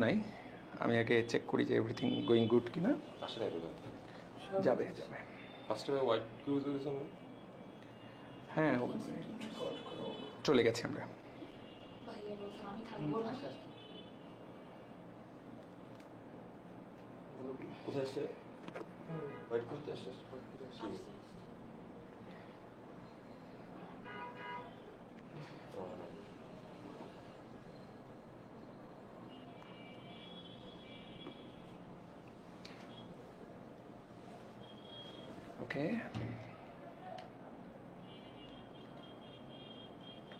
নাই, আমি আগে চেক করি যে এভরিথিং গোয়িং গুড কিনা। আসলে যাবে যাবে। ফার্স্ট টাইমে হোয়াইট ক্রুজ দিয়েছেন? হ্যাঁ, চলে গেছি আমরা। কোথায় আসছে? হোয়াইট ক্রুজতে আসছে? ওকে,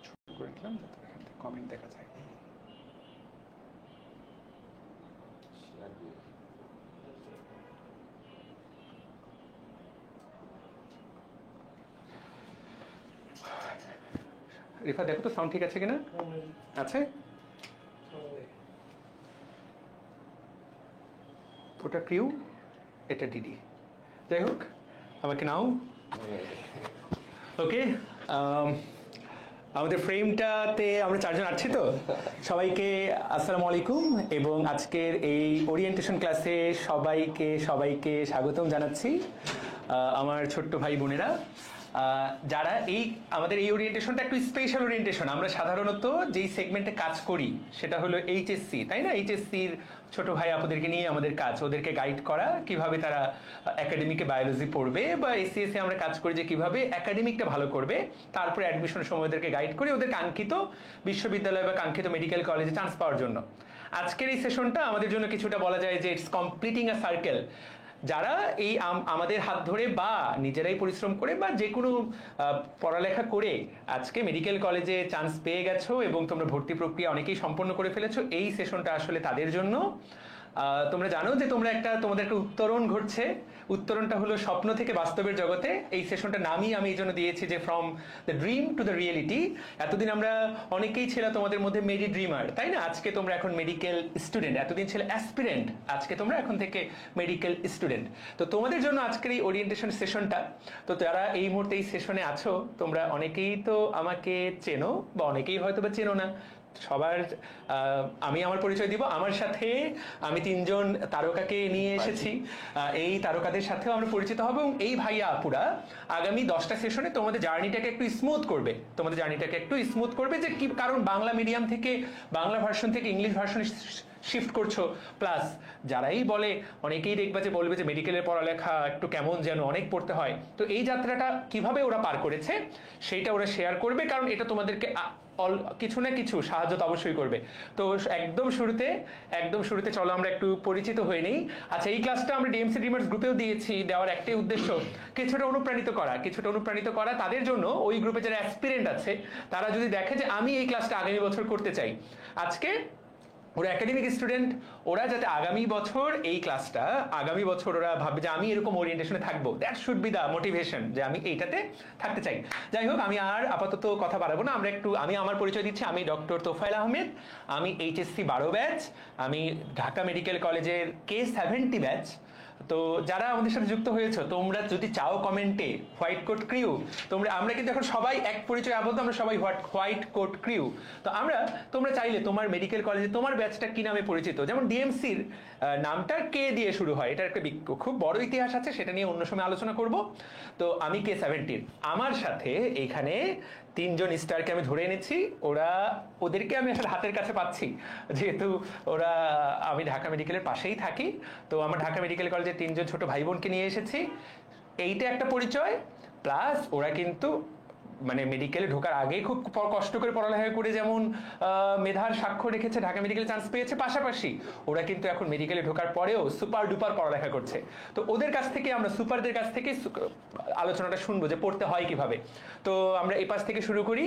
ছোট করে নিলাম যাতে এখান থেকে কমেন্ট দেখা যায়। রিফা দেখো তো সাউন্ড ঠিক আছে কিনা। আছে, ওটা ক্রিউ, এটা ডিডি। যাই হোক, আমাকে নাও। ওকে, আমাদের ফ্রেমটাতে আমরা চারজন আছি তো। সবাইকে আসসালামু আলাইকুম, এবং আজকের এই ওরিয়েন্টেশন ক্লাসে সবাইকে সবাইকে স্বাগতম জানাচ্ছি। আমার ছোট্ট ভাই বোনেরা, যারা আমাদের এই ওরিয়েন্টেশনটা একটু স্পেশাল ওরিয়েন্টেশন। আমরা সাধারণত যেই সেগমেন্টে কাজ করি সেটা হলো এইচএসসি, তাই না? এইচএসসির ছোট ভাই আপুদেরকে নিয়ে আমাদের কাজ, ওদেরকে গাইড করা কিভাবে তারা একাডেমিকে বায়োলজি পড়বে, বা এসসিএসসি আমরা কাজ করি যে কিভাবে একাডেমিকটা ভালো করবে, তারপরে অ্যাডমিশনের সময় ওদেরকে গাইড করি ওদের কাঙ্ক্ষিত বিশ্ববিদ্যালয় বা কাঙ্ক্ষিত মেডিকেল কলেজে চান্স পাওয়ার জন্য। আজকের এই সেশনটা আমাদের জন্য কিছুটা বলা যায় যে ইটস কমপ্লিটিং আ সার্কেল। যারা এই আমাদের হাত ধরে বা নিজেরাই পরিশ্রম করে বা যে কোনো পড়ালেখা করে আজকে মেডিকেল কলেজে চান্স পেয়ে গেছো এবং তোমরা ভর্তি প্রক্রিয়া অনেকেই সম্পন্ন করে ফেলেছো, এই সেশনটা আসলে তাদের জন্য। তোমরা জানো যে তোমাদের একটা উত্তরণ ঘটছে। উত্তরণটা হলো স্বপ্ন থেকে বাস্তবের জগতে। এই সেশনটার নামই আমি এই জন্য দিয়েছি যে from the dream to the reality. এতদিন আমরা অনেকেই ছিল তোমাদের মধ্যে মেডি ড্রিমার, তাই না? আজকে তোমরা এখন মেডিকেল স্টুডেন্ট। এতদিন ছিল অ্যাসপিরেন্ট, আজকে তোমরা এখন থেকে মেডিকেল স্টুডেন্ট। তো তোমাদের জন্য আজকের এই ওরিয়েন্টেশন সেশনটা। তো যারা এই মুহূর্তে এই সেশনে আছো, তোমরা অনেকেই তো আমাকে চেনো বা অনেকেই হয়তো বা চেনো না। সবার আমি আমার পরিচয় দিব। আমার সাথে আমি তিনজন তারকাকে নিয়ে এসেছি। এই তারকাদের সাথেও আমরা পরিচিত হব, এবং এই ভাইয়া আপুরা আগামী 10টা সেশনে তোমাদের জার্নিটাকে একটু স্মুথ করবে যে কি কারণ বাংলা মিডিয়াম থেকে বাংলা ভার্সন থেকে ইংলিশ ভার্সনে শিফট করছো। প্লাস যারাই বলে, অনেকেই দেখবে যে বলবে যে মেডিকেলের পড়ালেখা একটু কেমন যেন, অনেক পড়তে হয়। তো এই যাত্রাটা কিভাবে ওরা পার করেছে সেইটা ওরা শেয়ার করবে, কারণ এটা তোমাদেরকে কিছু না কিছু সাহায্য তো অবশ্যই করবে। তো একদম শুরুতে চলো আমরা একটু পরিচিত হয়ে নেই। আচ্ছা, এই ক্লাসটা আমরা ডিএমসি ড্রিমার্স গ্রুপেও দিয়েছি। দেওয়ার একটাই উদ্দেশ্য কিছুটা অনুপ্রাণিত করা তাদের জন্য। ওই গ্রুপে যারা অ্যাসপিরেন্ট আছে তারা যদি দেখে যে আমি এই ক্লাসটা আগামী বছর করতে চাই, আজকে ওরা একাডেমিক স্টুডেন্ট, ওরা যাতে আগামী বছর এই ক্লাসটা আগামী বছর ওরা ভাববে যে আমি এরকম ওরিয়েন্টেশনে থাকবো। That should be the motivation যে আমি এইটাতে থাকতে চাই। যাই হোক, আমি আর আপাতত কথা বাড়াবো না। আমি আমার পরিচয় দিচ্ছি। আমি ডক্টর তোফায়েল আহমেদ। আমি এইচএসসি 12 ব্যাচ। আমি ঢাকা মেডিকেল কলেজের K70 ব্যাচ। তো যারা আমাদের সাথে যুক্ত হয়েছে, তোমরা যদি চাও কমেন্টে হোয়াইট কোট ক্রিউ, আমরা কিন্তু এখন সবাই এক পরিচয় আবদ্ধ, আমরা সবাই হোয়াইট কোট ক্রিউ। তো তোমরা চাইলে তোমার মেডিকেল কলেজে তোমার ব্যাচটা কি নামে পরিচিত, যেমন ডিএমসির নামটা কে দিয়ে শুরু হয়, এটার একটা খুব বড় ইতিহাস আছে, সেটা নিয়ে অন্য সময় আলোচনা করব। তো আমি K70। আমার সাথে এইখানে তিনজন স্টারকে আমি ধরে এনেছি। ওদেরকে আমি আসলে হাতের কাছে পাচ্ছি, যেহেতু আমি ঢাকা মেডিকেলের পাশেই থাকি। তো আমার ঢাকা মেডিকেল কলেজের তিনজন ছোট ভাই বোনকে নিয়ে এসেছি। এইটা একটা পরিচয়। প্লাস ওরা কিন্তু মানে মেডিকেলে ঢোকার আগে খুব কষ্ট করে পড়ালেখা করে যেমন মেধার স্বাক্ষর রেখেছে, ঢাকা মেডিকেলে চান্স পেয়েছে, পাশাপাশি ওরা কিন্তু এখন মেডিকেলে ঢোকার পরেও সুপার ডুপার পড়ালেখা করছে। তো ওদের কাছ থেকে আমরা সুপারদের কাছ থেকে আলোচনাটা শুনবো যে পড়তে হয় কিভাবে। তো আমরা এই পাশ থেকে শুরু করি।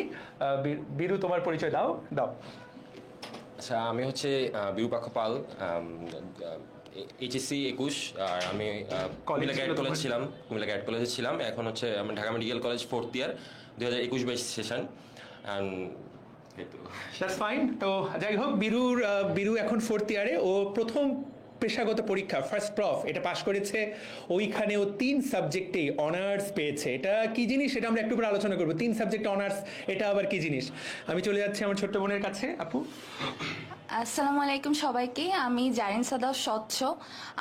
বীরু, তোমার পরিচয় দাও। আচ্ছা, আমি হচ্ছে বিরূপাক্ষ পাল, এইচএসসি 21। আর আমি কুমিল্লা গাইড কলেজে ছিলাম। এখন হচ্ছে আমি Dhaka medical college 4th year, 2021 batch session. That's fine. তো যাই হোক, বীরু এখন 4th ইয়ারে। ও প্রথম পেশাগত পরীক্ষা ফার্স্ট প্রফ এটা পাশ করেছে, ওইখানেও 3 সাবজেক্টে অনার্স পেয়েছে। এটা কি জিনিস সেটা আমরা একটু পরে আলোচনা করবো। 3 সাবজেক্টে অনার্স, এটা আবার কি জিনিস। আমি চলে যাচ্ছি আমার ছোট্ট বোনের কাছে। আপু, আসসালামু আলাইকুম সবাইকে। আমি জারিন সাদা স্বচ্ছ।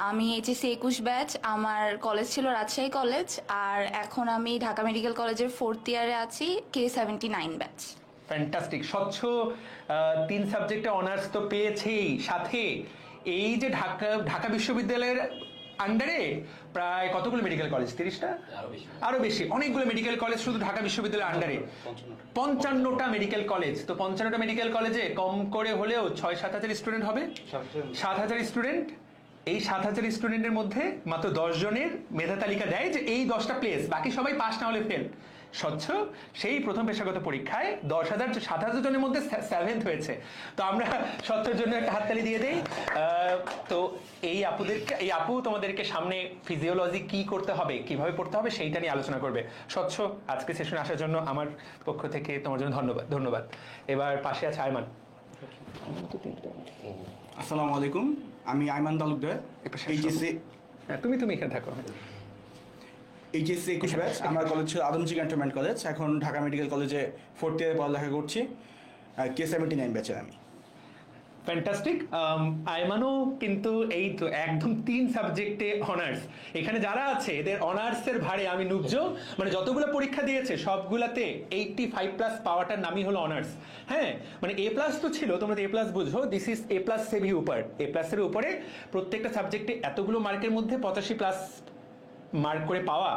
আমি এইচএসসি 21 ব্যাচ। আমার কলেজ ছিল রাজশাহী কলেজ, আর এখন আমি ঢাকা মেডিকেল কলেজের 4th ইয়ারে আছি, K79 ব্যাচ। ফ্যান্টাস্টিক। স্বচ্ছ 3 সাবজেক্টে অনার্স তো পেয়েছেই, সাথে এই যে ঢাকা বিশ্ববিদ্যালয়ের আন্ডারে প্রায় কতগুলো মেডিকেল কলেজ? 30টা, আরো বেশি, অনেকগুলো মেডিকেল কলেজ শুধু ঢাকা বিশ্ববিদ্যালয়ের আন্ডারে। 55টা মেডিকেল কলেজ। তো 55টা মেডিকেল কলেজে কম করে হলেও 6-7 হাজার স্টুডেন্ট হবে। 7,000 স্টুডেন্ট। এই 7,000 স্টুডেন্টের মধ্যে মাত্র 10 জনের মেধা তালিকা দেয় যে এই 10টা প্লেস, বাকি সবাই পাস না হলে ফেল। স্বচ্ছ সেই প্রথম পেশাগত পরীক্ষায় 7,000 জনের মধ্যে 7th হয়েছে। তো আমরা স্বচ্ছর জন্য একটা হাততালি দিয়ে দেই। তো এই আপু তোমাদেরকে সামনে ফিজিওলজি কি করতে হবে, কিভাবে পড়তে হবে সেইটা নিয়ে আলোচনা করবে। স্বচ্ছ, আজকে সেশনে আসার জন্য আমার পক্ষ থেকে তোমার জন্য ধন্যবাদ। এবার পাশে আছে আয়মান। আসসালামু আলাইকুম, আমি আয়মান তালুকদার, এইচএসসি। তুমি এখানে থাকো। HSC 21 batch. আমার কলেজ ছিল আদমজি ক্যান্টনমেন্ট কলেজ, এখন ঢাকা মেডিকেল কলেজে 4th ইয়ারে পড়ালেখা করছি, K79 ব্যাচের আমি। ফ্যান্টাস্টিক। আয়মানও কিন্তু এই তো একদম 3 সাবজেক্টে অনার্স। এখানে যারা আছে এদের অনার্সের ভারে আমি নুবজ, মানে যতগুলো পরীক্ষা দিয়েছে সবগুলাতে 85+ পাওয়াটার নামই হলো অনার্স। হ্যাঁ, মানে A+ তো ছিল, তোমরা A+ বুঝো, this is A+ say V উপর। A+-এর উপরে প্রত্যেকটা সাবজেক্টে এতগুলো মার্কের মধ্যে 85+ মার্ক করে পাওয়া,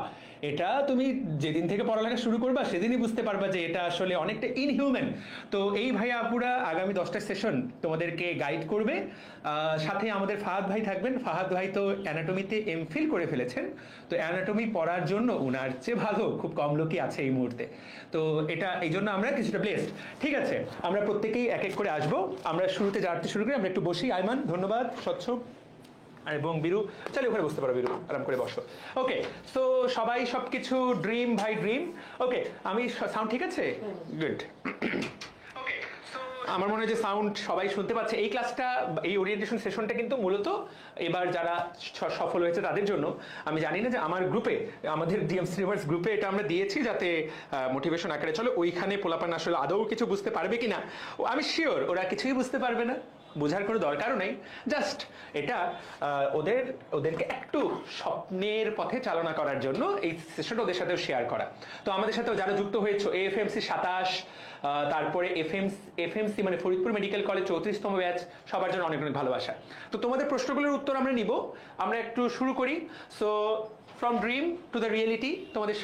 এটা তুমি যেদিন থেকে পড়ালেখা শুরু করবা সেদিনই বুঝতে পারবা যে এটা আসলে অনেকটা ইনহিউম্যান। তো এই ভাইয়া আপুরা আগামী 10টা সেশন তোমাদেরকে গাইড করবে। সাথে আমাদের ফাহাদ ভাই থাকবেন। ফাহাদ ভাই তো অ্যানাটমিতে এমফিল করে ফেলেছেন, তো অ্যানাটমি পড়ার জন্য উনার চেয়ে ভালো খুব কম লোকই আছে এই মুহূর্তে। তো এটা এই জন্য আমরা কিছুটা ব্লেসড। ঠিক আছে, আমরা প্রত্যেকেই এক এক করে আসবো। আমরা শুরুতে জানতে শুরু করি। আমরা একটু বসি। আয়মান ধন্যবাদ, স্বচ্ছ এবং বিরু, চলে ওখানে বসতে পারো। বিরু, আরাম করে বসো। ওকে, সো সবাই সবকিছু ড্রিম ভাই ড্রিম। ওকে, আমি সাউন্ড ঠিক আছে? গুড। আমার মনে হয় যে সাউন্ড সবাই শুনতে পাচ্ছে। এই ক্লাসটা, এই ওরিয়েন্টেশন সেশনটা কিন্তু মূলত এবার যারা সফল হয়েছে তাদের জন্য। আমি জানি না যে আমার গ্রুপে, আমাদের ডিএমসি রিভার্স গ্রুপে এটা আমরা দিয়েছি যাতে মোটিভেশন আকারে চলে। ওইখানে পোলাপান আসলে আদৌ কিছু বুঝতে পারবে কিনা আমি শিওর ওরা কিছুই বুঝতে পারবে না, বোঝার কোনো দরকারও নেই। জাস্ট এটা ওদেরকে একটু স্বপ্নের পথে চালনা করার জন্য এই সেশনটা ওদের সাথেও শেয়ার করা। তো আমাদের সাথেও যারা যুক্ত হয়েছে, এএফএমসি 27, তারপরে এফএমসি মানে ফরিদপুর মেডিকেল কলেজ 34তম ব্যাচ, সবার জন্য অনেক অনেক ভালোবাসা। তো তোমাদের প্রশ্নগুলোর উত্তর আমরা নিব। আমরা একটু শুরু করি। So from dream to the reality, তোমাদের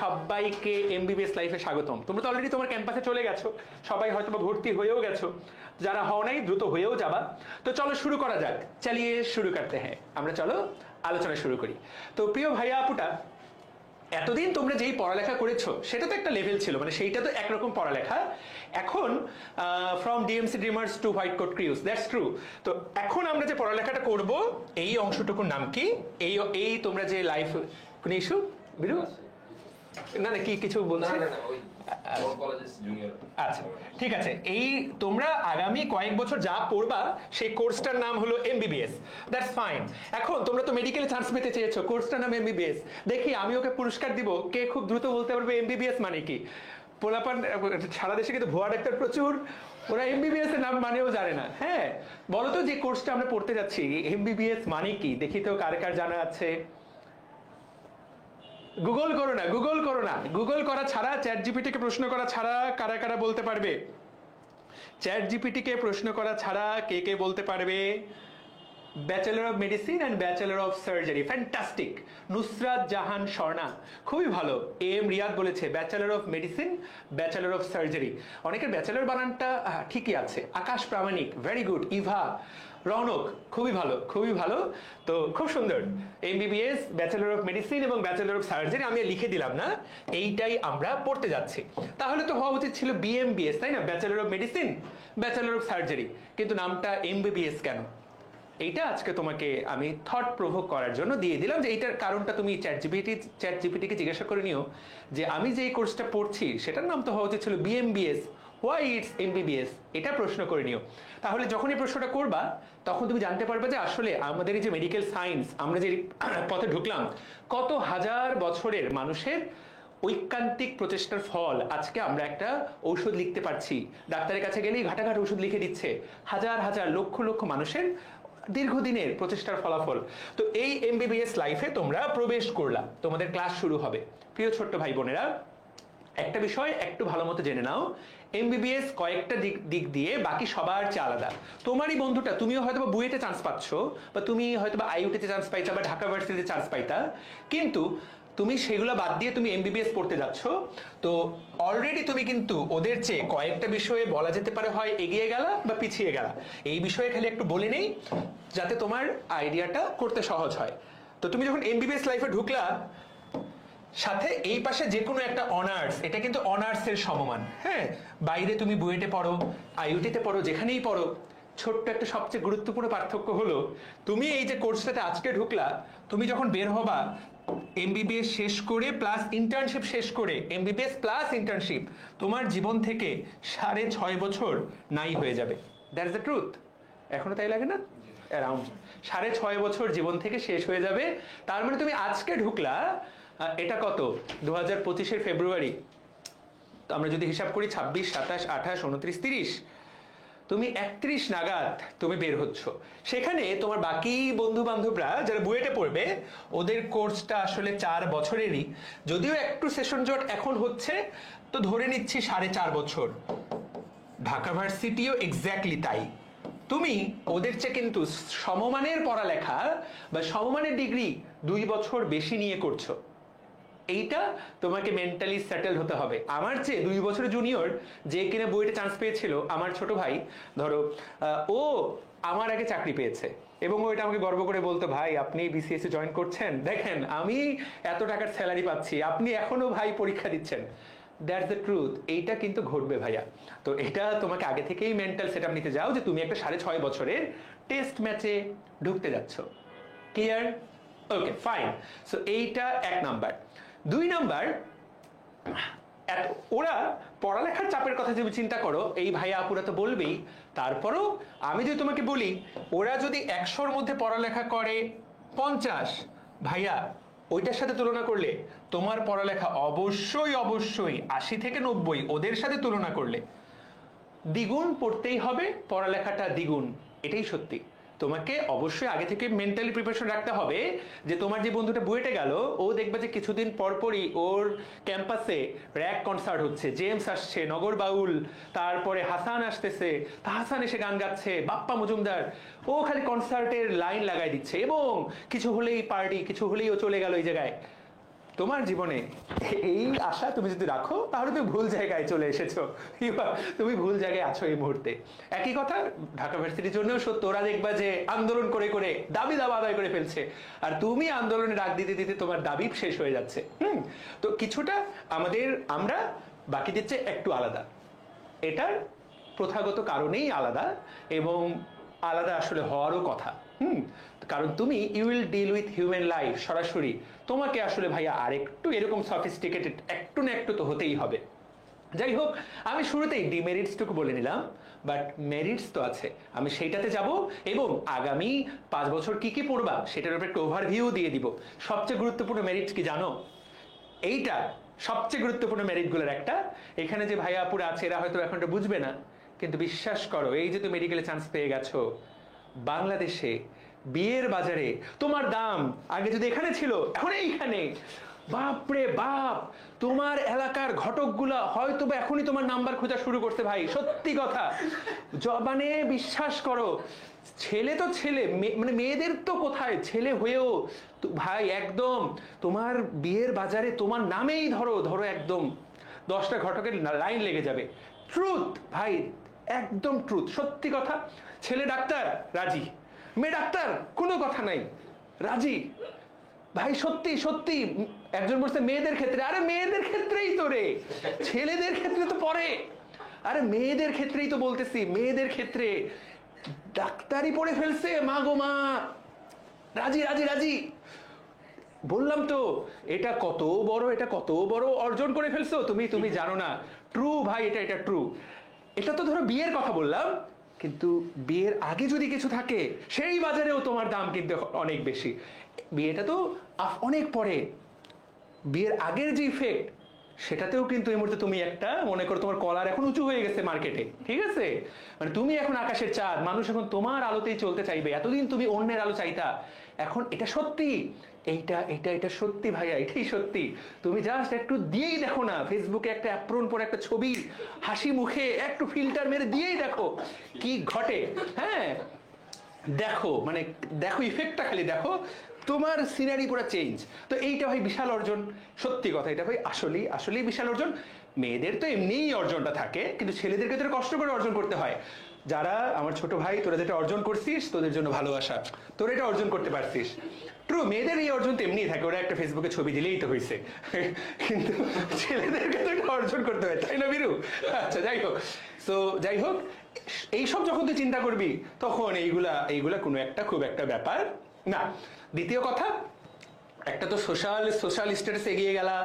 সবাইকে এমবিবিএস লাইফে স্বাগতম। তোমরা তো অলরেডি তোমার ক্যাম্পাসে চলে গেছো, সবাই হয়তো ভর্তি হয়েও গেছো, যারা হও নাই দ্রুত হয়েও যাবা। তো চলো শুরু করা যাক, চালিয়ে শুরু করতে হ্যাঁ। আমরা চলো আলোচনা শুরু করি। তো প্রিয় ভাইয়া আপুটা, এতদিন তোমরা যেই পড়ালেখা করেছো সেটা তো একটা লেভেল ছিল, মানে সেইটা তো একরকম পড়ালেখা। এখন from DMC dreamers to white coat crews, that's true. তো এখন আমরা যে পড়ালেখাটা করব, এই অংশটুকুর নাম কি? এই তোমরা যে লাইফ কোন ইস্যু বিরু না কি কিছু বলছো? আচ্ছা, ঠিক আছে। এই তোমরা আগামী কয়েক বছর যা পড়বা সেই কোর্সটার নাম হলো এমবিবিএস। That's fine. এখন তোমরা তো মেডিকেলে চান্স পেতে চেয়েছো, কোর্সটার নাম এমবিবিএস। দেখি আমি ওকে পুরস্কার দিব কে খুব দ্রুত বলতে পারবে এমবিবিএস মানে কি। পোলাপান সারা দেশে কিন্তু ভুয়া ডাক্তার প্রচুর, ওরা এমবিবিএস এর নাম মানেও জানে না। হ্যাঁ, বলো তো যে কোর্সটা আমরা পড়তে যাচ্ছি এমবিবিএস মানে কি, দেখি তো কার কার জানা আছে। গুগল করো না। গুগল করা ছাড়া, চ্যাট জিপিটি কে প্রশ্ন করা ছাড়া কারা কারা বলতে পারবে? চ্যাট জিপিটি কে প্রশ্ন করা ছাড়া কে বলতে পারবে? Bachelor of medicine and bachelor of surgery, fantastic. Nusrat Jahan Swarna, খুবই ভালো। এম রিয়াদ বলেছে bachelor of medicine, bachelor of surgery. অনেকের ব্যাচেলর বানানটা ঠিকই আছে। Akash Pramanik, very good. ইভা, রৌনক, খুবই ভালো। তো খুব সুন্দর। এমবিবিএস, ব্যাচেলর অফ মেডিসিন এবং ব্যাচেলর অফ সার্জারি আমি লিখে দিলাম না, এইটাই আমরা পড়তে যাচ্ছি। তাহলে তো হওয়া উচিত ছিল বিএমবিএস, তাই না? Bachelor of medicine, bachelor of surgery. কিন্তু নামটা এমবিবিএস কেন? এইটা আজকে তোমাকে আমি থট প্রভোগ করার জন্য দিয়ে দিলাম, যে এইটার কারণটা তুমি চ্যাট জিপিটিকে জিজ্ঞাসা করে নিও যে আমি যে কোর্সটা পড়ছি সেটার নাম তো হওয়া উচিত ছিল বিএমবিএস। হোয়াই ইটস এমবিবিএস, এটা প্রশ্ন করে নিও। তাহলে যখন এই প্রশ্নটা করবা তখন তুমি জানতে পারবে যে আসলে আমাদের এই যে মেডিকেল সায়েন্স, আমরা যে পথে ঢুকলাম, কত হাজার বছরের মানুষের ঐকান্তিক প্রচেষ্টার ফল আজকে আমরা একটা ঔষধ লিখতে পারছি। ডাক্তারের কাছে গেলেই ঘাটাঘাট ওষুধ লিখে দিচ্ছে, হাজার হাজার লক্ষ লক্ষ মানুষের দীর্ঘদিনের প্রচেষ্টার ফলাফল। তো এই এমবিবিএস লাইফে তোমরা প্রবেশ করলা, তোমাদের ক্লাস শুরু হবে। প্রিয় ছোট্ট ভাই বোনেরা, একটা বিষয় একটু ভালো মতো জেনে নাও, এমবিবিএস কয়েকটা দিক দিয়ে বাকি সবার চেয়ে আলাদা। তোমারই বন্ধুটা, তুমিও হয়তো বা বুয়েটে চান্স পাচ্ছ, বা তুমি হয়তো বা আইইউটিতে চান্স পাইতা, বা ঢাকা ভার্সিটিতে চান্স পাইতা, কিন্তু তুমি সেগুলো বাদ দিয়ে তুমি এমবিবিএস পড়তে যাচ্ছ। তো অলরেডি তুমি কিন্তু ওদের চেয়ে কয়েকটা বিষয়ে বলা যেতে পারে হয় এগিয়ে গেলা বা পিছিয়ে গেলা। এই বিষয়ে খালি একটু বলে নেই যাতে তোমার আইডিয়াটা করতে সহজ হয়। তো তুমি যখন এমবিবিএস লাইফে ঢুকলা, সাথে এই পাশে যে কোনো একটা অনার্স, এটা কিন্তু অনার্সের সমমান। হ্যাঁ, বাইরে তুমি বুয়েটে পড়ো, আইইউটিতে পড়ো, যেখানেই পড়ো, ছোট্ট একটা সবচেয়ে গুরুত্বপূর্ণ পার্থক্য হলো তুমি এই যে কোর্সটাতে আজকে ঢুকলা, তুমি যখন বের হবা এমবিবিএস শেষ করে প্লাস ইন্টার্নশিপ শেষ করে, এমবিবিএস প্লাস ইন্টার্নশিপ, তোমার জীবন থেকে 6.5 বছর নাই হয়ে যাবে। That's the truth. এখনো তাই লাগে না? অ্যারাউন্ড 6.5 বছর জীবন থেকে শেষ হয়ে যাবে। তার মানে তুমি আজকে ঢুকলা, এটা কত 2025-এর ফেব্রুয়ারি, তো আমরা যদি হিসাব করি 26, 27, 28, 29, 30, তুমি 31 নাগাদ তুমি বের হচ্ছ। সেখানে তোমার বাকি বন্ধু বান্ধবরা যারা বুয়েটে পড়বে, ওদের কোর্সটা আসলে 4 বছরেরই, যদিও একটু সেশন জট এখন হচ্ছে, তো ধরে নিচ্ছি 4.5 বছর। ঢাকা ভার্সিটিও এক্স্যাক্টলি তাই। তুমি ওদের চেয়ে কিন্তু সমমানের পড়ালেখা বা সমমানের ডিগ্রি 2 বছর বেশি নিয়ে করছো। এইটা তোমাকে মেন্টালি সেটেল হতে হবে। আমার চেয়ে 2 বছরের জুনিয়র যে কিনা বুয়েটে চান্স পেয়েছিল, আমার ছোট ভাই ধরো, ও আমার আগে চাকরি পেয়েছে, এবং ও এটা আমাকে গর্ব করে বলতো, ভাই আপনি বিসিএসসি জয়েন করছেন, দেখেন আমি এত টাকার স্যালারি পাচ্ছি, আপনি এখনো ভাই পরীক্ষা দিচ্ছেন। That's the truth. এইটা কিন্তু ঘটবে ভাইয়া। তো এটা তোমাকে আগে থেকেই মেন্টাল সেটআপ নিতে যাও যে তুমি একটা 6.5 বছরের টেস্ট ম্যাচে ঢুকতে যাচ্ছ। ক্লিয়ার? ওকে, ফাইন। সো এইটা 1 নাম্বার। 2 নাম্বার, ওরা পড়ালেখার চাপের কথা যদি চিন্তা করো, এই ভাইয়া আপুরা তো বলবেই, তারপরও আমি যদি তোমাকে বলি, ওরা যদি 100-র মধ্যে পড়ালেখা করে 50, ভাইয়া ওইটার সাথে তুলনা করলে তোমার পড়ালেখা অবশ্যই অবশ্যই 80 থেকে 90, ওদের সাথে তুলনা করলে দ্বিগুণ পড়তেই হবে, পড়ালেখাটা দ্বিগুণ। এটাই সত্যি। তোমাকে অবশ্যই আগে থেকে মেন্টালি প্রিপারেশন রাখতে হবে যে তোমার যে বন্ধুটা বুয়েটে গেল, ও দেখবে যে কিছুদিন পরপরই ওর ক্যাম্পাসে র্যাক কনসার্ট হচ্ছে, জেমস আসছে, নগর বাউল, তারপরে হাসান আসতেছে, হাসান এসে গান গাচ্ছে, বাপ্পা মজুমদার, ও খালি কনসার্টের লাইন লাগাই দিচ্ছে, এবং কিছু হলেই পার্টি, কিছু হলেই ও চলে গেল এই জায়গায়। তোমার জীবনে এই আশা তুমি যদি রাখো, তাহলে তুমি ভুল জায়গায় চলে এসেছো, তুমি ভুল জায়গায় আছো এই মুহূর্তে। একই কথা ঢাকা ভার্সিটির জন্যও সত্য। ওরা দেখবা যে আন্দোলন করে করে দাবি দাবা আদায় করে ফেলছে, আর তুমি আন্দোলনে ডাক দিতে দিতে তোমার দাবি শেষ হয়ে যাচ্ছে। তো কিছুটা আমরা বাকিদের চেয়ে একটু আলাদা, এটার প্রথাগত কারণেই আলাদা, এবং আলাদা আসলে হওয়ারও কথা। কারণ তুমি you will deal with human life সরাসরি। তোমাকে আসলে ভাইয়া আর একটু এরকম সফিস্টিকেটেড একটু না একটু তো হতেই হবে। যাই হোক, আমি শুরুতেই ডিমেরিটসটুকু বলে নিলাম, বাট মেরিটস তো আছে, আমি সেইটাতে যাব, এবং আগামী 5 বছর কি কি পড়বা সেটার উপর একটা ওভারভিউ দিয়ে দিব। সবচেয়ে গুরুত্বপূর্ণ মেরিটস কি জানো? এইটা সবচেয়ে গুরুত্বপূর্ণ মেরিটগুলোর একটা। এখানে যে ভাইয়া আপুরা আছে এরা হয়তো এখন এটা বুঝবে না, কিন্তু বিশ্বাস করো, এই যে তুমি মেডিকেলে চান্স পেয়ে গেছো, বাংলাদেশে বিয়ের বাজারে তোমার দাম আগে যদি এখানে ছিল, এখন এইখানে, বাপরে বাপ, তোমার এলাকার ঘটকগুলা হয়তো বা এখনই তোমার নাম্বার খোঁজা শুরু করতে। ভাই সত্যি কথা, জবানে বিশ্বাস করো, ছেলে তো ছেলে, মানে মেয়েদের তো কোথায়, ছেলে হয়েও ভাই একদম তোমার বিয়ের বাজারে তোমার নামেই ধরো একদম 10টা ঘটকের লাইন লেগে যাবে। ট্রুথ ভাই, একদম ট্রুথ, সত্যি কথা। ছেলে ডাক্তার, রাজি। মেয়ে ডাক্তার, কোনো কথা নাই, রাজি। ভাই সত্যি সত্যি। একজন বলছে মেয়েদের ক্ষেত্রে, আরে মেয়েদের ক্ষেত্রেই তো রে, ছেলেদের ক্ষেত্রে তো পরে, আরে মেয়েদের ক্ষেত্রেই তো বলতেছি, মেয়েদের ক্ষেত্রে ডাক্তারি পড়ে ফেলছে, মা গো মা, রাজি রাজি রাজি। বললাম তো, এটা কত বড় অর্জন করে ফেলছো তুমি জানো না। ট্রু ভাই, এটা ট্রু। এটা তো ধরো বিয়ের কথা বললাম, কিন্তু বিয়ের আগে যদি কিছু থাকে সেই বাজারেও তোমার দাম কিন্তু অনেক বেশি। বিয়েটা তো অনেক পরে, বিয়ের আগের যে ইফেক্ট সেটাতেও কিন্তু এই মুহূর্তে তুমি একটা মনে করো তোমার কলার এখন উঁচু হয়ে গেছে মার্কেটে, ঠিক আছে? মানে তুমি এখন আকাশের চাঁদ, মানুষ এখন তোমার আলোতেই চলতে চাইবে। এতদিন তুমি অন্যের আলো চাইতা, এখন এটা সত্যি, এটা সত্যি ভাইয়া, এটাই সত্যি। তুমি জাস্ট একটু দিয়েই দেখো না, ফেসবুকে একটা অ্যাপ্রন পরে একটা ছবি, হাসি মুখে একটু ফিল্টার মেরে দিয়েই দেখো কি ঘটে। হ্যাঁ দেখো, মানে দেখো ইফেক্টটা খালি দেখো, তোমার সিনারি পুরো চেঞ্জ। তো এইটা ভাই বিশাল অর্জন, সত্যি কথা, এটা ভাই আসলেই বিশাল অর্জন। মেয়েদের তো এমনিই অর্জনটা থাকে, কিন্তু ছেলেদেরকে তো কষ্ট করে অর্জন করতে হয়। যারা আমার ছোট ভাই, তোরা যেটা অর্জন করছিস তোদের জন্য ভালোবাসা, তোরা এটা অর্জন করতে পারছিস। ট্রু, মেয়েদের এই অর্জন তো এমনিই থাকে, ওরা একটা ফেসবুকে ছবি দিলেই তো হয়েছে, কিন্তু ছেলেদেরকে তো এটা অর্জন করতে হয়, তাই না বীরু? আচ্ছা যাই হোক, তো যাই হোক, এইসব যখন তুই চিন্তা করবি তখন এইগুলা কোনো একটা খুব একটা ব্যাপার না। দ্বিতীয় কথা, একটা তো সোশ্যাল স্ট্যাটাস এগিয়ে গেলা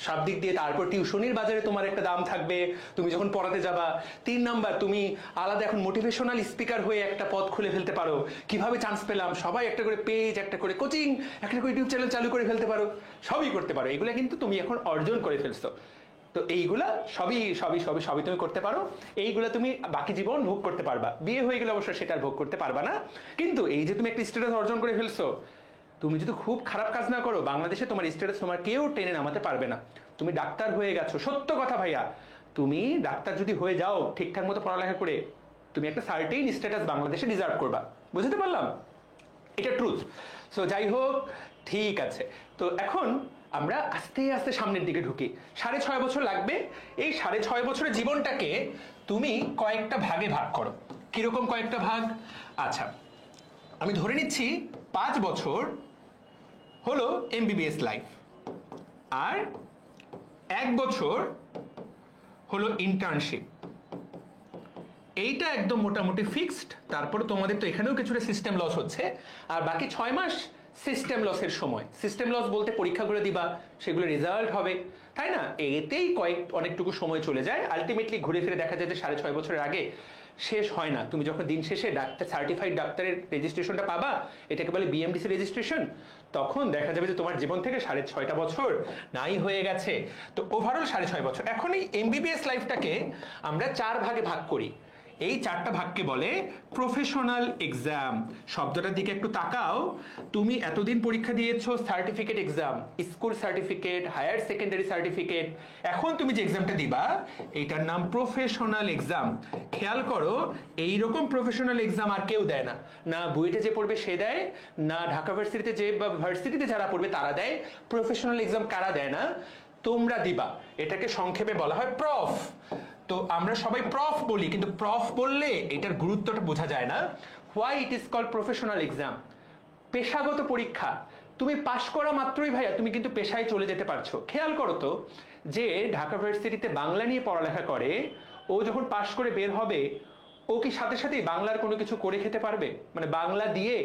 সব দিক দিয়ে, তারপর টিউশনির বাজারে তোমার একটা দাম থাকবে তুমি যখন পড়াতে যাবা। 3 নাম্বার, তুমি আলাদা এখন মোটিভেশনাল স্পিকার হয়ে একটা পদ খুলে ফেলতে পারো। কিভাবে চান্স পেলাম, সবাই একটা করে পেজ, একটা করে কোচিং, একটা করে ইউটিউব চ্যানেল চালু করে ফেলতে পারো, সবই করতে পারো। এগুলা কিন্তু তুমি এখন অর্জন করে ফেলছো। তো এইগুলা সবই তুমি করতে পারো। এইগুলা তুমি বাকি জীবন ভোগ করতে পারবা। বিয়ে হয়ে গেলে অবশ্যই সেটা আর ভোগ করতে পারবা না, কিন্তু এই যে তুমি একটা স্ট্যাটাস অর্জন করে ফেলছো, তুমি যদি খুব খারাপ কাজ না করো, বাংলাদেশে তোমার স্ট্যাটাস তোমার কেউ টেনে নামাতে পারবে না। তুমি ডাক্তার হয়ে গেছো, সত্য কথা ভাইয়া, তুমি ডাক্তার যদি হয়ে যাও ঠিকঠাক মতো পড়ালেখা করে, তুমি একটা সার্টেইন স্ট্যাটাস বাংলাদেশে ডিজার্ভ করবা। বুঝতে পারলাম? এটা ট্রুথ। সো যাই হোক, ঠিক আছে। তো এখন আমরা আস্তে আস্তে সামনের দিকে ঢুকি। 6.5 বছর লাগবে। এই 6.5 বছরের জীবনটাকে তুমি কয়েকটা ভাগে ভাগ করো। কিরকম কয়েকটা ভাগ? আচ্ছা, আমি ধরে নিচ্ছি 5 বছর হলো এমবিবিএস লাইফ, আর 1 বছর হলো ইন্টার্নশিপ। এইটা একদম মোটামুটি ফিক্সড। তারপর তোমাদের তো এখানেও কিছুটা সিস্টেম লস হচ্ছে, আর বাকি 6 মাস সিস্টেম লসের সময়। সিস্টেম লস বলতে পরীক্ষাগুলো দিবা, সেগুলো রেজাল্ট হবে, তাই না? এতেই অনেকটুকু সময় চলে যায়। আলটিমেটলি ঘুরে ফিরে দেখা যায় যে 6.5 বছরের আগে শেষ হয় না। তুমি যখন দিন শেষে ডাক্তার, সার্টিফাইড ডাক্তারের রেজিস্ট্রেশনটা পাবা, এটাকে বলে বিএমডিসি রেজিস্ট্রেশন, তখন দেখা যাবে যে তোমার জীবন থেকে 6.5 বছর নাই হয়ে গেছে। তো ওভারঅল 6.5 বছর। এখন এই এমবিবিএস লাইফটাকে আমরা 4 ভাগে ভাগ করি। এই 4টা ভাগকে বলে প্রফেশনাল এক্সাম। শব্দটার দিকে একটু তাকাও। তুমি এতদিন পরীক্ষা দিয়েছো certificate exam, school certificate, higher secondary certificate. এখন তুমি যে এক্সামটা দিবা এইটার নাম প্রফেশনাল এক্সাম। খেয়াল করো, এইরকম প্রফেশনাল এক্সাম আর কেউ দেয় না। না বুয়েটে যে পড়বে সে দেয়, না ঢাকা ভার্সিটিতে যে বা ভার্সিটিতে যারা পড়বে তারা দেয়। প্রফেশনাল এক্সাম কারা দেয় না? তোমরা দিবা। এটাকে সংক্ষেপে বলা হয় প্রফ। তো আমরা সবাই প্রফ বলি, কিন্তু প্রফ বললে এটার গুরুত্বটা বোঝা যায় না। Why it is called professional exam? পেশাগত পরীক্ষা। তুমি পাশ করা মাত্রই ভাইয়া তুমি কিন্তু পেশায় চলে যেতে পারছো। খেয়াল করো তো, যে ঢাকা ভার্সিটিতে বাংলা নিয়ে পড়ালেখা করে, ও যখন পাশ করে বের হবে, ও কি সাথে সাথেই বাংলার কোনো কিছু করে খেতে পারবে? মানে বাংলা দিয়ে,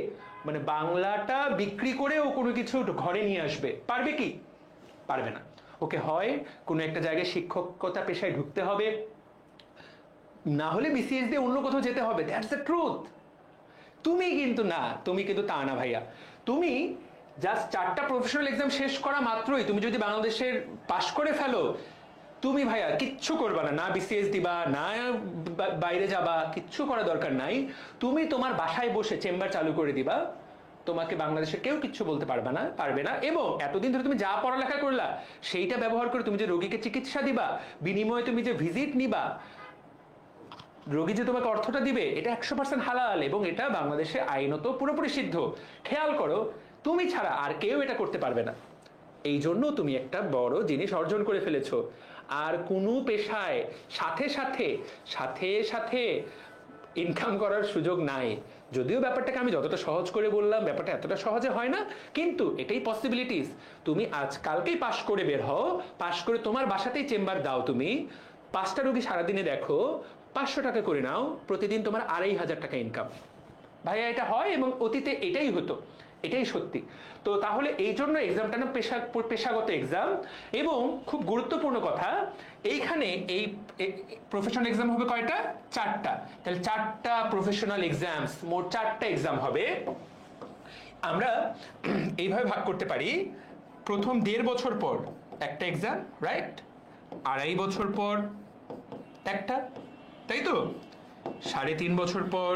মানে বাংলাটা বিক্রি করে ও কোনো কিছু ঘরে নিয়ে আসবে পারবে কি? পারবে না। ওকে হয় কোনো একটা জায়গায় শিক্ষকতা পেশায় ঢুকতে হবে, না হলে বিসিএস দিয়ে অন্য কোথাও যেতে হবে। That's the truth. তুমি কিন্তু তা না ভাইয়া। তুমি জাস্ট 4টা প্রফেশনাল এক্সাম শেষ করা মাত্রই তুমি যদি বাংলাদেশের পাশ করে ফেলো, তুমি ভাইয়া কিচ্ছু করবা না, না বিসিএস দিবা, না বাইরে যাবা, কিচ্ছু করা দরকার নাই। তুমি তোমার বাসায় বসে চেম্বার চালু করে দিবা, তোমাকে বাংলাদেশে কেউ কিচ্ছু বলতে পারবে না। এবং এতদিন ধরে তুমি যা পড়ালেখা করলা সেইটা ব্যবহার করে তুমি যে রোগীকে চিকিৎসা দিবা, বিনিময়ে তুমি যে ভিজিট নিবা, রোগী যে তোমাকে অর্থটা দিবে, এটা 100% হালাল, এবং এটা বাংলাদেশে আইনত পুরোপুরি সিদ্ধ। খেয়াল করো, তুমি ছাড়া আর কেউ এটা করতে পারবে না। এই জন্য তুমি একটা বড় জিনিস অর্জন করে ফেলেছো। আর কোনো পেশায় সাথে সাথে ইনকাম করার সুযোগ নাই। যদিও ব্যাপারটাকে আমি যতটা সহজ করে বললাম, ব্যাপারটা এতটা সহজে হয় না, কিন্তু এটাই পসিবিলিটিস। তুমি কালকেই পাশ করে বের হও, পাশ করে তোমার বাসাতেই চেম্বার দাও, তুমি 5টা রোগী সারাদিনে দেখো, 500 টাকা করে নাও, প্রতিদিন তোমার 2500 টাকা ইনকাম। ভাইয়া এটা হয়, এবং অতীতে এটাই হতো। এটাই সত্যি। তো তাহলে এই জন্য এক্সামটা না পেশাগত এক্সাম, এবং খুব গুরুত্বপূর্ণ কথা, এইখানে এই প্রফেশনাল এক্সাম হবে কয়টা? 4টা। তাহলে 4টা প্রফেশনাল এক্সামস, মোট 4টা এক্সাম হবে। আমরা এইভাবে ভাগ করতে পারি, প্রথম 1.5 বছর পর একটা এক্সাম, রাইট? 2.5 বছর পর একটা, তাই তো? 3.5 বছর পর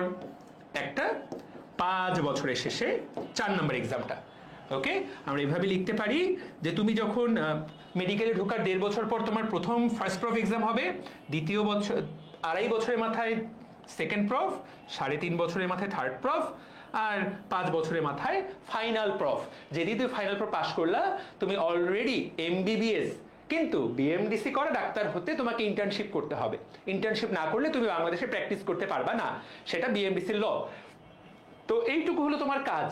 একটা, 5 বছরের শেষে 4 নম্বর এক্সামটা। ওকে, আমরা এইভাবে লিখতে পারি যে তুমি যখন মেডিকেলে ঢোকার 1.5 বছর পর তোমার প্রথম ফার্স্ট প্রফ এক্সাম হবে, দ্বিতীয় বছর 2.5 বছরের মাথায় সেকেন্ড প্রফ, 3.5 বছরের মাথায় থার্ড প্রফ, আর 5 বছরের মাথায় ফাইনাল প্রফ। যেদিন তুমি ফাইনাল প্রফ পাস করলা, তুমি অলরেডি এমবিবিএস, কিন্তু বিএমডিসি করা ডাক্তার হতে তোমাকে ইন্টার্নশিপ করতে হবে। ইন্টার্নশিপ না করলে তুমি বাংলাদেশে প্র্যাকটিস করতে পারবা না, সেটা বিএমডিসির ল। তো এইটুকু হলো তোমার কাজ।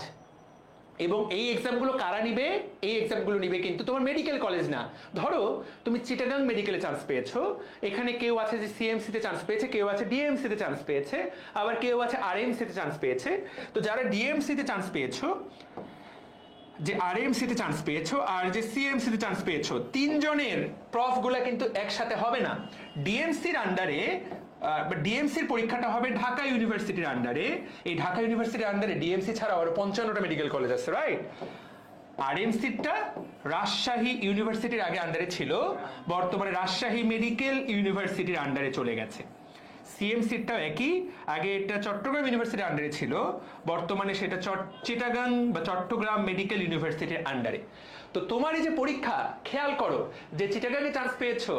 এবং এই এক্সামগুলো কারা নিবে? এই এক্সামগুলো নিবে কিন্তু তোমার মেডিকেল কলেজ না। ধরো তুমি চিটাগাং মেডিকেলে চান্স পেয়েছো, এখানে কেউ আছে যে সিএমসি তে চান্স পেয়েছে, কেউ আছে ডিএমসি তে চান্স পেয়েছে, আবার কেউ আছে আরএমসি তে চান্স পেয়েছে। তো যারা ডিএমসি তে চান্স পেয়েছো, যে আরএমসি তে চান্স পেয়েছো আর যে সিএমসি তে চান্স পেয়েছো, 3 জনের প্রফগুলা কিন্তু একসাথে হবে না। ডিএমসির আন্ডারে ডিএমসির পরীক্ষাটা হবে ঢাকা ইউনিভার্সিটির আন্ডারে। এই ঢাকা ইউনিভার্সিটির আন্ডারে ডিএমসি ছাড়া আরো 55টা মেডিকেল কলেজ আছে, রাইট? আরএমসিটা রাজশাহী ইউনিভার্সিটির আগে আন্ডারে ছিল, বর্তমানে রাজশাহী মেডিকেল ইউনিভার্সিটির আন্ডারে চলে গেছে। সিএমসিটাও একই, আগে এটা চট্টগ্রাম ইউনিভার্সিটির আন্ডারে ছিল, বর্তমানে সেটা চিটাগাং বা চট্টগ্রাম মেডিকেল ইউনিভার্সিটির আন্ডারে। তো তোমার এই যে পরীক্ষা, খেয়াল করো যে চিটাগাংয়ে চান্স পেয়েছো,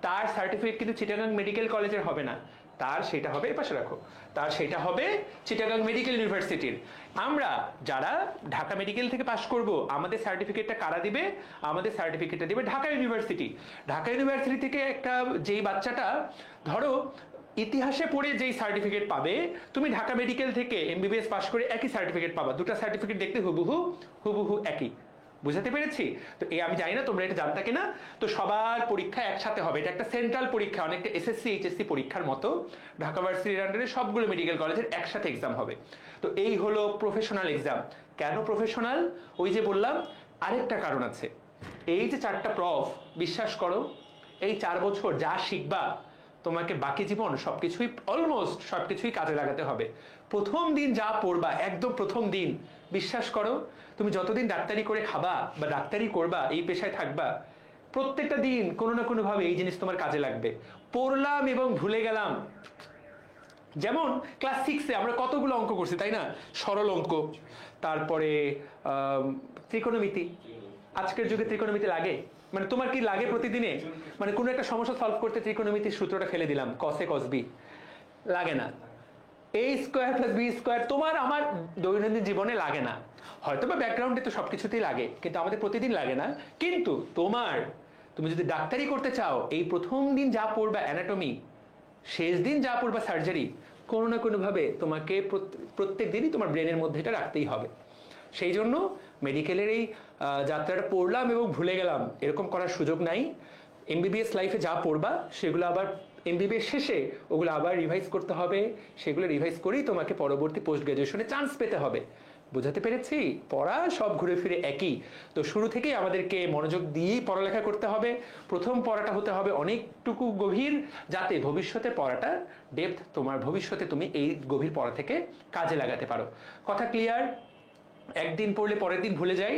তার সার্টিফিকেট কিন্তু চিটাগাং মেডিকেল কলেজের হবে না, তার সেটা হবে, পাশে রাখো, তার সেটা হবে চিটাগাং মেডিকেল ইউনিভার্সিটির। আমরা যারা ঢাকা মেডিকেল থেকে পাশ করব, আমাদের সার্টিফিকেটটা কারা দিবে? আমাদের সার্টিফিকেটটা দিবে ঢাকা ইউনিভার্সিটি। ঢাকা ইউনিভার্সিটি থেকে একটা যেই বাচ্চাটা ধরো ইতিহাসে পড়ে যেই সার্টিফিকেট পাবে, তুমি ঢাকা মেডিকেল থেকে এমবিবিএস পাশ করে একই সার্টিফিকেট পাবা। দুটো সার্টিফিকেট দেখতে হুবহু একই। বুঝাতে পেরেছি? তো এই আমি জানি না তোমরা এটা জানতা কিনা। তো সবার পরীক্ষা একসাথে হবে, এটা একটা সেন্ট্রাল পরীক্ষা, অনেকটা এসএসসি এইচএসসি পরীক্ষার মতো। ঢাকা ভার্সিটির আন্ডারে সবগুলো মেডিকেল কলেজের একসাথে এক্সাম হবে। তো এই হলো প্রফেশনাল এক্সাম। কেন প্রফেশনাল? ওই যে বললাম, আরেকটা কারণ আছে। এই যে 4টা প্রফ, বিশ্বাস করো এই 4 বছর যা শিখবা, তোমাকে বাকি জীবন সবকিছুই, অলমোস্ট সবকিছুই কাজে লাগাতে হবে। প্রথম দিন যা পড়বা, একদম প্রথম দিন, বিশ্বাস করো তুমি যতদিন ডাক্তারি করে খাবা বা ডাক্তারি করবা, এই পেশায় থাকবা, প্রত্যেকটা দিন কোনো না কোনো ভাবে এই জিনিস তোমার কাজে লাগবে। পড়লাম এবং ভুলে গেলাম, যেমন ক্লাস 6-এ আমরা কতগুলো অঙ্ক করছি, তাই না? সরল অঙ্ক, তারপরে ত্রিকোণমিতি। আজকের যুগে ত্রিকোণমিতি লাগে? মানে তোমার কি লাগে প্রতিদিনে? মানে কোনো একটা সমস্যা সলভ করতে ত্রিকোণমিতির সূত্রটা ফেলে দিলাম, cos a cos b, লাগে না। a square plus b square তোমার আমার দৈনন্দিন জীবনে লাগে না, হয়তো বা ব্যাকগ্রাউন্ডে তো সবকিছুতেই লাগে, কিন্তু আমাদের প্রতিদিন লাগে না। কিন্তু তুমি যদি ডাক্তারি করতে চাও, এই প্রথম দিন যা পড়বা অ্যানাটমি, শেষ দিন যা পড়বা সার্জারি, কোনো না কোনোভাবে তোমাকে প্রত্যেক দিনই তোমার ব্রেনের মধ্যে এটা রাখতেই হবে। সেই জন্য মেডিকেলের এই যাত্রাটা পড়লাম এবং ভুলে গেলাম, এরকম করার সুযোগ নাই। এমবিবিএস লাইফে যা পড়বা সেগুলো আবার এমবিবিএস শেষে ওগুলো আবার রিভাইজ করতে হবে, সেগুলো রিভাইজ করেই তোমাকে পরবর্তী পোস্ট গ্রাজুয়েশনে চান্স পেতে হবে। বুঝাতে পেরেছি? পড়া সব ঘুরে ফিরে একই। তো শুরু থেকেই আমাদেরকে মনোযোগ দিয়েই পড়ালেখা করতে হবে। প্রথম পড়াটা হতে হবে অনেকটুকু গভীর, যাতে ভবিষ্যতে পড়াটা ডেপথ, তোমার ভবিষ্যতে তুমি এই গভীর পড়া থেকে কাজে লাগাতে পারো। কথা ক্লিয়ার? একদিন পড়লে পরের দিন ভুলে যাই,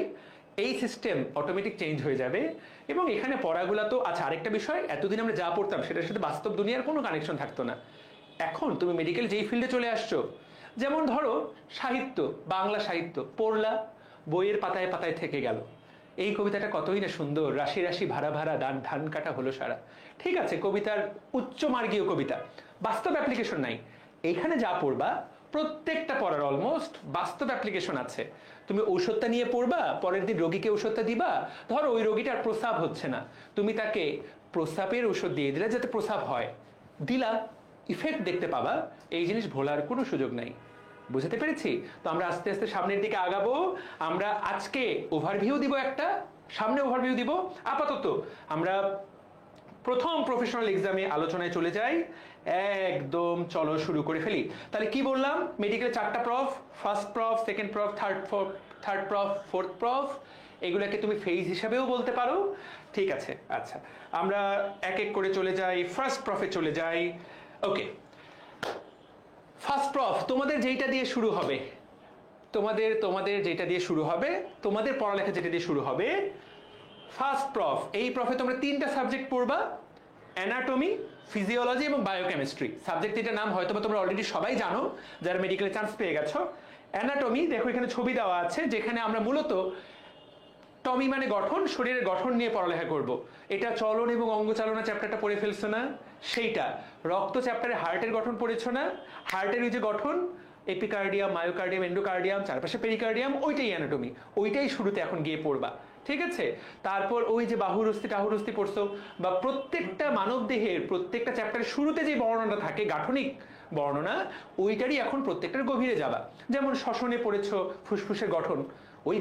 এই সিস্টেম অটোমেটিক চেঞ্জ হয়ে যাবে। এবং এখানে পড়াগুলো তো আচ্ছা, আরেকটা বিষয়, এতদিন আমরা যা পড়তাম সেটার সাথে বাস্তব দুনিয়ার কোনো কানেকশন থাকতো না। এখন তুমি মেডিকেল যেই ফিল্ডে চলে আসছো, যেমন ধরো সাহিত্য, বাংলা সাহিত্য পড়লা, বইয়ের পাতায় পাতায় থেকে গেল, এই কবিতাটা কতই না সুন্দর, রাশি রাশি ভাড়া ভাড়া ধান কাটা হলো সারা। ঠিক আছে, কবিতার উচ্চ মার্গীয় কবিতা, বাস্তব অ্যাপ্লিকেশন নাই। এইখানে যা পড়বা প্রত্যেকটা পড়ার অলমোস্ট বাস্তব অ্যাপ্লিকেশন আছে। তুমি ঔষধটা নিয়ে পড়বা, পরের দিন রোগীকে ঔষধটা দিবা, ধরো ওই রোগীটার প্রস্রাব হচ্ছে না, তুমি তাকে প্রস্রাবের ঔষধ দিয়ে দিলে যাতে প্রস্রাব হয়, দিলা, ইফেক্ট দেখতে পাবা। এই জিনিস ভোলার কোনো সুযোগ নাই। বুঝতে পেরেছি? তো আমরা আস্তে আস্তে সামনের দিকে আগাবো। আমরা আজকে ওভারভিউ দিব, একটা সামনে ওভারভিউ দিব। আপাতত আমরা প্রথম প্রফেশনাল এক্সামে আলোচনায় চলে যাই। একদম চলো শুরু করে ফেলি। তাহলে কি বললাম, মেডিকেলে 4টা proof, first proof, second proof, third proof, fourth proof, এগুলোকে তুমি ফেজ হিসাবেও বলতে পারো। ঠিক আছে, আচ্ছা আমরা এক এক করে চলে যাই, ফার্স্ট প্রফে চলে যাই। ওকে, ফার্স্ট প্রফ তোমাদের যেইটা দিয়ে শুরু হবে, তোমাদের যেটা দিয়ে শুরু হবে, তোমাদের পড়ালেখা যেটা দিয়ে শুরু হবে, ফার্স্ট প্রফ। এই প্রফে তোমরা 3টা সাবজেক্ট পড়বা, অ্যানাটমি, ফিজিওলজি এবং বায়োকেমিস্ট্রি। সাবজেক্ট 3টার নাম হয়তো তোমরা অলরেডি সবাই জানো যারা মেডিকেলে চান্স পেয়ে গেছো। অ্যানাটমি, দেখো এখানে ছবি দেওয়া আছে, যেখানে আমরা মূলত টমি মানে গঠন, শরীরের গঠন নিয়ে পড়ালেখা করব। এটা চলন এবং অঙ্গচালনা চ্যাপ্টারটা পড়ে ফেলছো না? সেইটা। রক্ত চ্যাপ্টারে হার্টের গঠন পড়েছো না? হার্টের ওই যে গঠন, এপিকার্ডিয়াম, মায়োকার্ডিয়াম, এন্ডোকার্ডিয়াম, চারপাশে পেরিকার্ডিয়াম, ওইটাই অ্যানাটমি, ওইটাই শুরুতে এখন গিয়ে পড়বা। ঠিক আছে, তারপর ওই যে বাহুরস্থি টাহুরস্থি পড়ছো, বা প্রত্যেকটা মানব দেহের প্রত্যেকটা চ্যাপ্টারের শুরুতে যে বর্ণনা থাকে, গাঠনিক বর্ণনা, ওইটারই এখন প্রত্যেকটার গভীরে যাবা। যেমন শ্বসনে পড়েছো ফুসফুসের গঠন, ওই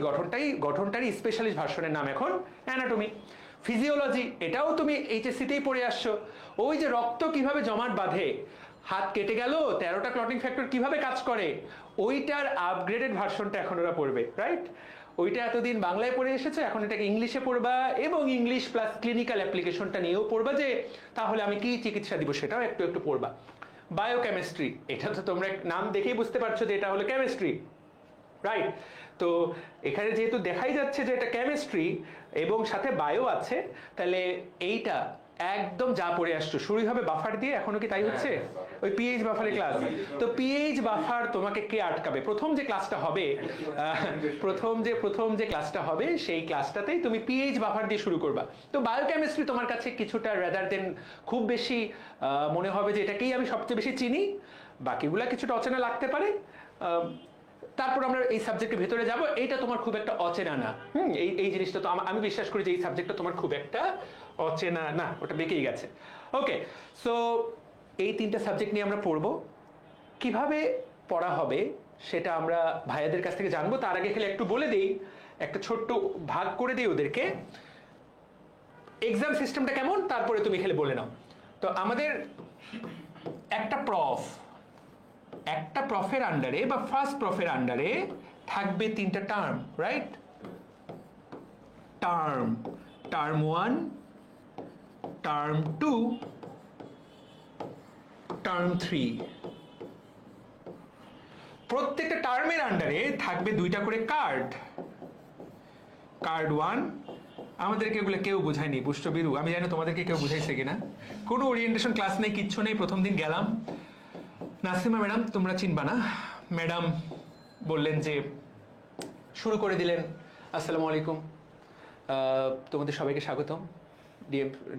গঠনটারই স্পেশালিস্ট ভার্সনের নাম এখন অ্যানাটমি। ফিজিওলজি, এটাও তুমি এইচএসসিতেই পড়ে আসছো, ওই যে রক্ত কিভাবে জমাট বাঁধে, হাত কেটে গেল 13টা ক্লটিং ফ্যাক্টর কিভাবে কাজ করে, ওইটার আপগ্রেডেড ভার্সনটা এখন ওরা পড়বে, রাইট? ওইটা এতদিন বাংলায় পড়ে এসেছে, এখন এটাকে ইংলিশে পড়বা, এবং ইংলিশ প্লাস ক্লিনিক্যাল অ্যাপ্লিকেশনটা নিয়েও পড়বা, যে তাহলে আমি কি চিকিৎসা দিব সেটাও একটু একটু পড়বা। বায়োকেমিস্ট্রি, এটা তো তোমরা নাম দেখেই বুঝতে পারছো যে এটা হলো কেমিস্ট্রি, রাইট? তো এখানে যেহেতু দেখাই যাচ্ছে যে এটা কেমিস্ট্রি এবং সাথে বায়ো আছে, তাহলে এইটা একদম যা পড়ে আসছো, শুরুই হবে বাফার দিয়ে, এখনো কি তাই হচ্ছে? ওই পিএইচ বাফারের ক্লাস। তো পিএইচ বাফার তোমাকে কে আটকাবে? প্রথম যে ক্লাসটা হবে, প্রথম যে ক্লাসটা হবে, সেই ক্লাসটাতেই তুমি পিএইচ বাফার দিয়ে শুরু করবা। তো বায়োকেমিস্ট্রি তোমার কাছে কিছুটা রাদার দেন খুব বেশি মনে হবে যে এটাকেই আমি সবচেয়ে বেশি চিনি, বাকিগুলা কিছুটা অচেনা লাগতে পারে। তারপর আমরা এই সাবজেক্টের ভেতরে যাব, এইটা তোমার খুব একটা অচেনা না। এই জিনিসটা তো আমি বিশ্বাস করি যে এই সাবজেক্টটা তোমার খুব একটা অচেনা না, ওটা বেঁকেই গেছে। ওকে, সো এই 3টা সাবজেক্ট নিয়ে আমরা পড়বো। কিভাবে পড়া হবে সেটা আমরা ভাইয়াদের কাছ থেকে জানবো। তার আগে খেলে একটু বলে দিই, একটা ছোট্ট ভাগ করে দিই ওদেরকে, এক্সাম সিস্টেমটা কেমন, তারপরে তুমি খেলে বলে নাও। তো আমাদের একটা প্রফের আন্ডারে বা ফার্স্ট প্রফের আন্ডারে থাকবে 3টা term, right? Term 1, term 2, term 3। প্রত্যেকটা টার্মের আন্ডারে থাকবে 2টা করে কার্ড। কার্ড 1, আমাদেরকে এগুলো কেউ বোঝায়নি, পুষ্টবিরু, আমি জানি তোমাদেরকে কেউ বুঝাইছে কিনা। কোনো ওরিয়েন্টেশন ক্লাস নেই, কিচ্ছু নেই, প্রথম দিন গেলাম। নাসিমা ম্যাডাম, তোমরা চিনবা না, ম্যাডাম বললেন যে, শুরু করে দিলেন, আসসালামু আলাইকুম, তোমাদের সবাইকে স্বাগতম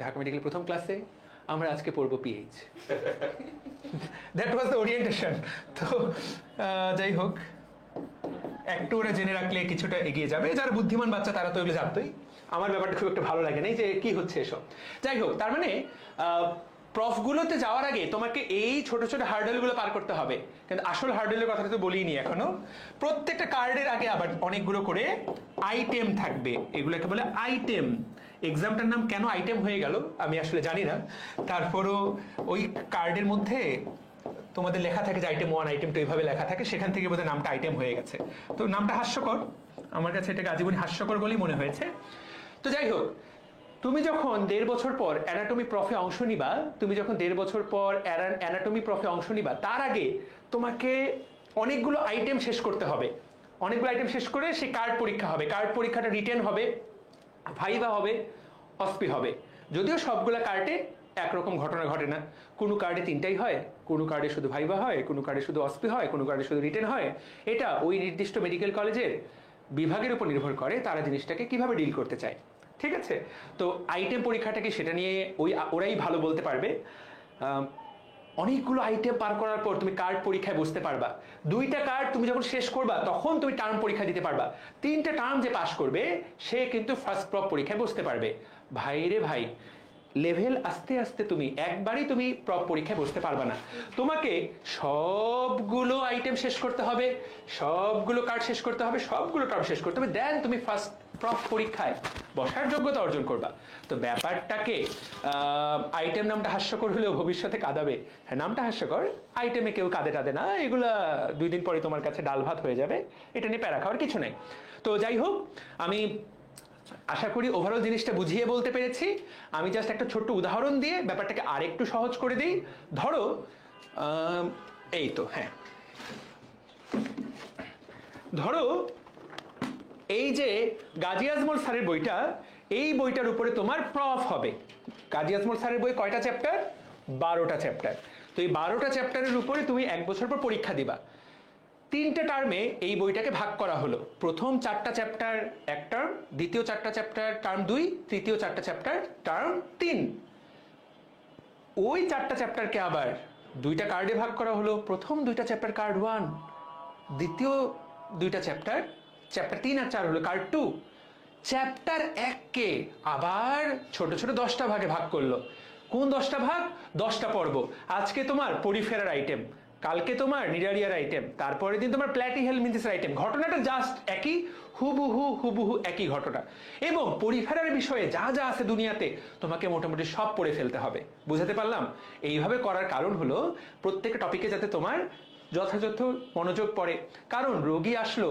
ঢাকা মেডিকেল প্রথম ক্লাসে, আমরা আজকে পড়বো pH. That was the orientation. তো যাই হোক, একটু ওরা জেনে রাখলে কিছুটা এগিয়ে যাবে। যারা বুদ্ধিমান বাচ্চা তারা তো এগুলো জানতোই, আমার ব্যাপারটা খুব একটা ভালো লাগে না যে কি হচ্ছে এসব। যাই হোক, তার মানে প্রফগুলোতে যাওয়ার আগে তোমাকে এই ছোট ছোট হার্ডেলগুলো পার করতে হবে, কিন্তু আসল হার্ডেলের কথা তো বলিনি এখনো। প্রত্যেকটা কার্ডের আগে আবার অনেকগুলো করে আইটেম থাকবে, এগুলোকে বলে আইটেম। এক্সামটার নাম কেন আইটেম হয়ে গেল আমি আসলে জানি না, তারপরও ওই কার্ডের মধ্যে তোমাদের লেখা থাকে যে আইটেম 1, আইটেম 2 এইভাবে লেখা থাকে, সেখান থেকে বোধহয় নামটা আইটেম হয়ে গেছে। তো নামটা হাস্যকর, আমার কাছে এটাকে আজীবন হাস্যকর বলেই মনে হয়েছে। তো যাই হোক, তুমি যখন 1.5 বছর পর অ্যানাটমি প্রফে অংশ নিবা, তার আগে তোমাকে অনেকগুলো আইটেম শেষ করতে হবে। অনেকগুলো আইটেম শেষ করে সেই কার্ড পরীক্ষা হবে। কার্ড পরীক্ষাটা রিটেন হবে, ভাইভা হবে, অস্পি হবে। যদিও সবগুলা কার্ডে একরকম ঘটনা ঘটে না, কোনো কার্ডে 3টাই হয়, কোনো কার্ডে শুধু ভাইভা হয়, কোনো কার্ডে শুধু অস্পি হয়, কোনো কার্ডে শুধু রিটেন হয়। এটা ওই নির্দিষ্ট মেডিকেল কলেজের বিভাগের উপর নির্ভর করে তারা জিনিসটাকে কিভাবে ডিল করতে চায়। ঠিক আছে, তো আইটেম পরীক্ষাটাকে সেটা নিয়ে ওরাই ভালো বলতে পারবে। অনেকগুলো আইটেম পার করার পর তুমি কার্ড পরীক্ষায় বসতে পারবা। 2টা কার্ড তুমি যখন শেষ করবা তখন তুমি টার্ম পরীক্ষা দিতে পারবা। 3টে টার্ম যে পাস করবে সে কিন্তু ফার্স্ট প্রফ পরীক্ষায় বসতে পারবে। ভাই রে ভাই, লেভেল আস্তে আস্তে তুমি একবারই তুমি প্রফ পরীক্ষায় বসতে পারবা না, তোমাকে সবগুলো আইটেম শেষ করতে হবে, সবগুলো কার্ড শেষ করতে হবে, সবগুলো টার্ম শেষ করতে হবে, দেন তুমি ফার্স্ট প্রফ পরীক্ষায় বসার যোগ্যতা অর্জন করবা। তো ব্যাপারটাকে আইটেম নামটা হাস্যকর হলেও ভবিষ্যতে কাঁদাবে। হ্যাঁ, নামটা হাস্যকর, আইটেমে কেউ কাঁদে টাদে না, এগুলা 2 দিন পরে তোমার কাছে ডাল ভাত হয়ে যাবে, এটা নিয়ে প্যারা খাওয়ার কিছু নেই। তো যাই হোক, আমি আশা করি ওভারঅল জিনিসটা বুঝিয়ে বলতে পেরেছি। আমি জাস্ট একটা ছোট্ট উদাহরণ দিয়ে ব্যাপারটাকে আরেকটু সহজ করে দিই। ধরো এই তো, হ্যাঁ, ধরো এই যে গাজী আজমল স্যারের বইটা, এই বইটার উপরে তোমার প্রফ হবে। গাজী আজমল স্যারের বই কয়টা চ্যাপ্টার? 12টা চ্যাপ্টার। তো এই 12টা চ্যাপ্টারের উপরে তুমি 1 বছর পর পরীক্ষা দিবা। 3টে টার্মে এই বইটাকে ভাগ করা হলো। প্রথম 4টা চ্যাপ্টার 1 টার্ম, দ্বিতীয় 4টা চ্যাপ্টার টার্ম 2, তৃতীয় 4টা চ্যাপ্টার টার্ম 3। ওই 4টা চ্যাপ্টারকে আবার 2টা কার্ডে ভাগ করা হলো। প্রথম 2টা চ্যাপ্টার কার্ড 1, দ্বিতীয় 2টা চ্যাপ্টার 3 আর 4 হলো কার্ড 2। চ্যাপ্টার 1কে আবার ছোট ছোট 10টা ভাগে ভাগ করলো। কোন 10টা ভাগ? 10টা পর্ব। আজকে তোমার পরিফেরার আইটেম, কালকে তোমার নিডারিয়ার আইটেম, তারপরের দিন তোমার প্ল্যাটিহেলমিনথেসের আইটেম। ঘটনাটা জাস্ট একই, হুবহু একই ঘটনা। এবং পরিফেরার বিষয়ে যা যা আছে দুনিয়াতে তোমাকে মোটামুটি সব পড়ে ফেলতে হবে। বুঝাতে পারলাম? এইভাবে করার কারণ হলো প্রত্যেকটা টপিকে যাতে তোমার যথাযথ মনোযোগ পড়ে। কারণ রোগী আসলো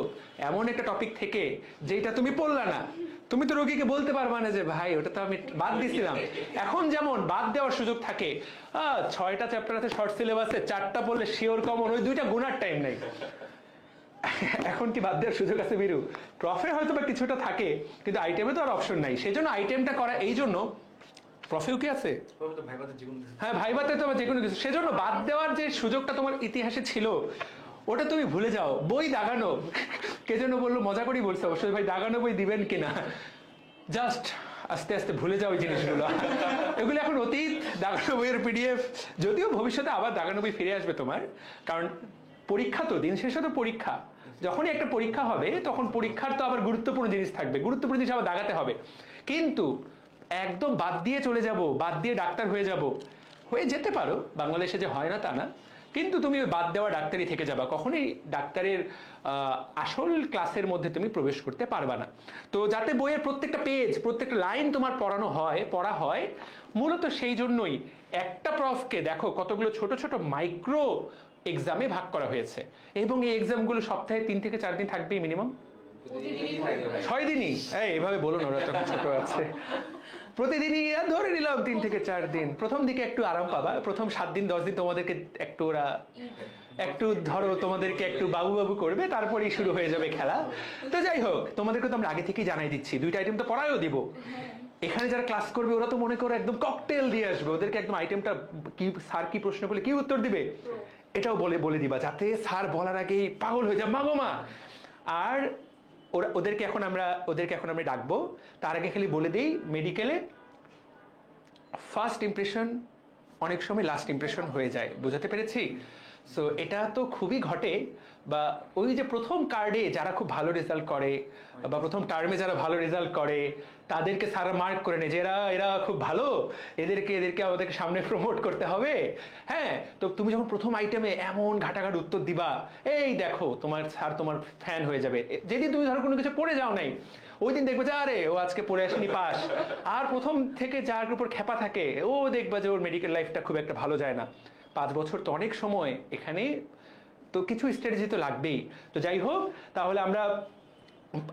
এমন একটা টপিক থেকে যেটা তুমি পড়লা না, তুমি তো রোগীকে বলতে পারবা না যে ভাই ওটা তো আমি বাদ দিছিলাম। এখন যেমন বাদ দেওয়ার সুযোগ থাকে, 6টা চ্যাপ্টার আছে শর্ট সিলেবাসে, 4টা পড়লে শিওর কমন, ওই 2টা গুনার টাইম নেই। এখন কি বাদ দেওয়ার সুযোগ আছে বিরু? প্রফে হয়তো বা কিছুটা থাকে, কিন্তু আইটেমে তো আর অপশন নাই। সেই জন্য আইটেমটা করা, এই জন্য প্রফেও কি আছে, হ্যাঁ ভাইভাতে তো যে কোনো কিছু, সেজন্য বাদ দেওয়ার যে সুযোগটা তোমার ইতিহাসে ছিল ওটা তুমি ভুলে যাও। বই দাগানো, কে যেন বললো, মজা করেই বলছে অবশ্যই, ভাই দাগানো বই দিবেন কিনা, জাস্ট আস্তে আস্তে ভুলে যাও এই জিনিসগুলো। এগুলো এখন অতীত। দাগানো বইয়ের পিডিএফ, যদিও ভবিষ্যতে আবার দাগানো বই ফিরে আসবে তোমার, কারণ পরীক্ষা তো, দিন শেষে তো পরীক্ষা। যখনই একটা পরীক্ষা হবে তখন পরীক্ষার তো আবার গুরুত্বপূর্ণ জিনিস থাকবে, গুরুত্বপূর্ণ জিনিস আবার দাগাতে হবে। কিন্তু একদম বাদ দিয়ে চলে যাব, বাদ দিয়ে ডাক্তার হয়ে যাব, হয়ে যেতে পারো, বাংলাদেশে যে হয় না তা না, কিন্তু তুমি বাদ দেওয়া ডাক্তারই থেকে যাবা, কখনোই ডাক্তারের আসল ক্লাসের মধ্যে তুমি প্রবেশ করতে পারবা না। তো যাতে বইয়ের প্রত্যেকটা পেজ, প্রত্যেকটা লাইন তোমার পড়া হয়, মূলত সেই জন্যই একটা প্রফকে দেখো কতগুলো ছোট ছোট মাইক্রো এক্সামে ভাগ করা হয়েছে। এবং এই এক্সামগুলো সপ্তাহে 3 থেকে 4 দিন থাকবেই মিনিমাম। 6 দিনই, এইভাবে বলুন, ওরা তখন ছোট আছে। প্রতিদিনই ধরে নিলাম 3 থেকে 4 দিন। প্রথম দিকে একটু আরাম পাবা, প্রথম 7 দিন 10 দিন তোমাদেরকে একটু ওরা একটু ধরো, তোমাদেরকে একটু বাবু বাবু করবে, তারপরেই শুরু হয়ে যাবে খেলা। তো যাই হোক, তোমাদেরকে তো আমরা আগে থেকেই জানাই দিচ্ছি, 2টা আইটেম তো পড়ায়ও দিব। এখানে যারা ক্লাস করবে ওরা তো মনে করো একদম ককটেল দিয়ে আসবে, ওদেরকে একদম আইটেমটা কি, স্যার কি প্রশ্ন করলে কি উত্তর দিবে এটাও বলে দিবা, যাতে স্যার বলার আগেই পাগল হয়ে যায়, মা। আর ওদেরকে এখন আমরা ডাকবো, তার আগে খালি বলে দিই, মেডিকেলে ফার্স্ট ইমপ্রেশন অনেক সময় লাস্ট ইমপ্রেশন হয়ে যায়। বুঝাতে পেরেছি? সো এটা তো খুবই ঘটে। বা ওই যে প্রথম কার্ডে যারা খুব ভালো রেজাল্ট করে, বা প্রথম টার্মে যারা ভালো রেজাল্ট করে, তাদেরকে স্যার মার্ক করে নেয় যে এরা খুব ভালো, এদেরকে আমাদেরকে সামনে প্রমোট করতে হবে। হ্যাঁ, তো তুমি যখন প্রথম আইটেমে এমন ঘাটাঘাট উত্তর দিবা, এই দেখো তোমার স্যার তোমার ফ্যান হয়ে যাবে। যেদিন তুমি ধরো কোনো কিছু পড়ে যাও নাই, ওই দিন দেখবে যে আরে ও আজকে পড়ে আসেনি, পাস। আর প্রথম থেকে যার উপর খেপা থাকে, ও দেখবা যে ওর মেডিকেল লাইফটা খুব একটা ভালো যায় না। 5 বছর তো অনেক সময়, এখানে তো কিছু স্ট্র্যাটেজি তো লাগবেই। তো যাই হোক, তাহলে আমরা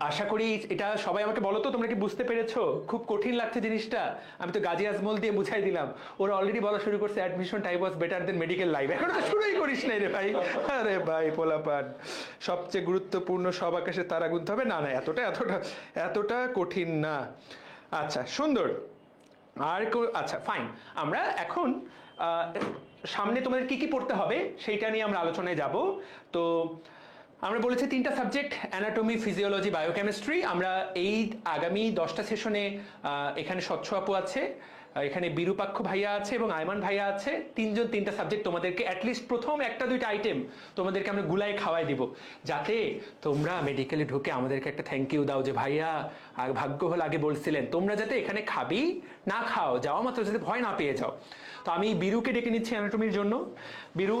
আশা করি এটা সবাই আমাকে বলো তো তোমরা কি বুঝতে পেরেছো? খুব কঠিন লাগছে জিনিসটা? আমি তো গাজী আজমল দিয়ে বুঝাই দিলাম, ওরা অলরেডি বলা শুরু করছে admission type was better then medical life. এখন তো শুরুই করিস নাই রে ভাই। আরে ভাই পোলাপান, সবচেয়ে গুরুত্বপূর্ণ সব আকাশে তারা গুনতে হবে না, এতটা কঠিন না। আচ্ছা সুন্দর। আচ্ছা ফাইন, আমরা এখন সামনে তোমাদের কি কি পড়তে হবে সেইটা নিয়ে আমরা আলোচনায় যাব। তো আমরা বলেছি 3টা সাবজেক্ট, অ্যানাটমি, ফিজিওলজি, বায়োকেমিস্ট্রি। আমরা এই আগামী 10টা সেশনে এখানে স্বচ্ছ আপু আছে, এখানে বিরূপাক্ষ ভাইয়া আছে এবং আয়মান ভাইয়া আছে। 3জন 3টা সাবজেক্ট তোমাদেরকে অ্যাটলিস্ট প্রথম 1টা 2টা আইটেম তোমাদেরকে আমরা গুলাই খাওয়াই দিব, যাতে তোমরা মেডিকেলে ঢুকে আমাদেরকে একটা থ্যাংক ইউ দাও যে ভাইয়া ভাগ্য হল আগে বলছিলেন। তোমরা যাতে এখানে খাবি না খাও, যাওয়া মাত্র যাতে ভয় না পেয়ে যাও। তো আমি বিরুকে ডেকে নিচ্ছি অ্যানাটমির জন্য। বিরু,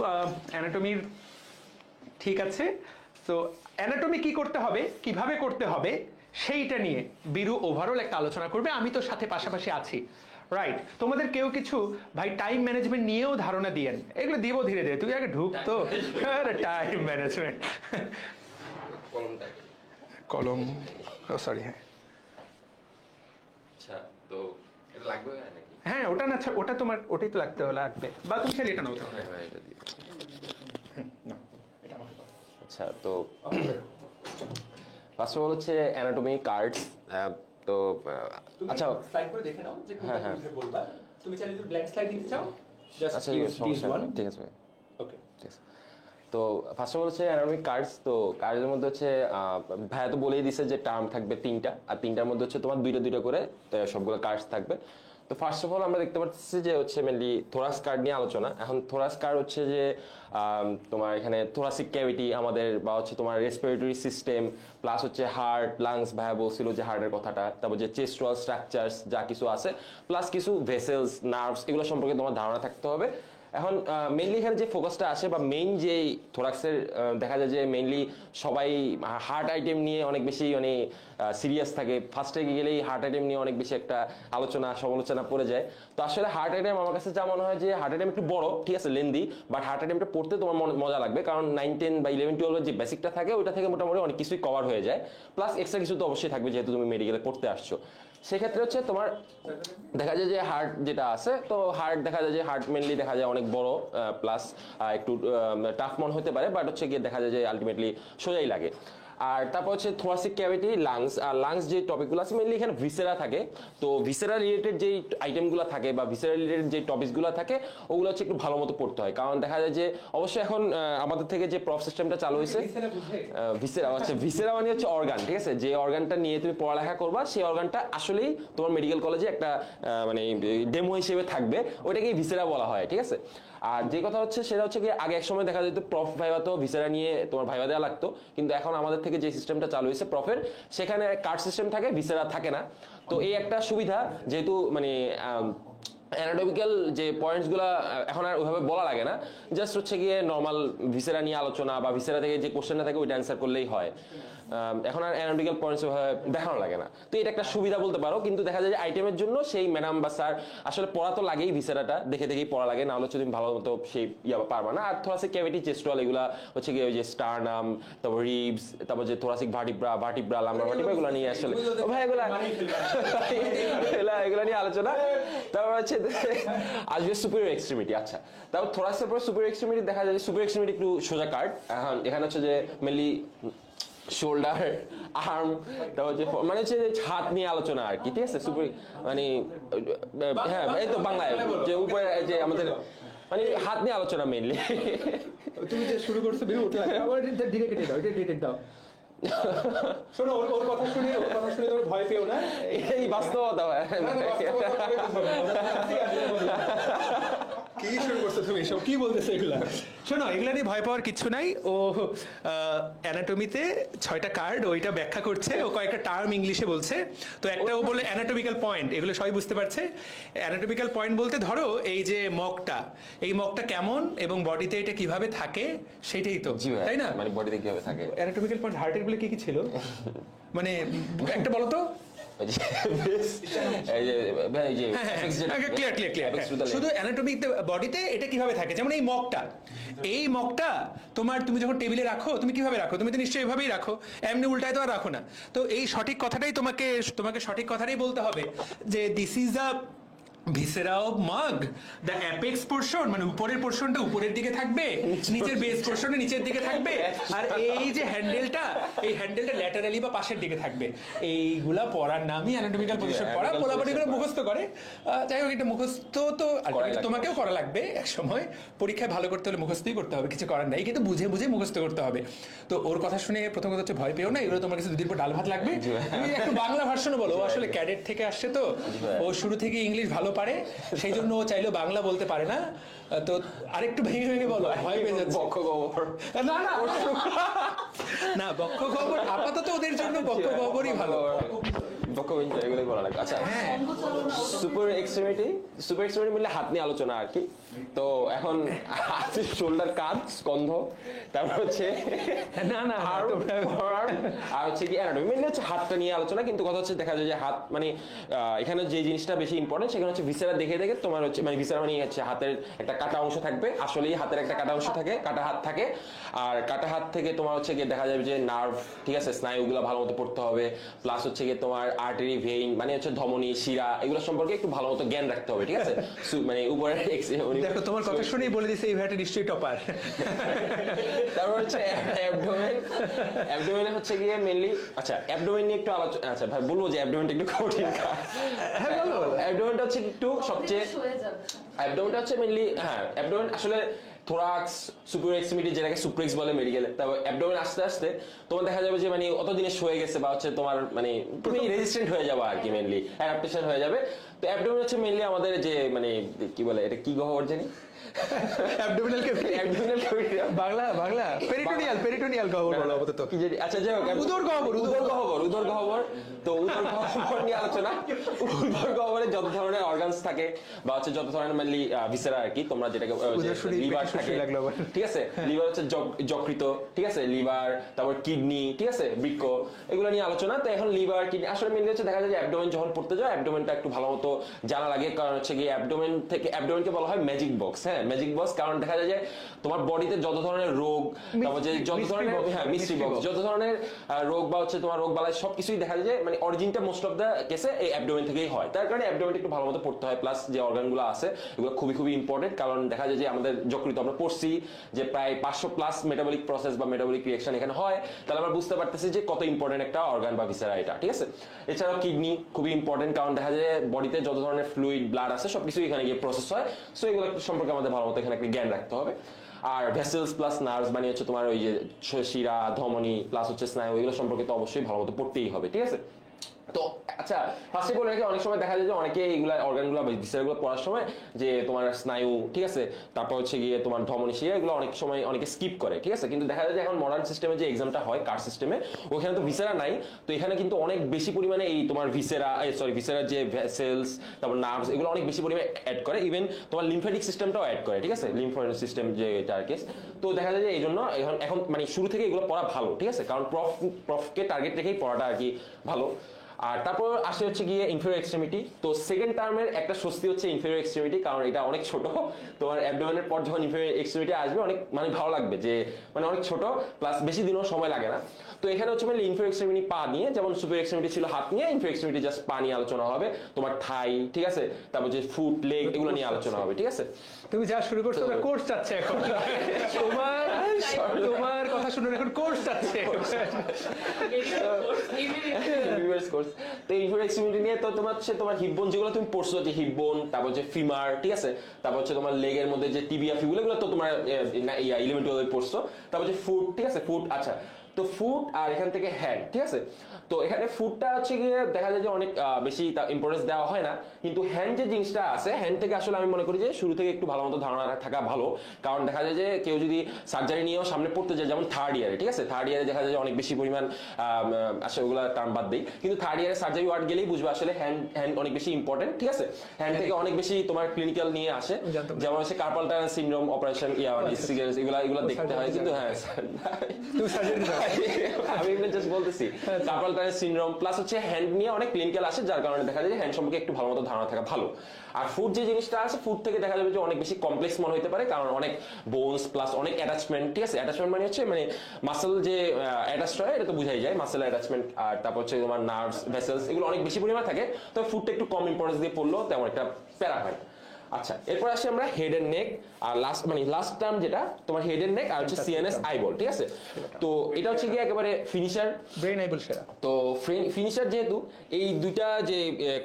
অ্যানাটমির ঠিক আছে। তো অ্যানাটমি কি করতে হবে, কিভাবে করতে হবে সেইটা নিয়ে বিরু ওভারঅল একটা আলোচনা করবে, আমি তো সাথে পাশাপাশি আছি। রাইট, তোমাদের কেউ কিছু ভাই টাইম ম্যানেজমেন্ট নিয়েও ধারণা দিয়েন, এগুলো দিব ধীরে ধীরে, তুই আগে ঢুক তো। টাইম ম্যানেজমেন্ট, কলম, সরি, হ্যাঁ আচ্ছা, তো এটা লাগবে নাকি? হ্যাঁ ওটা না, আচ্ছা ওটা তোমার, ওটাই তো লাগবে, বা তুমি খেলে এটা নাও। হ্যাঁ হ্যাঁ, এটা দিয়ে। আচ্ছা, তো ফার্স্ট অফ অল হচ্ছে অ্যানাটমি কার্ডস। তো আচ্ছা, স্লাইড করে দেখে নাও যে হ্যাঁ, হ্যাঁ। বলবা। তুমি চাইলে যদি ব্ল্যাঙ্ক স্লাইড দিতে চাও, জাস্ট আচ্ছা, সমস্যা নেই, ঠিক আছে ভাই। ওকে। ঠিক আছে। তো ফার্স্ট অফ অল হচ্ছে অ্যানাটমিক কার্ডস। তো কার্ডের মধ্যে হচ্ছে ভাইয়া তো বলেই দিছে যে টার্ম থাকবে 3টা, আর 3টার মধ্যে হচ্ছে তোমার 2টা করে সবগুলো কার্ডস থাকবে। তো ফার্স্ট অফ অল আমরা দেখতে পাচ্ছি যে হচ্ছে মেনলি থোরাস কার্ড নিয়ে আলোচনা। এখন থোরাস কার্ড হচ্ছে যে তোমার এখানে থোরাসিক ক্যাভিটি আমাদের, বা হচ্ছে তোমার রেসপিরেটরি সিস্টেম, প্লাস হচ্ছে হার্ট, লাংস, ভাইয়া বলছিল যে হার্টের কথাটা, তারপর যে চেস্ট ওয়াল স্ট্রাকচারস যা কিছু আছে, প্লাস কিছু ভেসেলস, নার্ভস, এগুলো সম্পর্কে তোমার ধারণা থাকতে হবে। এখন মেইনলি এখানে যে ফোকাসটা আসে বা মেইন যে থোরাক্সের দেখা যায় যে মেইনলি সবাই হার্ট আইটেম নিয়ে অনেক বেশি মানে সিরিয়াস থাকে। ফার্স্টে গেলেই হার্ট আইটেম নিয়ে অনেক বেশি একটা আলোচনা সমালোচনা পড়ে যায়। তো আসলে হার্ট আইটেম আমার কাছে যা মনে হয় যে হার্ট আইটেম একটু বড়, ঠিক আছে, লেন্দি, বাট হার্ট আইটেমটা পড়তে তোমার মজা লাগবে, কারণ 9, 10 বা 11, 12 যে বেসিকটা থাকে ওইটা থেকে মোটামুটি অনেক কিছুই কভার হয়ে যায়। প্লাস এক্সট্রা কিছু তো অবশ্যই থাকবে যেহেতু তুমি মেডিকেলে পড়তে আসছো। সেক্ষেত্রে হচ্ছে তোমার দেখা যায় যে হার্ট যেটা আছে, তো হার্ট দেখা যায় যে হার্ট মেনলি দেখা যায় অনেক বড়, প্লাস একটু টাফ মন হতে পারে, বাট হচ্ছে গিয়ে দেখা যায় যে আলটিমেটলি সোজাই লাগে। আর তারপর হচ্ছে থোরাসিক ক্যাভিটি, লাংস। আর লাংস যে টপিকগুলো আছে মেনলি এখানে ভিসেরা থাকে। তো ভিসেরা রিলেটেড যেই আইটেমগুলো থাকে বা ভিসেরা রিলেটেড যে টপিকসগুলো থাকে ওগুলো হচ্ছে একটু ভালো মতো পড়তে হয়, কারণ দেখা যায় যে অবশ্যই এখন আমাদের থেকে যে প্রফ সিস্টেমটা চালু হয়েছে, ভিসেরা হচ্ছে, ভিসেরা মানে হচ্ছে অর্গান, ঠিক আছে, যে অর্গানটা নিয়ে তুমি পড়ালেখা করবা সেই অর্গানটা আসলেই তোমার মেডিকেল কলেজে একটা মানে ডেমো হিসেবে থাকবে, ওইটাকেই ভিসেরা বলা হয়, ঠিক আছে। আর যে কথা হচ্ছে সেটা হচ্ছে কি আগে এক সময় দেখা যেত প্রফ ভাইভাতেও ভিসেরা নিয়ে তোমার ভাইভা দেওয়া লাগতো, কিন্তু এখন আমাদের থেকে যে সিস্টেমটা চালু হয়েছে প্রফের, সেখানে কার্ড সিস্টেম থাকে, ভিসেরা থাকে না। তো এই একটা সুবিধা, যেহেতু মানে অ্যানাটমিক্যাল যে পয়েন্টসগুলো এখন আর ওইভাবে বলা লাগে না, জাস্ট হচ্ছে গিয়ে নর্মাল ভিসেরা নিয়ে আলোচনা বা ভিসেরা থেকে যে কোশ্চেনটা থাকে ওইটা অ্যান্সার করলেই হয়। এখন আর অ্যানাটমিক্যাল পয়েন্টস ওইভাবে দেখানো লাগে না। তো এটা একটা সুবিধা বলতে পারো, কিন্তু দেখা যায় যে আইটেমের জন্য সেই ম্যাডাম বা স্যার আসলে পড়া তো লাগেই, ভিসেরাটা দেখে দেখেই পড়া লাগে, না হলে হচ্ছে তুমি ভালো মতো সেই পারবা না। আর থোরাসিক ক্যাভিটি, চেস্টওয়াল, এগুলা হচ্ছে গিয়ে ওই যে স্টারনাম, তারপর রিবস, তারপর যে থোরাসিক ভার্টিব্রা, লাম্বার ভার্টিব্রা, এগুলো নিয়ে আসলে ভাই এগুলা নিয়ে আলোচনা। তারপর হচ্ছে আসবে সুপিরিয়র এক্সট্রিমিটি। আচ্ছা, তারপর থোরাসের পর সুপিরিয়র এক্সট্রিমিটি দেখা যায় যে সুপিরিয়র এক্সট্রিমিটি একটু সোজা কার্ড। এখন এখানে হচ্ছে যে মেনলি শোল্ডার, আর্ম, তারপর যে মানে হচ্ছে হাত নিয়ে আলোচনা আর কি, ঠিক আছে। সুপিরিয়র মানে হ্যাঁ, এই তো বাংলায় যে উপরে যে আমাদের মানে হাত নিয়ে আলোচনা মেনলি। তুমি যে শুরু করছো বিরু, ওটা আবার ধীরে কেটে দাও, এটা ডিটেক্ট দাও। শোনো, ওর কথা শুনে তোমরা ভয় পেও না, এই বাস্তবতা। কি শুরু করছো তুমি, সব কি বলতেছো এগুলা? শোনো, এগুলা নিয়ে ভয় পাওয়ার কিছু নাই। ও অ্যানাটমিতে 6টা কার্ড, ওইটা ব্যাখ্যা করছে, ও কয়েকটা টার্ম ইংলিশে বলছে। তো একটা ও বলে অ্যানাটমিক্যাল পয়েন্ট, এগুলো সবাই বুঝতে পারছে। অ্যানাটমিক্যাল পয়েন্ট বলতে ধরো এই যে মগটা, এই মগটা কেমন এবং বডিতে এটা কিভাবে থাকে সেটাই তো, তাই না? মানে বডিতে কিভাবে থাকে অ্যানাটমিক্যাল পয়েন্ট হার্টের গুলো কি কি ছিল, মানে একটা বলো তো। শুধু অ্যানাটমিক বডিতে এটা কিভাবে থাকে, যেমন এই মগটা তোমার, তুমি যখন টেবিলে রাখো তুমি কিভাবে রাখো, তুমি তো নিশ্চয়ই এভাবেই রাখো, এমনি উল্টায় তো আর রাখো না। তো এই সঠিক কথাটাই তোমাকে সঠিক কথাটাই বলতে হবে যে this is a viscera of মাগ, দ্য অ্যাপেক্স পোর্শন, মানে উপরের পোর্শনটা উপরের দিকে থাকবে, নিচের বেস পোর্শনটা নিচের দিকে থাকবে, আর এই যে হ্যান্ডেলটা, এই হ্যান্ডেলটা ল্যাটারালি বা পাশের দিকে থাকবে। এইগুলা পড়ার নামই অ্যানাটমিক্যাল পজিশন পড়া। পোলাপাটি করে মুখস্থ করে, যাই হোক, এটা মুখস্থ তো তোমাকেও করা লাগবে এক সময়, পরীক্ষায় ভালো করতে হলে মুখস্থই করতে হবে, কিছু করার নাই, কিন্তু বুঝে বুঝে মুখস্থ করতে হবে। তো ওর কথা শুনে প্রথম কথা হচ্ছে ভয় পেও না, এগুলো তোমার কাছে 2 দিন পর ডাল ভাত লাগবে। তুমি একটু বাংলা ভার্সনও বলো, ও আসলে ক্যাডেট থেকে আসছে, তো ও শুরু থেকে ইংলিশ ভালো পারে, সেই জন্য ও চাইলেও বাংলা বলতে পারে না। তো আরেকটু ভেঙে ভেঙে বলো, ভয় পেয়ে যাচ্ছে। বক্ষ গোবর না, বক্ষ খবর আপাতত ওদের জন্য বক্ষ খবরই ভালো। এগুলোই বলা লাগে। আচ্ছা, সুপার এক্সট্রিমিটি মিলে হাত নিয়ে আলোচনা আর কি। তো এখন শোল্ডার, কাঁধ, স্কন্ধ, তারপর হচ্ছে টার্ম আর হচ্ছে কি অ্যানাটমি। মেইনলি হচ্ছে হাতটা নিয়ে আলোচনা, কিন্তু কথা হচ্ছে দেখা যায় যে হাত মানে এখানে যে জিনিসটা বেশি ইম্পর্টেন্ট সেখানে হচ্ছে ভিসেরা দেখে দেখে তোমার হচ্ছে মানে ভিসেরা মানে হচ্ছে হাতের একটা কাটা অংশ থাকবে, আসলেই হাতের একটা কাটা অংশ থাকে, কাটা হাত থাকে। আর কাটা হাত থেকে তোমার হচ্ছে গিয়ে দেখা যাবে যে নার্ভ, ঠিক আছে, স্নায়ুগুলো ভালো মতো পড়তে হবে, প্লাস হচ্ছে গিয়ে তোমার আর্টারি, ভেইন মানে হচ্ছে ধমনী, শিরা, এগুলো সম্পর্কে একটু ভালো মতো জ্ঞান রাখতে হবে, ঠিক আছে। মানে উপরে দেখো তোমার কথা শুনেই বলে দিছে এই ভাইটা নিশ্চয়ই টপার। তারপর হচ্ছে অ্যাবডোমেন। অ্যাবডোমেনে হচ্ছে গিয়ে মেইনলি আচ্ছা অ্যাবডোমেন নিয়ে একটু আলোচনা, আচ্ছা ভাই বলবো যে অ্যাবডোমেনটা একটু কঠিন। হ্যাঁ বলো। অ্যাবডোমেনটা হচ্ছে একটু সবচেয়ে অ্যাবডোমেনটা হচ্ছে মেইনলি অ্যাবডোমেন আসলে থোরাক্স, সুপিরিয়র এক্সট্রিমিটি যেটাকে সুপ্রেক্স বলে মেডিকেলে। তারপর অ্যাবডোমেন আস্তে আস্তে তোমার দেখা যাবে যে মানে অত দিনে সয়ে গেছে বা হচ্ছে তোমার মানে তুমি রেজিস্ট্যান্ট হয়ে যাবে আর কি, মেইনলি অ্যাডাপ্টেশন হয়ে যাবে। তো অ্যাবডোমেন হচ্ছে মেইনলি আমাদের যে মানে কি বলে এটা কি গহ্বর জানি, abdominal cavity, abdominal cavity Bangla peritoneal গহ্বর বলো আপাতত। কি জানি, আচ্ছা যাই হোক উদর গহ্বর তো উদর গহ্বর নিয়ে আলোচনা। উদর গহ্বরে যত ধরনের অর্গানস থাকে বা হচ্ছে যত ধরনের মেইনলি ভিসেরা আর কি, তোমরা যেটাকে লিভার থাকে, ঠিক আছে, লিভার হচ্ছে যকৃত, ঠিক আছে, লিভার, তারপর কিডনি, ঠিক আছে, বৃক্ক, এগুলো নিয়ে আলোচনা। তো এখন লিভার, কিডনি আসলে মেইনলি হচ্ছে দেখা যায় যে অ্যাবডোমেন যখন পড়তে যাও অ্যাবডোমেনটা একটু ভালো মতো জানা লাগে, কারণ হচ্ছে কি অ্যাবডোমেন থেকে অ্যাবডোমেনকে বলা হয় ম্যাজিক বক্স। হ্যাঁ, ম্যাজিক বক্স, কারণ দেখা যায় যে তোমার বডিতে যত ধরনের রোগ, তারপর যে যত ধরনের মিস্ট্রি বক্স, যত ধরনের রোগ বা হচ্ছে তোমার রোগ বালাই সবকিছুই দেখা যায় যে মানে অরিজিনটা মোস্ট অফ দ্য কেসে এই অ্যাবডোমেন থেকেই হয়। তার কারণে অ্যাবডোমেনটা একটু ভালো মতো পড়তে হয়। প্লাস যে অর্গানগুলো আছে এগুলো খুবই খুবই ইম্পর্টেন্ট, কারণ দেখা যায় যে আমাদের যকৃত আমরা পড়ছি যে প্রায় 500 প্লাস মেটাবলিক প্রসেস বা মেটাবলিক রিঅ্যাকশন এখানে হয়, তাহলে আমরা বুঝতে পারতেছি যে কত ইম্পর্টেন্ট একটা অর্গান বা ভিসেরা এটা, ঠিক আছে। এছাড়াও কিডনি খুবই ইম্পর্টেন্ট, কারণ দেখা যায় বডিতে যত ধরনের ফ্লুইড, ব্লাড আছে সবকিছু এখানে গিয়ে প্রসেস হয়। সো এগুলো সম্পর্কে আমাদের ভালো মতো এখানে একটা জ্ঞান রাখতে হবে। আর ভেসেলস প্লাস নার্ভস মানে হচ্ছে তোমার ওই যে শিরা, ধমনী প্লাস হচ্ছে স্নায়ু, এগুলো সম্পর্কে তো অবশ্যই ভালো মতো পড়তেই হবে, ঠিক আছে। তো আচ্ছা ফার্স্টে বলে রাখি, অনেক সময় দেখা যায় যে অনেকে এইগুলা অর্গানগুলো ভিসেরাগুলো পড়ার সময় যে তোমার স্নায়ু, ঠিক আছে, তারপর হচ্ছে গিয়ে তোমার ধমনী, শিরা, এগুলো অনেক সময় অনেকে স্কিপ করে, ঠিক আছে। কিন্তু দেখা যায় যে এখন মডার্ন সিস্টেমে যে এক্সামটা হয় কার্ড সিস্টেমে, ওখানে তো ভিসেরা নাই, তো এখানে কিন্তু অনেক বেশি পরিমাণে এই তোমার ভিসেরার যে ভেসেলস, তারপর নার্ভস, এগুলো অনেক বেশি পরিমাণে অ্যাড করে, ইভেন তোমার লিম্ফেটিক সিস্টেমটাও অ্যাড করে, ঠিক আছে, লিম্ফেটিক সিস্টেম যে এটা আর কি। তো দেখা যায় যে এই জন্য এখন মানে শুরু থেকে এগুলো পড়া ভালো, ঠিক আছে, কারণ প্রফকে টার্গেট রেখেই পড়াটা আর কি ভালো। আর তারপর আসে হচ্ছে গিয়ে ইনফেরিয়র এক্সট্রিমিটি। তো সেকেন্ড টার্মের একটা স্বস্তি হচ্ছে ইনফেরিয়র এক্সট্রিমিটি, কারণ এটা অনেক ছোট। তোমার অ্যাবডোমেনের পর যখন ইনফেরিয়র এক্সট্রিমিটি আসবে অনেক মানে ভালো লাগবে যে মানে অনেক ছোট, প্লাস বেশি দিনও সময় লাগে না। তো এখানে হচ্ছে মানে ইনফেরিয়র এক্সট্রিমিটি পা নিয়ে, যেমন সুপিরিয়র এক্সট্রিমিটি ছিল হাত নিয়ে, ইনফেরিয়র এক্সট্রিমিটি জাস্ট পা নিয়ে আলোচনা হবে, তোমার থাই, ঠিক আছে, তারপর যে ফুট, লেগ, এগুলো নিয়ে আলোচনা হবে, ঠিক আছে। তুমি যা শুরু করছো ওটা কোর্স চাচ্ছে এখন। তোমার কথা শুনে এখন কোর্স চাচ্ছে। তো ইনফেরিয়র এক্সট্রিমিটি নিয়ে তো তোমার হচ্ছে তোমার হিপ বোন যেগুলো তুমি পড়ছো, যে হিপ বোন, তারপর হচ্ছে ফিমার, ঠিক আছে, তারপর হচ্ছে তোমার লেগের মধ্যে যে টিবিয়া, ফিবুলা, এগুলো তো তোমার 11 12 পড়ছো। তারপর হচ্ছে ফুট, ঠিক আছে, ফুট, আচ্ছা তো ফুট আর এখান থেকে হ্যান্ড, ঠিক আছে। তো এখানে ফুটটা হচ্ছে গিয়ে দেখা যায় যে অনেক বেশি ইম্পর্টেন্স দেওয়া হয় না, কিন্তু হ্যান্ড যে জিনিসটা আছে, হ্যান্ড থেকে আসলে আমি মনে করি যে শুরু থেকে একটু ভালো মতো ধারণা থাকা ভালো। কারণ দেখা যায় যে কেউ যদি সার্জারি নিয়েও সামনে পড়তে যায়, যেমন থার্ড ইয়ারে, ঠিক আছে, থার্ড ইয়ারে দেখা যায় যে অনেক বেশি পরিমাণ আসলে ওগুলো টার্ম বাদ দিই, কিন্তু থার্ড ইয়ারে সার্জারি ওয়ার্ড গেলেই বুঝবে আসলে হ্যান্ড অনেক বেশি ইম্পর্টেন্ট, ঠিক আছে। হ্যান্ড থেকে অনেক বেশি তোমার ক্লিনিক্যাল নিয়ে আসে, যেমন হচ্ছে কার্পাল টানেল সিনড্রোম, অপারেশন, এগুলো দেখতে হয়। কিন্তু হ্যাঁ আমি জাস্ট বলতেছি কার্পাল টানেল সিনড্রোম প্লাস হচ্ছে হ্যান্ড নিয়ে অনেক ক্লিনিক্যাল আসে, যার কারণে দেখা যায় যে হ্যান্ড সম্পর্কে একটু ভালো মতো ধারণা থাকা ভালো। আর ফুড যে জিনিসটা আছে, ফুড থেকে দেখা যাবে যে অনেক বেশি কমপ্লেক্স মনে হতে পারে, কারণ অনেক বোনস প্লাস অনেক অ্যাটাচমেন্ট, ঠিক আছে। অ্যাটাচমেন্ট মানে হচ্ছে মানে মাসেল যে অ্যাটাচড হয়, এটা তো বুঝাই যায় মাসেল অ্যাটাচমেন্ট। আর তারপর হচ্ছে তোমার নার্ভস, ভেসেলস, এগুলো অনেক বেশি পরিমাণে থাকে। তো ফুডটা একটু কম ইম্পর্টেন্স দিয়ে পড়লেও তেমন একটা প্যারা হয়। আচ্ছা এরপর আসি আমরা হেড এন্ড নেক, আর লাস্ট টার্ম যেটা তোমার হেড এন্ড নেক আর হচ্ছে সিএনএস আইবল, ঠিক আছে। তো এটা হচ্ছে কি একেবারে ফিনিশার, ব্রেন আইবল সেরা। তো ফিনিশার যেহেতু এই দুইটা যে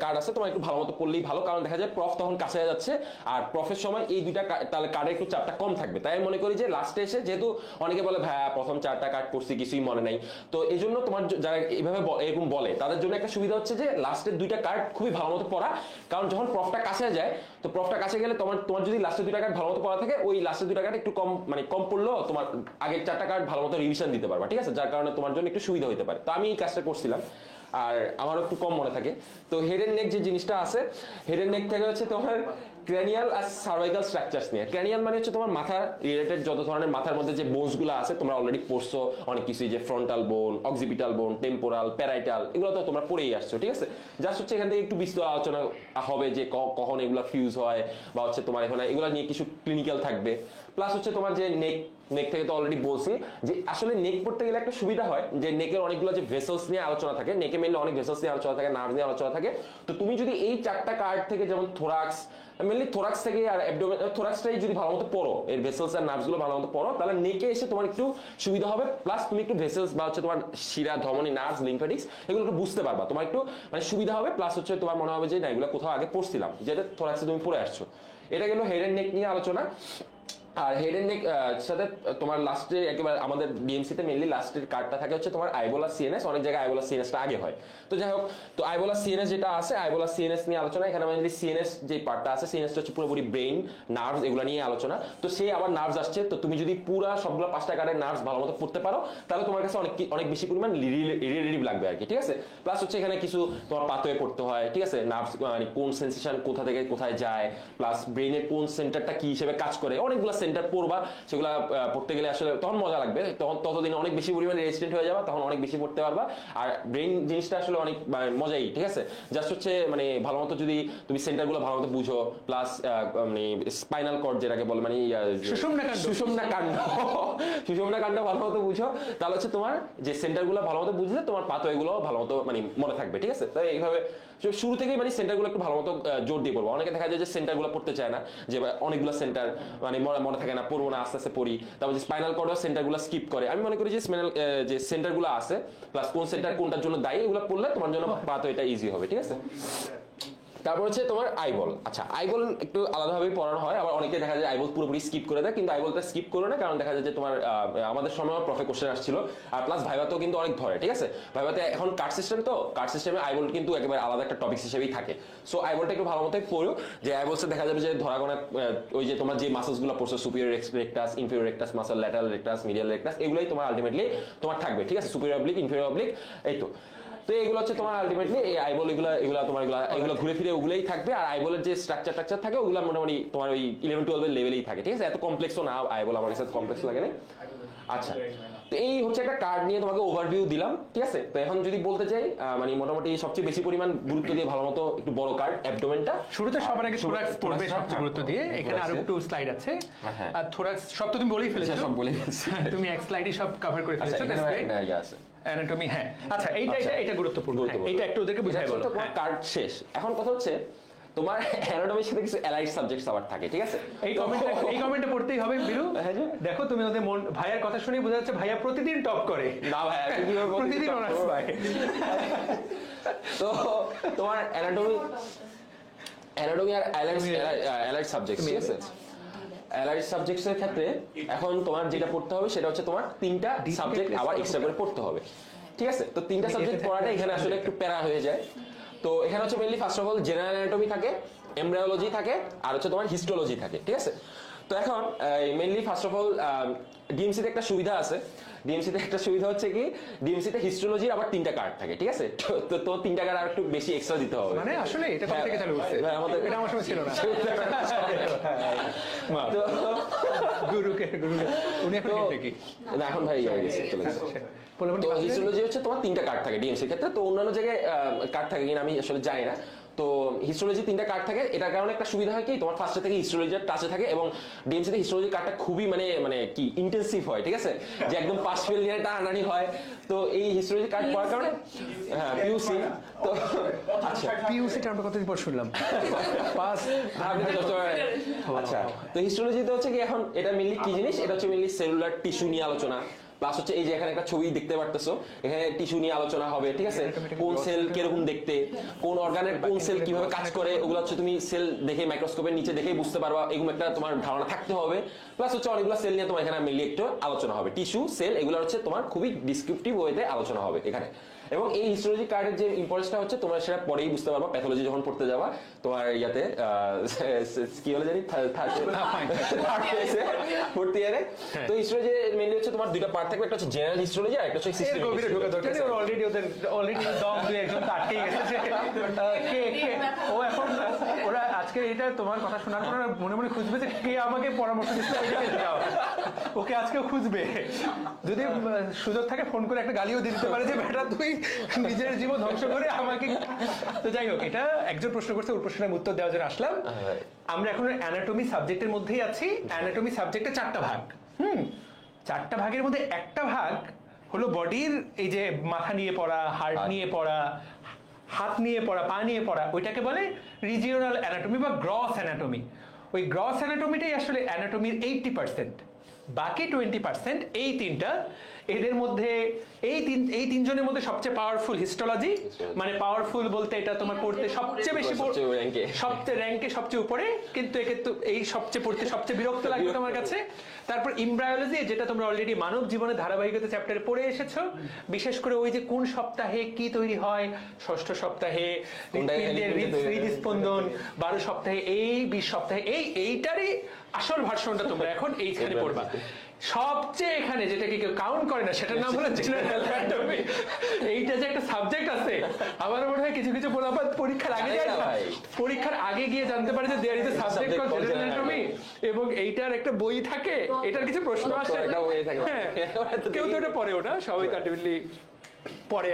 কার্ড আছে তোমার একটু ভালো মতো পড়লেই ভালো, কারণ দেখা যায় প্রফ তখন কাছে যাচ্ছে, আর প্রফের সময় এই দুইটা তাহলে কার্ডের একটু চাপটা কম থাকবে। তাই আমি মনে করি যে লাস্টে এসে, যেহেতু অনেকে বলে ভাইয়া প্রথম 4টা কার্ড পড়ছি কিছুই মনে নাই, তো এই জন্য তোমার যারা এইভাবে এরকম বলে তাদের জন্য একটা সুবিধা হচ্ছে যে লাস্টের 2টা কার্ড খুবই ভালো মতো পড়া, কারণ যখন প্রফটা কাছে যায়, তো প্রফটা কাছে গেলে তোমার যদি লাস্টের 2টা কার্ড ভালো মতো পড়া থাকে, ওই লাস্টের 2টা কার্ড একটু কম পড়লেও তোমার আগের 4টা কার্ড ভালো মতো রিভিশন দিতে পারবা, ঠিক আছে, যার কারণে তোমার জন্য একটু সুবিধা হতে পারে। তো আমি এই কাজটা করছিলাম, আর আমারও একটু কম মনে থাকে। তো হেড এন্ড নেক যে জিনিসটা আছে, হেড এন্ড নেক থেকে হচ্ছে তোমার ক্র্যানিয়াল আর সার্ভাইকাল স্ট্রাকচারস নিয়ে। ক্র্যানিয়াল মানে হচ্ছে তোমার মাথা রিলেটেড যত ধরনের মাথার মধ্যে যে বোনস গুলো আছে তোমরা অলরেডি পড়ছো অনেক কিছুই, যে ফ্রন্টাল বোন, অক্সিপিটাল বোন, টেম্পোরাল, প্যারাইটাল, এগুলো তো তোমরা পড়েই আসছো, ঠিক আছে। জাস্ট হচ্ছে এখান থেকে একটু বিস্তর আলোচনা হবে যে কখন এগুলো ফিউজ হয়, বা হচ্ছে তোমার এখানে এগুলো নিয়ে কিছু ক্লিনিক্যাল থাকবে। প্লাস হচ্ছে তোমার যে নেক থেকে তো অলরেডি বলছি যে আসলে নেক পড়তে গেলে একটা সুবিধা হয় যে নেকের অনেকগুলো যে ভেসেলস নিয়ে আলোচনা থাকে, নেকে মেনলি অনেক ভেসেলস নিয়ে আলোচনা থাকে, নার্ভ নিয়ে আলোচনা থাকে। তো তুমি যদি এই 4টা কার্ড থেকে, যেমন থোরাক্স, মেনলি থোরাক্স থেকে আর অ্যাবডোমেন, থোরাক্সটাই যদি ভালো মতো পড়ো, এর ভেসেলস আর নার্ভস গুলো ভালো মতো পড়ো, তাহলে নেকে এসে তোমার একটু সুবিধা হবে। প্লাস তুমি একটু ভেসেলস বা হচ্ছে তোমার শিরা, ধমনী, নার্ভস, লিম্ফ্যাটিক্স এগুলো একটু বুঝতে পারবা, তোমার একটু মানে সুবিধা হবে। প্লাস হচ্ছে তোমার মনে হবে যে না এগুলো কোথাও আগে পড়ছিলাম, যেটা থোরাক্সে তুমি পড়ে আসছো। এটা গেল হেড এন্ড নেক নিয়ে আলোচনা। আর হেড এন্ড নেক সাথে তোমার লাস্টে একেবারে আমাদের ডিএমসি তে মেইনলি লাস্টের কার্ডটা থাকে হচ্ছে তোমার আইবোলা সিএনএস। অনেক জায়গায় আইবোলা সিএনএসটা আগে হয়। তো যাই হোক, তো আইবোলা সিএনএস যেটা আছে, আইবোলা সিএনএস নিয়ে আলোচনা। এখানে মেইনলি সিএনএস যে পার্টটা আছে, সিএনএসটা হচ্ছে পুরোপুরি ব্রেইন, নার্ভস এগুলো নিয়ে আলোচনা। তো সে আবার নার্ভস আসছে, তো তুমি যদি পুরা সবগুলো 5টা কার্ডের নার্ভস ভালো মতো পড়তে পারো তাহলে তোমার কাছে অনেক বেশি পরিমাণ রিলেটিভ লাগবে আর কি, ঠিক আছে। প্লাস হচ্ছে এখানে কিছু তোমার পাথওয়ে পড়তে হয়, ঠিক আছে, নার্ভস মানে কোন সেন্সেশন কোথা থেকে কোথায় যায়, প্লাস ব্রেইনের কোন সেন্টারটা কি হিসেবে কাজ করে, অনেকগুলো সেন্টার পড়বা। সেগুলা পড়তে গেলে আসলে তখন মজা লাগবে, তখন ততদিন অনেক বেশি পরিমাণে রেজিস্ট্যান্ট হয়ে যাবে, তখন অনেক বেশি পড়তে পারবা। আর ব্রেইন জিনিসটা আসলে অনেক মজাই, ঠিক আছে। জাস্ট হচ্ছে মানে ভালো মতো যদি তুমি সেন্টারগুলো ভালো মতো বুঝো, প্লাস মানে স্পাইনাল কর্ড যেটাকে বলে মানে সুষুম্না কাণ্ড ভালো মতো বুঝো, তাহলে হচ্ছে তোমার যে সেন্টারগুলো ভালো মতো বুঝলে তোমার পাথওয়েগুলো ভালো মতো মানে মনে থাকবে, ঠিক আছে। তাই এইভাবে শুরু থেকেই মানে সেন্টারগুলো একটু ভালো মতো জোর দিয়ে পড়বো। অনেকে দেখা যায় যে সেন্টারগুলো পড়তে চায় না, যে অনেকগুলো সেন্টার মানে মনে থাকে না, পড়বো না, আস্তে আস্তে পড়ি। তারপর যে স্পাইনাল কর্ডও সেন্টারগুলো স্কিপ করে। আমি মনে করি যে যে সেন্টারগুলো আছে প্লাস কোন সেন্টার কোনটার জন্য দায়ী, এগুলো পড়লে তোমার জন্য পাথ এটা ইজি হবে, ঠিক আছে। তারপর হচ্ছে তোমার আইবল। আচ্ছা, আইবল একটু আলাদাভাবে পড়ানো হয়, আবার অনেকে দেখা যায় আইবল পুরোপুরি স্কিপ করে দেয়, কিন্তু আইবলটা স্কিপ করো না, কারণ দেখা যায় যে তোমার আমাদের সময় প্রফে কোশ্চেন আসছিল, আর প্লাস ভাইভাতেও কিন্তু অনেক ধরে, ঠিক আছে। ভাইভাতে এখন কার্ড সিস্টেম, তো কার্ড সিস্টেমে আইবল কিন্তু একেবারে আলাদা একটা টপিক হিসেবেই থাকে। সো আইবলটা একটু ভালো মতোই পড়ো, যে আইবলসে দেখা যাবে যে ধরা গোনা ওই যে তোমার যে মাসেলসগুলো পড়ছো, superior rectus, inferior rectus muscle, lateral rectus, medial rectus, এগুলোই তোমার আলটিমেটলি তোমার থাকবে, ঠিক আছে। সুপিরিয়র অবলিক, ইনফিরিয়র অবলিক, এই তো। তো এগুলো হচ্ছে তোমার আলটিমেটলি এই আইবল, এগুলো তোমার এগুলো ঘুরে ফিরে ওগুলোই থাকবে। আর আইবলের যে স্ট্রাকচার থাকে ওগুলো মোটামুটি তোমার ওই 11-12 এর লেভেলেই থাকে, ঠিক আছে। এত কমপ্লেক্সও না আইবল, আমার কাছে কমপ্লেক্স লাগে না। আচ্ছা, তো এই হচ্ছে একটা কার্ড নিয়ে তোমাকে ওভারভিউ দিলাম, ঠিক আছে। তো এখন যদি বলতে চাই মানে মোটামুটি সবচেয়ে বেশি পরিমাণ গুরুত্ব দিয়ে ভালো মতো একটু বড় কার্ড অ্যাবডোমেনটা শুরুতে সবার আগে থোরাক্স পড়বে সবচেয়ে গুরুত্ব দিয়ে। এখানে আরো একটু স্লাইড আছে, আর থোরাক্স সব তো তুমি বলেই ফেলেছো, সব বলে ফেলেছি, তুমি এক স্লাইডে সব কভার করে ফেলেছো। আছে অ্যানাটমি, হ্যাঁ। আচ্ছা, এটা গুরুত্বপূর্ণ, এটা একটু ওদেরকে বুঝাই বলো। কার্ড শেষ, এখন কথা হচ্ছে তোমার অ্যানাটমির সাথে কিছু অ্যালাইড সাবজেক্টস আবার থাকে, ঠিক আছে। এই কমেন্টে পড়তেই হবে বিরু। দেখো তুমি ওদের মন, ভাইয়ার কথা শুনে বোঝা যাচ্ছে ভাইয়া প্রতিদিন টপ করে। না ভাইয়া, প্রতিদিন অনার্স পায়। তো তোমার অ্যানাটমি আর অ্যালাইড সাবজেক্টস, ঠিক আছে। অ্যালাইড সাবজেক্টসের ক্ষেত্রে এখন তোমার যেটা পড়তে হবে সেটা হচ্ছে তোমার 3টা সাবজেক্ট আবার এক্সট্রা করে পড়তে হবে, ঠিক আছে। তো 3টা সাবজেক্ট পড়াটা এখানে আসলে একটু প্যারা হয়ে যায়। তো এখানে হচ্ছে mainly first of all general anatomy থাকে, এমব্রায়োলজি থাকে, আর হচ্ছে তোমার হিস্টোলজি থাকে, ঠিক আছে। তো এখন মেইনলি ফার্স্ট অফ অল ডিএমসিতে একটা সুবিধা আছে। ডিএমসিতে একটা সুবিধা হচ্ছে কি, ডিএমসিতে হিস্টোলজির আবার 3টা কার্ড থাকে, ঠিক আছে। তো 3টা কার্ড আর একটু বেশি এক্সট্রা দিতে হবে। মানে আসলে এটা কোথা থেকে চালু হচ্ছে? আমাদের এটা আমার সময় ছিল না। তো গুরুকে উনি এখন কি না, এখন ভাই হয়ে গেছে, চলে গেছে। তো হিস্টোলজি হচ্ছে তোমার 3টা কার্ড থাকে ডিএমসির ক্ষেত্রে। তো অন্যান্য জায়গায় কার্ড থাকে কিনা আমি আসলে জানি না। তো হিস্টোলজি 3টা কার্ড থাকে, এটার কারণে একটা সুবিধা হয় কি, তোমার ফার্স্টে থেকে হিস্টোলজির টাচে থাকে, এবং ডিএমসিতে হিস্টোলজি কার্ডটা খুবই মানে কি ইন্টেন্সিভ হয়, ঠিক আছে, যে একদম পাস ফেল নিয়ে টানাটানি হয়। তো এই হিস্টোলজি কার্ড পড়ার কারণে হ্যাঁ পিইউসি। তো আচ্ছা, পিইউসি টার্মটা কতদিন পর শুনলাম, পাস। আচ্ছা, তো হিস্টোলজিতে হচ্ছে কি, এখন এটা মেইনলি কি জিনিস, এটা হচ্ছে মেইনলি সেলুলার টিস্যু নিয়ে আলোচনা। প্লাস হচ্ছে এই যে এখানে একটা ছবি দেখতে পারতেছো, এখানে টিস্যু নিয়ে আলোচনা হবে, ঠিক আছে। কোন সেল কিরকম দেখতে, কোন অর্গানের কোন সেল কিভাবে কাজ করে, ওগুলো হচ্ছে তুমি সেল দেখে মাইক্রোস্কোপের নিচে দেখেই বুঝতে পারবা, এরকম একটা তোমার ধারণা থাকতে হবে। প্লাস হচ্ছে অনেকগুলো সেল নিয়ে তোমার এখানে মেইনলি একটু আলোচনা হবে, টিস্যু, সেল, এগুলো হচ্ছে তোমার খুবই ডিসক্রিপটিভ ওয়েতে আলোচনা হবে এখানে। এবং এই হিস্টোলজি কার্ডের যে ইম্পর্টেন্সটা হচ্ছে তোমরা সেটা পরেই বুঝতে পারবা প্যাথোলজি যখন পড়তে যাবা তোমার ইয়াতে কি হলো জানি ফোর্থ ইয়ারে। তো হিস্টোলজি মেইনলি হচ্ছে তোমার দুইটা পার্ট থাকবে, একটা হচ্ছে জেনারেল হিস্টোলজি আর একটা হচ্ছে সিস্টেম। গভীরে ঢোকা দরকার নেই, অলরেডি দম দুই একজন তো আটকেই গেছে। ও এখন ওরা আজকে এটা তোমার কথা শোনার পর মনে মনে খুঁজবে যে কে আমাকে পরামর্শ দিচ্ছে, ওকে আজকেও খুঁজবে। যদি সুযোগ থাকে ফোন করে একটা গালিও দিতে পারে যে বেটা তুই নিজের জীবন ধ্বংস করে আমাকে। তো যাই হোক, এটা একজন প্রশ্ন করছে, ওর প্রশ্নের উত্তর দেওয়ার জন্য আসলাম। আমরা এখন অ্যানাটমি সাবজেক্টের মধ্যেই আছি। অ্যানাটমি সাবজেক্টে 4টা ভাগ। 4টা ভাগের মধ্যে একটা ভাগ হলো বডির, এই যে মাথা নিয়ে পড়া, হার্ট নিয়ে পড়া, হাত নিয়ে পড়া, পা নিয়ে পড়া, ওইটাকে বলে রিজিওনাল অ্যানাটমি বা গ্রস অ্যানাটমি। ওই গ্রস অ্যানাটমিটাই আসলে অ্যানাটমির 80%। বাকি 20% এই তিনটা, এদের মধ্যে এই তিনজনের মধ্যে সবচেয়ে পাওয়ারফুল হিস্টোলজি, মানে পাওয়ারফুল বলতে এটা তোমার পড়তে সবচেয়ে বেশি, সবচেয়ে র্যাঙ্কে সবচেয়ে উপরে, কিন্তু একে তো এই সবচেয়ে পড়তে সবচেয়ে বিরক্ত লাগবে তোমার কাছে। তারপর এমব্রায়োলজি, যেটা তোমরা অলরেডি মানব জীবনের ধারাবাহিকতা চ্যাপ্টারে পড়ে এসেছো, বিশেষ করে ওই যে কোন সপ্তাহে কি তৈরি হয়, 6ষ্ঠ সপ্তাহে হৃদস্পন্দন, 12 সপ্তাহে এই, 20 সপ্তাহে এইটারই আসল ভার্সনটা তোমরা এখন এইখানে পড়বা। সবচেয়ে এখানে যেটাকে কেউ কাউন্ট করে না সেটার নাম হলো জেনারেল অ্যানাটমি। এইটা যে একটা সাবজেক্ট আছে, আমার মনে হয় কিছু কিছু পোলাপাত পরীক্ষার আগে যায় না, পরীক্ষার আগে গিয়ে জানতে পারে যে there is a subject called general anatomy, এবং এইটার একটা বই থাকে, এটার কিছু প্রশ্ন আসে। হ্যাঁ, কেউ তো এটা পড়ে, ওটা সবাই তো আলটিমেটলি পরে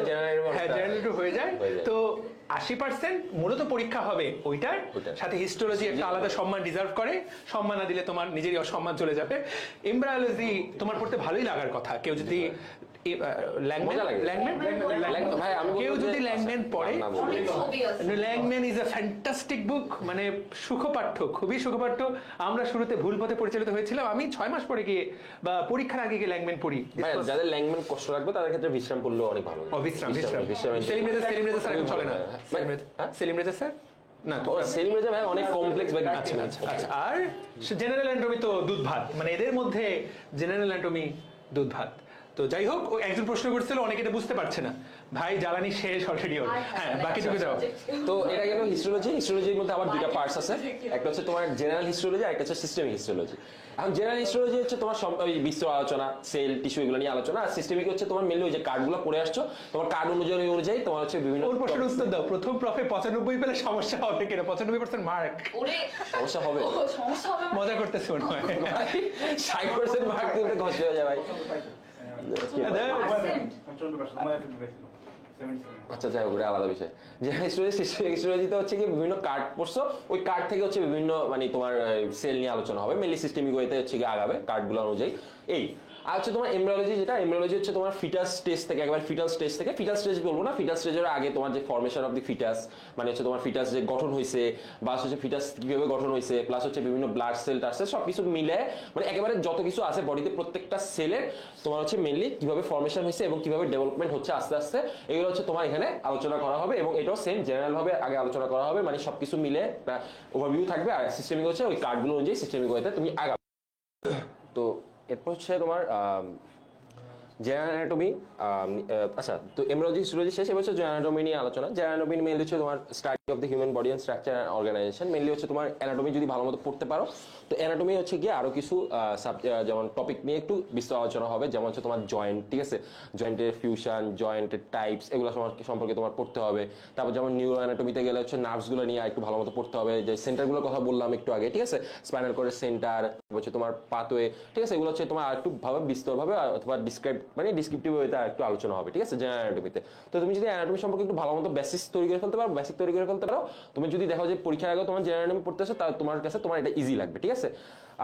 জেনারেল হয়ে যায়। তো 80% মূলত পরীক্ষা হবে ওইটার সাথে। হিস্টোলজি একটা আলাদা সম্মান ডিজার্ভ করে, সম্মান না দিলে তোমার নিজেরই অসম্মান চলে যাবে। এমব্রায়োলজি তোমার পড়তে ভালোই লাগার কথা। কেউ যদি কেউ যদি ল্যাংম্যান পড়ে, ল্যাংম্যান ইজ এ ফ্যান্টাস্টিক বুক, মানে সুখপাঠ্য, খুবই সুখপাঠ্য। আমরা শুরুতে ভুল পথে পরিচালিত হয়েছিলাম। আমি 6 মাস পরে গিয়ে বা পরীক্ষার আগে গিয়ে ল্যাংম্যান পড়ি। যাদের ল্যাংম্যান কষ্ট লাগবে তাদের ক্ষেত্রে বিশ্রাম পড়লেও অনেক ভালো। সেলিম রেজা স্যার এখন চলে না। সেলিম রেজা স্যার না, সেলিম রেজা ভাই অনেক কমপ্লেক্স ভাই। আচ্ছা আচ্ছা। আর জেনারেল অ্যানাটমি তো দুধ ভাত, মানে এদের মধ্যে জেনারেল অ্যানাটমি দুধ ভাত। তো যাই হোক, একজন প্রশ্ন করছিল, অনেকে এটা বুঝতে পারছে না, ভাই জ্বালানি শেষ অলরেডি ওর। হ্যাঁ, বাকিটুকু যাও। তো এটা গেল হিস্টোলজি। হিস্টোলজির মধ্যে আবার দুইটা পার্টস আছে, একটা হচ্ছে তোমার জেনারেল হিস্টোলজি আর একটা হচ্ছে সিস্টেমিক হিস্টোলজি। এখন জেনারেল হিস্টোলজি হচ্ছে তোমার ওই বিশ্ব আলোচনা, সেল, টিস্যু এগুলো নিয়ে আলোচনা। আর সিস্টেমিক হচ্ছে তোমার মেনলি ওই যে কার্ডগুলো পড়ে আসছো, তোমার কার্ড অনুযায়ী তোমার হচ্ছে বিভিন্ন। ওর প্রশ্নের উত্তর দাও। প্রথম প্রফে 95 পেলে সমস্যা হবে কিনা? 95% মার্ক সমস্যা হবে, মজা করতেছে মনে হয়। 60% মার্ক দিতে কষ্ট হয়ে যায় ভাই। আচ্ছা যাই হোক, আলাদা বিষয়। হিস্টোলজিতে হচ্ছে কি বিভিন্ন কার্ড পড়ছো, ওই কার্ড থেকে হচ্ছে বিভিন্ন মানে তোমার সেল নিয়ে আলোচনা হবে। মেনলি সিস্টেমিক ওয়েতে হচ্ছে কি আগাবে কার্ডগুলো অনুযায়ী। এই আর হচ্ছে তোমার এমব্রায়োলজি, যেটা এমব্রায়োলজি হচ্ছে তোমার ফিটাস স্টেজ থেকে, একবার ফিটাল স্টেজ থেকে, ফিটাল স্টেজ বলবো না, ফিটাল স্টেজের আগে তোমার যে ফরমেশন অফ দি ফিটাস, মানে হচ্ছে তোমার ফিটাস যে গঠন হয়েছে, বা হচ্ছে ফিটাস কিভাবে গঠন হয়েছে, প্লাস হচ্ছে বিভিন্ন ব্লাড সেল টার্সেল সবকিছু মিলে, মানে একেবারে যত কিছু আছে বডিতে প্রত্যেকটা সেলের তোমার হচ্ছে মেনলি কিভাবে ফরমেশন হয়েছে এবং কিভাবে ডেভেলপমেন্ট হচ্ছে আস্তে আস্তে, এগুলো হচ্ছে তোমার এখানে আলোচনা করা হবে। এবং এটাও সেম জেনারেল ভাবে আগে আলোচনা করা হবে, মানে সবকিছু মিলে একটা ওভারভিউ থাকবে। আর সিস্টেমিক হচ্ছে ওই কার্ডগুলো অনুযায়ী সিস্টেমিক ওয়েতে তুমি আগাবে। তো এরপর হচ্ছে তোমার জেনারেল অ্যানাটমি। আচ্ছা, তো এমব্রায়োলজি হিস্টোলজি শেষ, এবার হচ্ছে জেনারেল অ্যানাটমি নিয়ে আলোচনা। জেনারেল অ্যানাটমি মেইনলি হচ্ছে তোমার study of the human body and structure and organization. Mainly হচ্ছে তোমার অ্যানাটমি যদি ভালো মতো পড়তে পারো, তো অ্যানাটমি হচ্ছে গিয়ে আরো কিছু যেমন টপিক নিয়ে একটু বিস্তর আলোচনা হবে, যেমন হচ্ছে তোমার জয়েন্ট, ঠিক আছে, জয়েন্টের ফিউশন, জয়েন্টের টাইপস, এগুলো সম্পর্কে তোমার পড়তে হবে। তারপর যেমন নিউরো অ্যানাটমিতে গেলে হচ্ছে নার্ভসগুলো নিয়ে একটু ভালো মতো পড়তে হবে, যে সেন্টারগুলোর কথা বললাম একটু আগে, ঠিক আছে, স্পাইনাল কর্ডের সেন্টার, হচ্ছে তোমার পাথওয়ে, ঠিক আছে, এগুলো হচ্ছে তোমার একটু ভাবে বিস্তরভাবে অথবা ডিসক্রিপটিভ ওয়েতে একটু আলোচনা হবে, ঠিক আছে, জেনারেল অ্যানাটমিতে। তো তুমি যদি অ্যানাটমি সম্পর্কে একটু ভালো মতো বেসিক তৈরি করে ফেলতে পারো, তুমি যদি দেখো যে পরীক্ষার আগে তোমার জেনারেল অ্যানাটমি পড়তেছো, তাহলে তোমার কাছে তোমার এটা ইজি লাগবে, ঠিক আছে।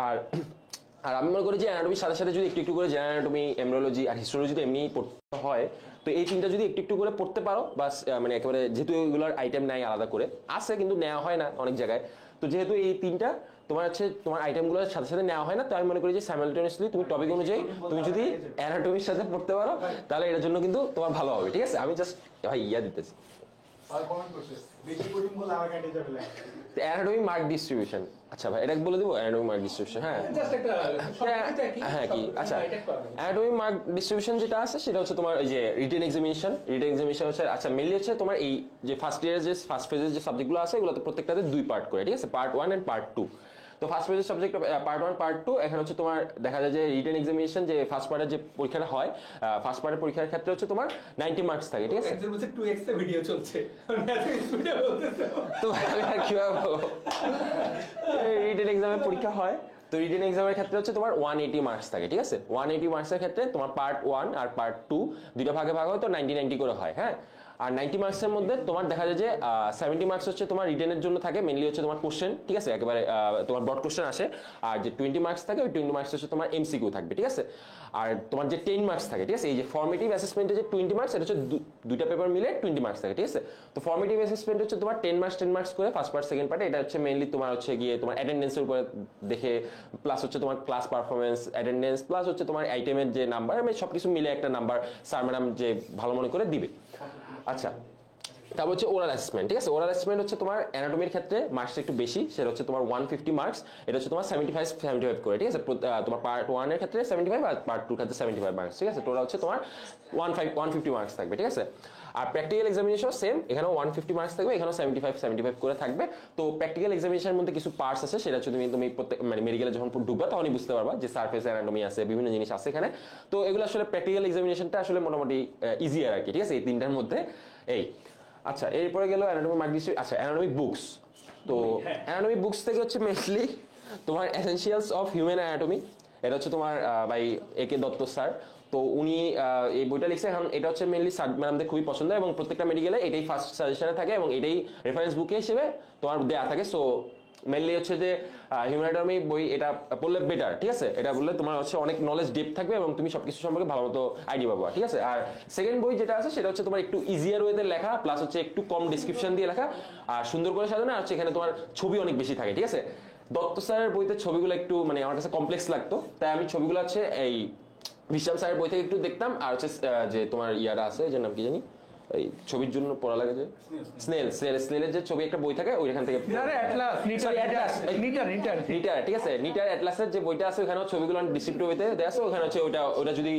আর আমি মনে করি যে অ্যানাটমির সাথে সাথে যদি একটু একটু করে জেনারেল অ্যানাটমি, এমব্রায়োলজি আর হিস্টোলজি তো এমনি পড়তে হয়, তো এই তিনটা যদি একটু একটু করে পড়তে পারো, বা মানে একেবারে, যেহেতু এগুলোর আইটেম নাই আলাদা করে, আছে কিন্তু নেওয়া হয় না অনেক জায়গায়, তো যেহেতু এই তিনটা তোমার হচ্ছে তোমার আইটেমগুলোর সাথে সাথে নেওয়া হয় না, তো আমি মনে করি যে সাইমালটেনিয়াসলি তুমি টপিক অনুযায়ী তুমি যদি অ্যানাটমির সাথে পড়তে পারো, তাহলে এটার জন্য কিন্তু তোমার ভালো হবে, ঠিক আছে। আমি জাস্ট ভাই দিতেছি। আর কমেন্ট করছে বেশি কঠিন বলে আমার কাটে যাবে না। অ্যানাটমি মার্ক ডিস্ট্রিবিউশন, আচ্ছা ভাই এটা বলে দেবো অ্যানাটমি মার্ক ডিস্ট্রিবিউশন। হ্যাঁ হ্যাঁ কি আচ্ছা, অ্যানাটমি মার্ক ডিস্ট্রিবিউশন যেটা আছে সেটা হচ্ছে তোমার এই যে রিটেন এক্সামিনেশন হচ্ছে আচ্ছা মেইনলি হচ্ছে তোমার এই যে ফার্স্ট ইয়ারের যে ফার্স্ট ফেজের যে সাবজেক্টগুলো আছে এগুলোতে প্রত্যেকটাতে 2 পার্ট করে, ঠিক আছে, পার্ট 1 এন্ড পার্ট 2। তো ফার্স্ট পেজের সাবজেক্ট পার্ট 1 পার্ট 2 এখানে হচ্ছে তোমার দেখা যায় যে রিটেন এক্সামিনেশন যে ফার্স্ট পার্টের যে পরীক্ষাটা হয় ফার্স্ট পার্টের পরীক্ষার ক্ষেত্রে হচ্ছে তোমার 90 মার্কস থাকে, ঠিক আছে। একজন বলছে 2x এ ভিডিও চলছে, আমি এত স্পিডে বলতেছি। তো আমি আর কিভাবে রিটেন এক্সামের পরীক্ষা হয়, তো রিটেন এক্সামের ক্ষেত্রে হচ্ছে তোমার 180 মার্কস থাকে, ঠিক আছে। 180 মার্কসের ক্ষেত্রে তোমার পার্ট 1 আর পার্ট 2 দুইটা ভাগে ভাগ হয়, তো 90 করে হয়। হ্যাঁ, আর 90 মার্কসের মধ্যে তোমার দেখা যায় যে 70 মার্কস হচ্ছে তোমার রিটেনের জন্য থাকে, মেইনলি হচ্ছে তোমার কোশ্চেন, ঠিক আছে, একেবারে তোমার ব্রড কোশ্চেন আসে। আর যে 20 মার্কস থাকে ওই 20 মার্কস হচ্ছে তোমার এমসিকিউ থাকবে, ঠিক আছে। আর তোমার যে 10 মার্কস থাকে, ঠিক আছে, এই যে ফর্মেটিভ অ্যাসেসমেন্টে যে 20 মার্কস এটা হচ্ছে দুইটা পেপার মিলে 20 মার্কস থাকে, ঠিক আছে। তো ফর্মেটিভ অ্যাসেসমেন্ট হচ্ছে তোমার 10 মার্কস করে ফার্স্ট পার্ট সেকেন্ড পার্টে, এটা হচ্ছে মেইনলি তোমার হচ্ছে গিয়ে তোমার অ্যাটেন্ডেন্সের উপরে দেখে, প্লাস হচ্ছে তোমার ক্লাস পারফরমেন্স, অ্যাটেন্ডেন্স, প্লাস হচ্ছে তোমার আইটেমের যে নাম্বার, আমি সবকিছু মিলে একটা নাম্বার স্যার ম্যাডাম যে ভালো মনে করে দিবে। আচ্ছা, তারপর হচ্ছে ওরাল অ্যাসেসমেন্ট, ঠিক আছে। ওরাল অ্যাসেসমেন্ট হচ্ছে তোমার অ্যানাটমির ক্ষেত্রে মার্কস একটু বেশি, সেটা হচ্ছে তোমার 150 মার্কস, এটা হচ্ছে তোমার 75 করে, ঠিক আছে। তোমার পার্ট 1 এর ক্ষেত্রে 75 আর পার্ট 2 এর ক্ষেত্রে 75 মার্কস, ঠিক আছে। টোটাল হচ্ছে তোমার 150 মার্কস থাকবে, ঠিক আছে। আর প্র্যাকটিক্যাল এক্সামিনেশন সেম, এখানেও 150 মার্কস থাকবে, এখানেও 75 করে থাকবে। তো প্র্যাকটিক্যাল এক্সামিনেশনের মধ্যে কিছু পার্টস আছে, সেটা হচ্ছে তুমি প্রত্যেক মানে মেডিকেলে যখন ঢুকবা তখনই বুঝতে পারবা যে সারফেস অ্যানাটমি আছে, বিভিন্ন জিনিস আছে এখানে। তো এগুলো আসলে প্র্যাকটিক্যাল এক্সামিনেশনটা আসলে মোটামুটি ইজিয়ার আর কি, ঠিক আছে, এই তিনটার মধ্যে। এই আচ্ছা, এরপরে গেল অ্যানাটমি মার্ক ডিস্ট্রিবিউশন। আচ্ছা, অ্যানাটমি বুকস, তো অ্যানাটমি বুকস থেকে হচ্ছে মেইনলি তোমার এসেনশিয়ালস অফ হিউম্যান অ্যানাটমি, এটা হচ্ছে তোমার ভাই একে দত্ত স্যার। তো উনি এই বইটা লিখছে, এখন এটা হচ্ছে মেইনলি স্যার ম্যাডামদের খুবই পছন্দ এবং প্রত্যেকটা মেডিকেলে এটাই ফার্স্ট সাজেশনে থাকে এবং এটাই রেফারেন্স বুকে হিসেবে তোমার দেয়া থাকে। সো মেইনলি হচ্ছে যে হিউম্যান অ্যানাটমি বই এটা পড়লে বেটার, ঠিক আছে। এটা বললে তোমার হচ্ছে অনেক নলেজ ডেপথ থাকবে এবং তুমি সবকিছু সম্পর্কে ভালো মতো আইডিয়া পাবা, ঠিক আছে। আর সেকেন্ড বই যেটা আছে সেটা হচ্ছে তোমার একটু ইজিয়ার ওয়েতে লেখা, প্লাস হচ্ছে একটু কম ডিসক্রিপশন দিয়ে লেখা আর সুন্দর করে সাজানো, আর হচ্ছে এখানে তোমার ছবি অনেক বেশি থাকে, ঠিক আছে। দত্ত স্যারের বইতে ছবিগুলো একটু মানে আমার কাছে কমপ্লেক্স লাগতো, তাই আমি ছবিগুলো হচ্ছে এই বিশাল স্যারের বই থেকে একটু দেখতাম। আর হচ্ছে যে তোমার ইয়ারা আছে, যে নাম কি জানি, এই ছবির জন্য পড়া লাগে যে স্নেলের যে ছবি একটা বই থাকে ওইখান থেকে, নিটার, ঠিক আছে, নিটার অ্যাটলাসের যে বইটা আছে ওখানে ছবিগুলো ডিসক্রিপটিভ ওয়েতে দেয়া আছে, ওখানে হচ্ছে ওটা যদি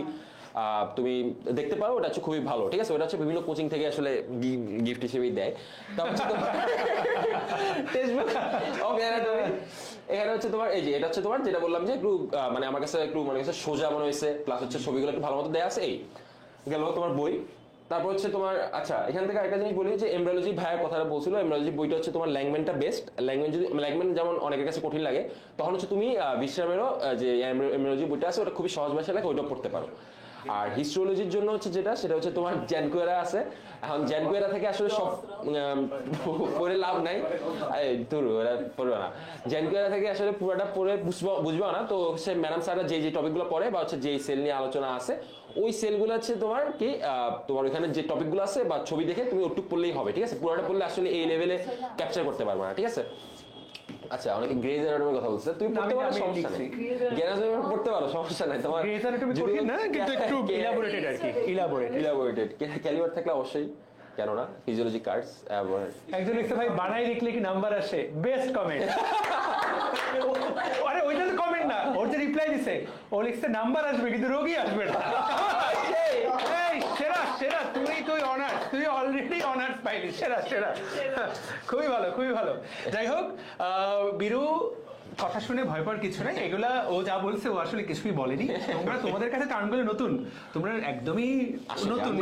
তুমি দেখতে পারো ওটা হচ্ছে খুবই ভালো, ঠিক আছে। ওটা হচ্ছে বিভিন্ন কোচিং থেকে আসলে গিফট হিসেবেই দেয়। এখানে হচ্ছে তোমার এই যে এটা হচ্ছে তোমার যেটা বললাম যে একটু মানে আমার কাছে একটু মনে হচ্ছে সোজা মনে হয়েছে, প্লাস হচ্ছে ছবিগুলো একটু ভালো মতো দেয়া আছে। এই গেল তোমার বই। তারপর হচ্ছে তোমার আচ্ছা, এখান থেকে একটা জিনিস বলি যে এমব্রায়োলজি ভাইয়ের কথাটা বলছিল, এমব্রায়োলজি বইটা হচ্ছে তোমার ল্যাঙ্গুয়েজটা বেস্ট। ল্যাঙ্গুয়েজ যেমন অনেকের কাছে কঠিন লাগে, তখন হচ্ছে তুমি বিশ্রামেরও যে এমব্রায়োলজি বইটা আছে ওটা খুবই সহজ ভাষায় লেখা, ওইটা পড়তে পারো। আর হিস্টোলজির জন্য হচ্ছে সেটা হচ্ছে তোমার জ্যানকুয়েরা আছে। এখন জ্যানকুয়েরা থেকে আসলে সব পড়ে লাভ নাই, পড়বে না। জ্যানকুয়েরা থেকে আসলে পুরোটা পড়ে বুঝবো না। তো সে ম্যাডাম স্যাররা যে টপিকগুলো পড়ে বা হচ্ছে যে সেল নিয়ে আলোচনা আছে ওই সেলগুলো হচ্ছে তোমার কি তোমার ওখানে যে টপিকগুলো আছে বা ছবি দেখে তুমি ওটুক পড়লেই হবে, ঠিক আছে। পুরোটা পড়লে আসলে এই লেভেলে ক্যাপচার করতে পারবে না, ঠিক আছে। আচ্ছা, অনেকে গ্রেজ অ্যানাটমির কথা বলছে, তুমি পড়তে পারো, সমস্যা নেই। গ্রেজ অ্যানাটমি পড়তে পারো, সমস্যা নাই। তোমার গ্রেজ অ্যানাটমি কঠিন না, কিন্তু একটু ইলাবোরেটেড আর কি, ইলাবোরেটেড ক্যালিবার থাকলে অবশ্যই, কেন না, ফিজিওলজি কার্ডস। একজন লিখছে ভাই বানাই লিখলে কি নাম্বার আসে, বেস্ট কমেন্ট। আরে ওইটা তো কমেন্ট না, ওর যে রিপ্লাই দিছে ও লিখছে নাম্বার আসবে কিন্তু রোগী আসবে না। এই সেরা সেরা, তুই অনার্স, তুই অলরেডি অনার্স পাইলি, সেরা সেরা, খুবই ভালো খুবই ভালো। যাই হোক, বীরু কথা শুনে ভয় পাওয়ার কিছু নাই, এগুলা ও যা বলছে ও আসলে কিছুই বলেনি। তোমাদের কাছে টার্মগুলো নতুন, তোমরা একদমই নতুন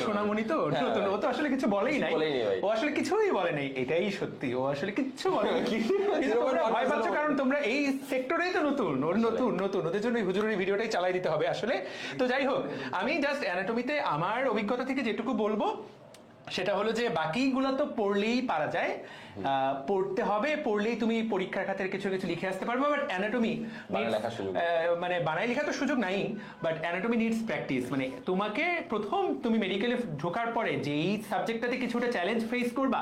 সোনামণি, তো নতুন, ও তো আসলে কিছু বলেই নাই, ও আসলে কিছুই বলে নাই, এটাই সত্যি, ও আসলে কিচ্ছু বলেনি। কিন্তু তোমরা ভয় পাচ্ছ কারণ তোমরা এই সেক্টরেই তো নতুন, ওর নতুন, ওদের জন্য হুজুরের ভিডিওটাই চালাই দিতে হবে আসলে। তো যাই হোক, আমি জাস্ট অ্যানাটমিতে আমার অভিজ্ঞতা থেকে যেটুকু বলবো সেটা হলো যে বাকিগুলো তো পড়লেই পারা যায়, পড়তে হবে, পড়লেই তুমি পরীক্ষার খাতের কিছু কিছু লিখে আসতে পারবে। বাট অ্যানাটমি মানে বানাই লেখা তো সুযোগ নাই, বাট অ্যানাটমি নিডস প্র্যাকটিস। মানে তোমাকে প্রথম তুমি মেডিকেলে ঢোকার পরে যেই সাবজেক্টটাতে কিছুটা চ্যালেঞ্জ ফেস করবা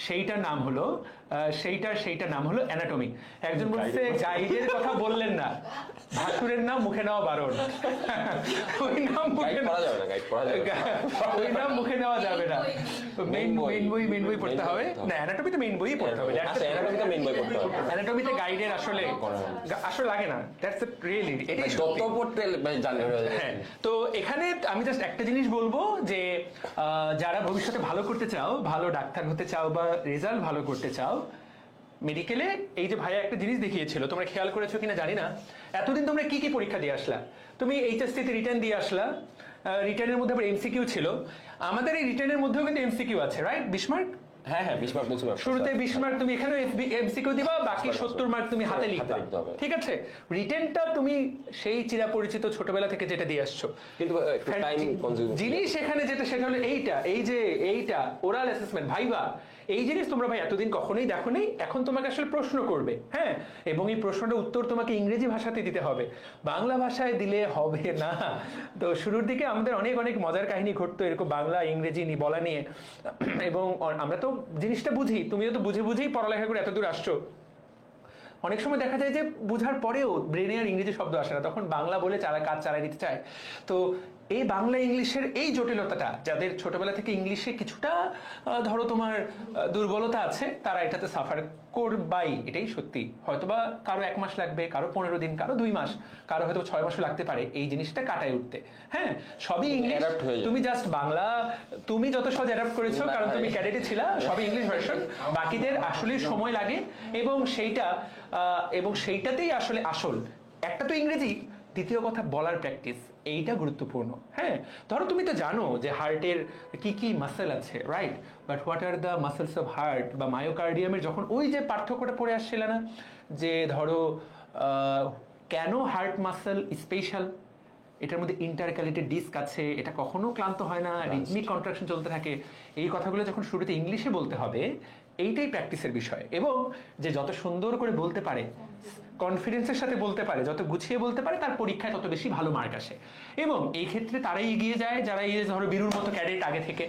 সেইটার নাম হলো অ্যানাটমি। একজন বলছে গাইডের কথা বললেন না, ভাসুরের নাম মুখে নেওয়া বারণ, ওই নাম মুখে নেওয়া যাবে না। মেইন Main বই পড়তে হবে না, অ্যানাটমি তো মেইন বই পড়তে হবে। আচ্ছা, anatomy তে main বই পড়তে হবে। অ্যানাটমিতে গাইডের আসলে লাগে না, দ্যাটস রিয়েলি এটাই যত সত্যি। পড়তে জানলে হ্যাঁ, তো এখানে আমি জাস্ট একটা জিনিস বলবো যে যারা ভবিষ্যতে ভালো করতে চাও, ভালো ডাক্তার হতে চাও বা রেজাল্ট ভালো করতে চাও, মেডিকেলে এই যে ভাইয়া একটা জিনিস দেখিয়েছিল, তোমরা খেয়াল করেছো কিনা জানি না, এতদিন তোমরা কি কি পরীক্ষা দিয়ে আসলা? তুমি এইচএসসি তে রিটার্ন দিয়ে আসলা, রিটার্নের মধ্যে আবার এমসিকিউ ছিল। আমাদের এই রিটার্নের মধ্যেও কিন্তু এমসিকিউ আছে, রাইট? 20 মার্ক হ্যাঁ 20 মার্ক বলছিলাম শুরুতে 20 মার্ক তুমি এখানে এমসিকিউ দিবা, বাকি 70 মার্ক তুমি হাতে লিখবা, লিখতে হবে। ঠিক আছে? রিটেনটা তুমি সেই চিরাপরিচিত ছোটবেলা থেকে যেটা দিয়ে আসছো, কিন্তু একটু টাইম কনজিউম জিনিস এখানে যেটা সেটা হলো এইটা ওরাল অ্যাসেসমেন্ট ভাইবা, এই জিনিস তোমরা ভাই এতদিন কখনোই দেখোনি। এখন তোমাকে আসলে প্রশ্ন করবে, হ্যাঁ, এবং এই প্রশ্নটার উত্তর তোমাকে ইংরেজি ভাষাতে দিতে হবে, বাংলা ভাষায় দিলে হবে না। তো শুরুর দিকে আমাদের অনেক অনেক মজার কাহিনী ঘটতো এরকম বাংলা ইংরেজি বলা নিয়ে, এবং আমরা তো জিনিসটা বুঝি, তুমিও তো বুঝেই পড়ালেখা করে এতদূর আসছো। অনেক সময় দেখা যায় যে বুঝার পরেও ব্রেনে আর ইংরেজি শব্দ আসে না, তখন বাংলা বলে কাজ চালাই দিতে চায়। তো এই বাংলা ইংলিশের এই জটিলতাটা, যাদের ছোটবেলা থেকে ইংলিশে কিছুটা ধরো তোমার দুর্বলতা আছে, তারা এটাতে সাফার করবাই, এটাই সত্যি। হয়তোবা কারো 1 মাস লাগবে, কারো 15 দিন, কারো 2 মাস, কারো হয়তো 6 মাসও লাগতে পারে এই জিনিসটা কাটায় উঠতে। হ্যাঁ, সবই ইংলিশ, তুমি জাস্ট বাংলা তুমি যত সহজ অ্যাডাপ্ট করেছো কারণ তুমি ক্যাডেটে ছিলা, সবই ইংলিশ ভার্সন। বাকিদের আসলে সময় লাগে, এবং সেইটাতেই আসলে আসল। একটা তো ইংরেজি, দ্বিতীয় কথা বলার প্র্যাকটিস, এইটা গুরুত্বপূর্ণ। হ্যাঁ, ধরো তুমি তো জানো যে হার্টের কি কি মাসেল আছে, right? But what are the muscles of heart বা মায়োকার্ডিয়ামের যখন ওই যে পার্থক্যটা পড়ে আসছিল না, যে ধরো কেন হার্ট মাসেল স্পেশাল, এটার মধ্যে ইন্টারক্যালেটেড ডিস্ক আছে, এটা কখনো ক্লান্ত হয় না, রিদমিক কন্ট্রাকশন চলতে থাকে, এই কথাগুলো যখন শুরুতে ইংলিশে বলতে হবে, এইটাই প্র্যাকটিসের বিষয়। এবং যে যত সুন্দর করে বলতে পারে, কনফিডেন্সের সাথে বলতে পারে, যত গুছিয়ে বলতে পারে, তার পরীক্ষায় তত বেশি ভালো মার্ক আসে। এবং এই ক্ষেত্রে তারাই এগিয়ে যায় যারা এই ধরো বীরুর মতো ক্যাডেট আগে থেকে,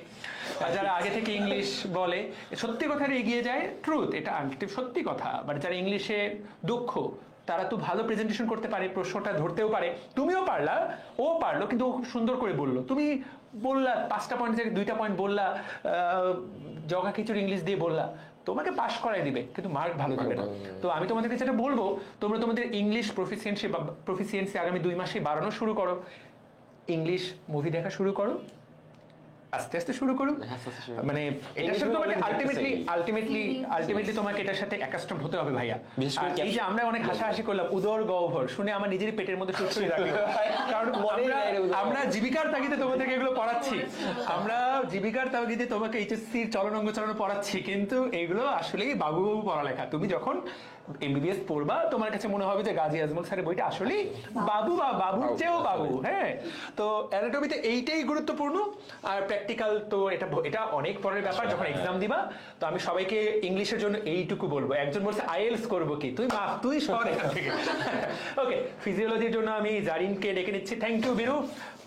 যারা আগে থেকে ইংলিশ বলে, সত্যি কথাটা এগিয়ে যায়, ট্রুথ, এটা সত্যি কথা। বাট যারা ইংলিশে দক্ষ, তারা তো ভালো প্রেজেন্টেশন করতে পারে, প্রশ্নটা ধরতেও পারে, তুমিও পারলা, ও পারলো, কিন্তু ও খুব সুন্দর করে বললো, তুমি বললা 5টা পয়েন্ট থেকে 2টা পয়েন্ট বললা, জগা খিচুড়ি ইংলিশ দিয়ে বললা, তোমাকে পাশ করাই দিবে, কিন্তু মার্ক ভালো দেবে না। তো আমি তোমাদেরকে যেটা বলবো, তোমরা তোমাদের ইংলিশ প্রফিসিয়েন্সি আগামী 2 মাসে বাড়ানো শুরু করো, ইংলিশ মুভি দেখা শুরু করো, আস্তে আস্তে শুরু করো। মানে এটার সাথে তোমাকে আলটিমেটলি তোমাকে এটার সাথে অ্যাকাস্টম হতে হবে ভাইয়া। এই যে আমরা অনেক হাসাহাসি করলাম উদর গহ্বর শুনে, আমার নিজেরই পেটের মধ্যে সুরসুরি লাগলো, কারণ আমরা জীবিকার তাগিদে তোমাদেরকে এগুলো পড়াচ্ছি, আমরা জীবিকার তাগিদে তোমাকে এইচএসসির চলন অঙ্গ চালন পড়াচ্ছি, কিন্তু এগুলো আসলেই বাবু পড়ালেখা। তুমি যখন এমবিবিএস পড়বা, তোমার কাছে মনে হবে যে গাজী আজমল স্যারের বইটা আসলেই বাবু বা বাবুর চেয়েও বাবু। হ্যাঁ, তো অ্যানাটমিতে এইটাই গুরুত্বপূর্ণ। আর প্র্যাকটিক্যাল তো এটা অনেক পরের ব্যাপার, যখন এক্সাম দিবা। তো আমি সবাইকে ইংলিশের জন্য এইটুকু বলবো, একজন বলছে আইএলস করবো কি, তুই সর এখান থেকে। ওকে, ফিজিওলজির জন্য আমি জারিনকে ডেকে নিচ্ছি। থ্যাংক ইউ বীরু,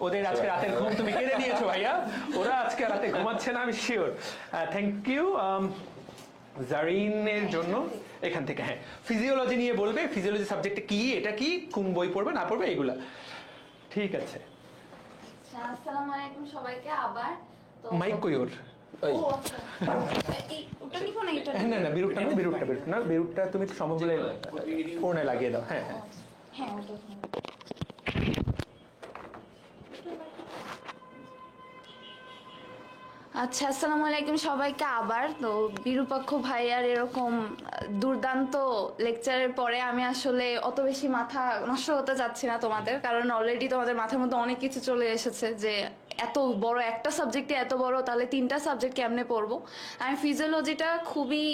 ওদের আজকে রাতের ঘুম তুমি কেড়ে নিয়েছো ভাইয়া, ওরা আজকে রাতে ঘুমাচ্ছে না, আমি শিওর। থ্যাংক ইউ জারিনের জন্য। এখান থেকে হ্যাঁ, ফিজিওলজি নিয়ে বলবে, ফিজিওলজি সাবজেক্টে কি, এটা কি, কোন বই পড়বে না পড়বে, এগুলা ঠিক আছে। আসসালামু আলাইকুম সবাইকে আবার। তো মাইক কই ওর? ওটা নিবো না, এটা না বিরুটটা তুমি সম্ভব হলে ফোনে লাগিয়ে দাও। হ্যাঁ হ্যাঁ হ্যাঁ, ওটা আচ্ছা, আসসালামু আলাইকুম সবাইকে আবার। তো বিরূপাক্ষ ভাইয়ার এরকম দুর্দান্ত লেকচারের পরে আমি আসলে অত বেশি মাথা নষ্ট হতে যাচ্ছি না তোমাদের, কারণ অলরেডি তোমাদের মাথার মধ্যে অনেক কিছু চলে এসেছে যে এত বড় একটা সাবজেক্টে এত বড়, তাহলে 3টা সাবজেক্ট কেমনে পড়বো। আমি ফিজিওলজিটা খুবই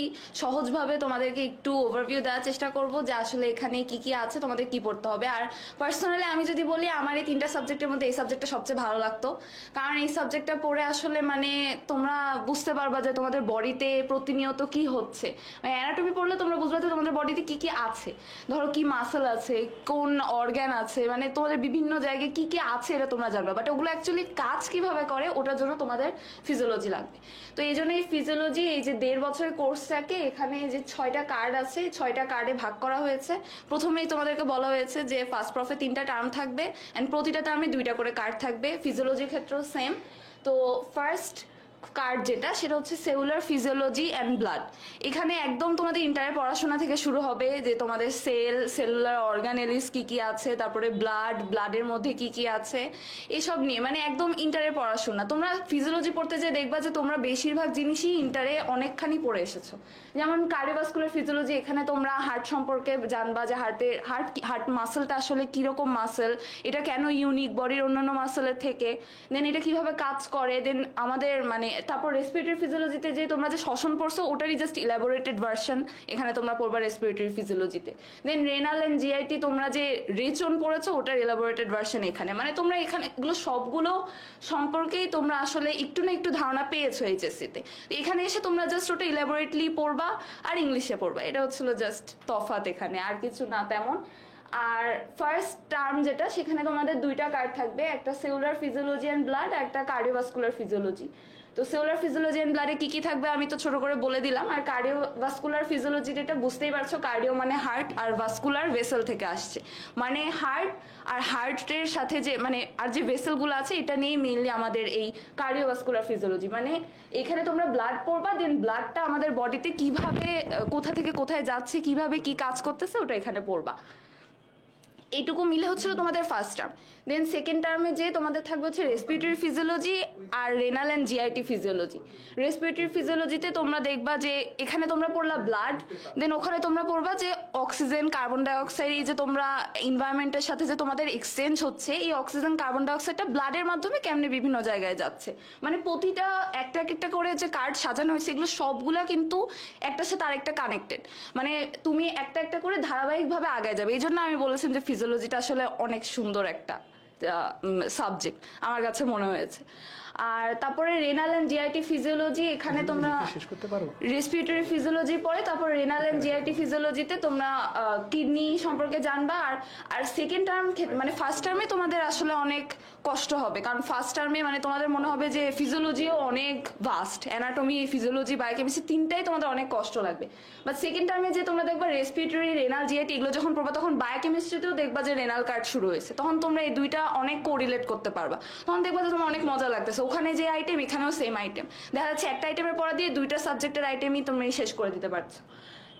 সহজভাবে তোমাদেরকে একটু ওভারভিউ দেওয়ার চেষ্টা করব যে আসলে এখানে কি কি আছে, তোমাদের কি পড়তে হবে। আর পার্সোনালি আমি যদি বলি, আমার এই 3টা সাবজেক্টের মধ্যে এই সাবজেক্টটা সবচেয়ে ভালো লাগতো, কারণ এই সাবজেক্টটা পড়ে আসলে মানে তোমরা বুঝতে পারবা যে তোমাদের বডিতে প্রতিনিয়ত কি হচ্ছে। অ্যানাটমি পড়লে তোমরা বুঝবে যে তোমাদের বডিতে কি কি আছে, ধরো কি মাসেল আছে, কোন অর্গান আছে, মানে তোমাদের বিভিন্ন জায়গায় কি কি আছে এটা তোমরা জানবে। বাট ওগুলো অ্যাকচুয়ালি কাজ কিভাবে করে, ওটার জন্য তোমাদের ফিজিওলজি লাগবে। তো এই জন্য এই ফিজিওলজি, এই যে 1.5 বছরের কোর্সটাকে এখানে যে 6টা কার্ড আছে, 6টা কার্ডে ভাগ করা হয়েছে। প্রথমেই তোমাদেরকে বলা হয়েছে যে ফার্স্ট প্রফে 3টা টার্ম থাকবে, অ্যান্ড প্রতিটা টার্মে 2টা করে কার্ড থাকবে। ফিজিওলজির ক্ষেত্রেও সেম। তো ফার্স্ট কার্ড যেটা সেটা হচ্ছে সেলুলার ফিজিওলজি অ্যান্ড ব্লাড। এখানে একদম তোমাদের ইন্টারে পড়াশোনা থেকে শুরু হবে যে তোমাদের সেলুলার অর্গানেলিস কি কি আছে, তারপরে ব্লাডের মধ্যে কি কি আছে এসব নিয়ে, মানে একদম ইন্টারে পড়াশোনা। তোমরা ফিজিওলজি পড়তে যে দেখবা যে তোমরা বেশিরভাগ জিনিসই ইন্টারে অনেকখানি পড়ে এসেছো। যেমন কার্ডিওভাস্কুলার ফিজিওলজি, এখানে তোমরা হার্ট সম্পর্কে জানবা যে হার্ট মাসেলটা আসলে কিরকম মাসেল, এটা কেন ইউনিক বডির অন্যান্য মাসেলের থেকে, দেন এটা কিভাবে কাজ করে, দেন আমাদের মানে তারপর রেসপিরেটরি ফিজিওলজিতে যে তোমরা যে শ্বসন পড়ছো ওটারই জাস্ট ইলাবোরেটেড ভার্সন এখানে তোমরা পড়বা রেসপিরেটরি ফিজিওলজিতে। দেন রেনাল এন্ড জিআইটি তোমরা যে রেচন পড়েছো ওটার ইলাবোরেটেড ভার্সন এখানে, মানে তোমরা এখানে এগুলো সবগুলো সম্পর্কেই তোমরা আসলে একটু না একটু ধারণা পেয়েছো এইচএসসিতে। এখানে এসে তোমরা জাস্ট ওটা ইলাবোরেটলি পড়বা আর ইংলিশে পড়বা, এটা হচ্ছিল জাস্ট তফাৎ, এখানে আর কিছু না তেমন। আর ফার্স্ট টার্ম যেটা, সেখানে তোমাদের দুইটা কার্ড থাকবে, একটা সেলুলার ফিজিওলজি অ্যান্ড ব্লাড, একটা কার্ডিওভাস্কুলার ফিজিওলজি। তো সেলুলার ফিজিওলজি অ্যান্ড ব্লাডে কি কি থাকবে আমি তো ছোট করে বলে দিলাম। আর কার্ডিওভাস্কুলার ফিজিওলজি যেটা বুঝতেই পারছো, কার্ডিও মানে হার্ট আর ভাস্কুলার ভেসেল থেকে আসছে, মানে হার্ট আর হার্টের সাথে যে মানে আর যে ভেসেলগুলো আছে এটা নিয়ে মেইনলি আমাদের এই কার্ডিওভাস্কুলার ফিজিওলজি। মানে এখানে তোমরা ব্লাড পড়বা, দেন ব্লাডটা আমাদের বডিতে কিভাবে কোথা থেকে কোথায় যাচ্ছে, কিভাবে কি কাজ করতেছে ওটা এখানে পড়বা। এইটুকু মিলে হচ্ছিল তোমাদের ফার্স্ট টার্ম। দেন সেকেন্ড টার্মে যে তোমাদের থাকবে হচ্ছে রেসপিরেটরি ফিজিওলজি আর renal and GIT physiology. Respiratory ফিজিওলজিতে তোমরা দেখবা যে এখানে তোমরা পড়লা ব্লাড, দেন ওখানে তোমরা পড়বা যে অক্সিজেন কার্বন ডাইঅক্সাইড, এই যে তোমরা এনভায়রনমেন্টের সাথে যে তোমাদের এক্সচেঞ্জ হচ্ছে, এই অক্সিজেন কার্বন ডাইঅক্সাইডটা ব্লাডের মাধ্যমে কেমনে বিভিন্ন জায়গায় যাচ্ছে, মানে প্রতিটা একটা একটা করে যে কার্ড সাজানো হয়েছে এগুলো সবগুলা কিন্তু একটার সাথে আরেকটা কানেক্টেড, মানে তুমি একটা একটা করে ধারাবাহিকভাবে আগায় যাবে। এই জন্য আমি বলেছিলাম যে ফিজিওলজিটা আসলে অনেক সুন্দর একটা সাবজেক্ট আমার কাছে মনে হয়েছে। আর তারপরে রেনাল এন্ড জিআইটি ফিজিওলজি, এখানে তোমরা শেষ করতে পারো। রেসপিরেটরি ফিজিওলজি পরে তারপর রেনাল এন্ড জিআইটি ফিজিওলজিতে তোমরা কিডনি সম্পর্কে জানবা। আর সেকেন্ড টার্ম মানে ফার্স্ট টার্মে তোমাদের আসলে অনেক কষ্ট হবে, কারণ ফার্স্ট টার্মে মানে তোমাদের মনে হবে যে ফিজিওলজিও অনেক ভাস্ট, অ্যানাটমি ফিজিওলজি বায়োকেমিস্ট্রি তিনটাই তোমাদের অনেক কষ্ট লাগবে। বাট সেকেন্ড টার্মে যে তোমরা দেখবা রেসপিরেটরি রেনাল জিআইটি এগুলো যখন পড়বা তখন বায়োকেমিস্ট্রিতেও দেখবা যে রেনাল কার্ড শুরু হয়েছে, তখন তোমরা এই দুইটা অনেক কোরিলেট করতে পারবা, তখন দেখবা যে তোমার অনেক মজা লাগতেছে, ওখানে যে আইটেম এখানেও সেম আইটেম, দেখা যাচ্ছে একটা আইটেমের পড়া দিয়ে দুইটা সাবজেক্টের আইটেমই তুমি শেষ করে দিতে পারছো।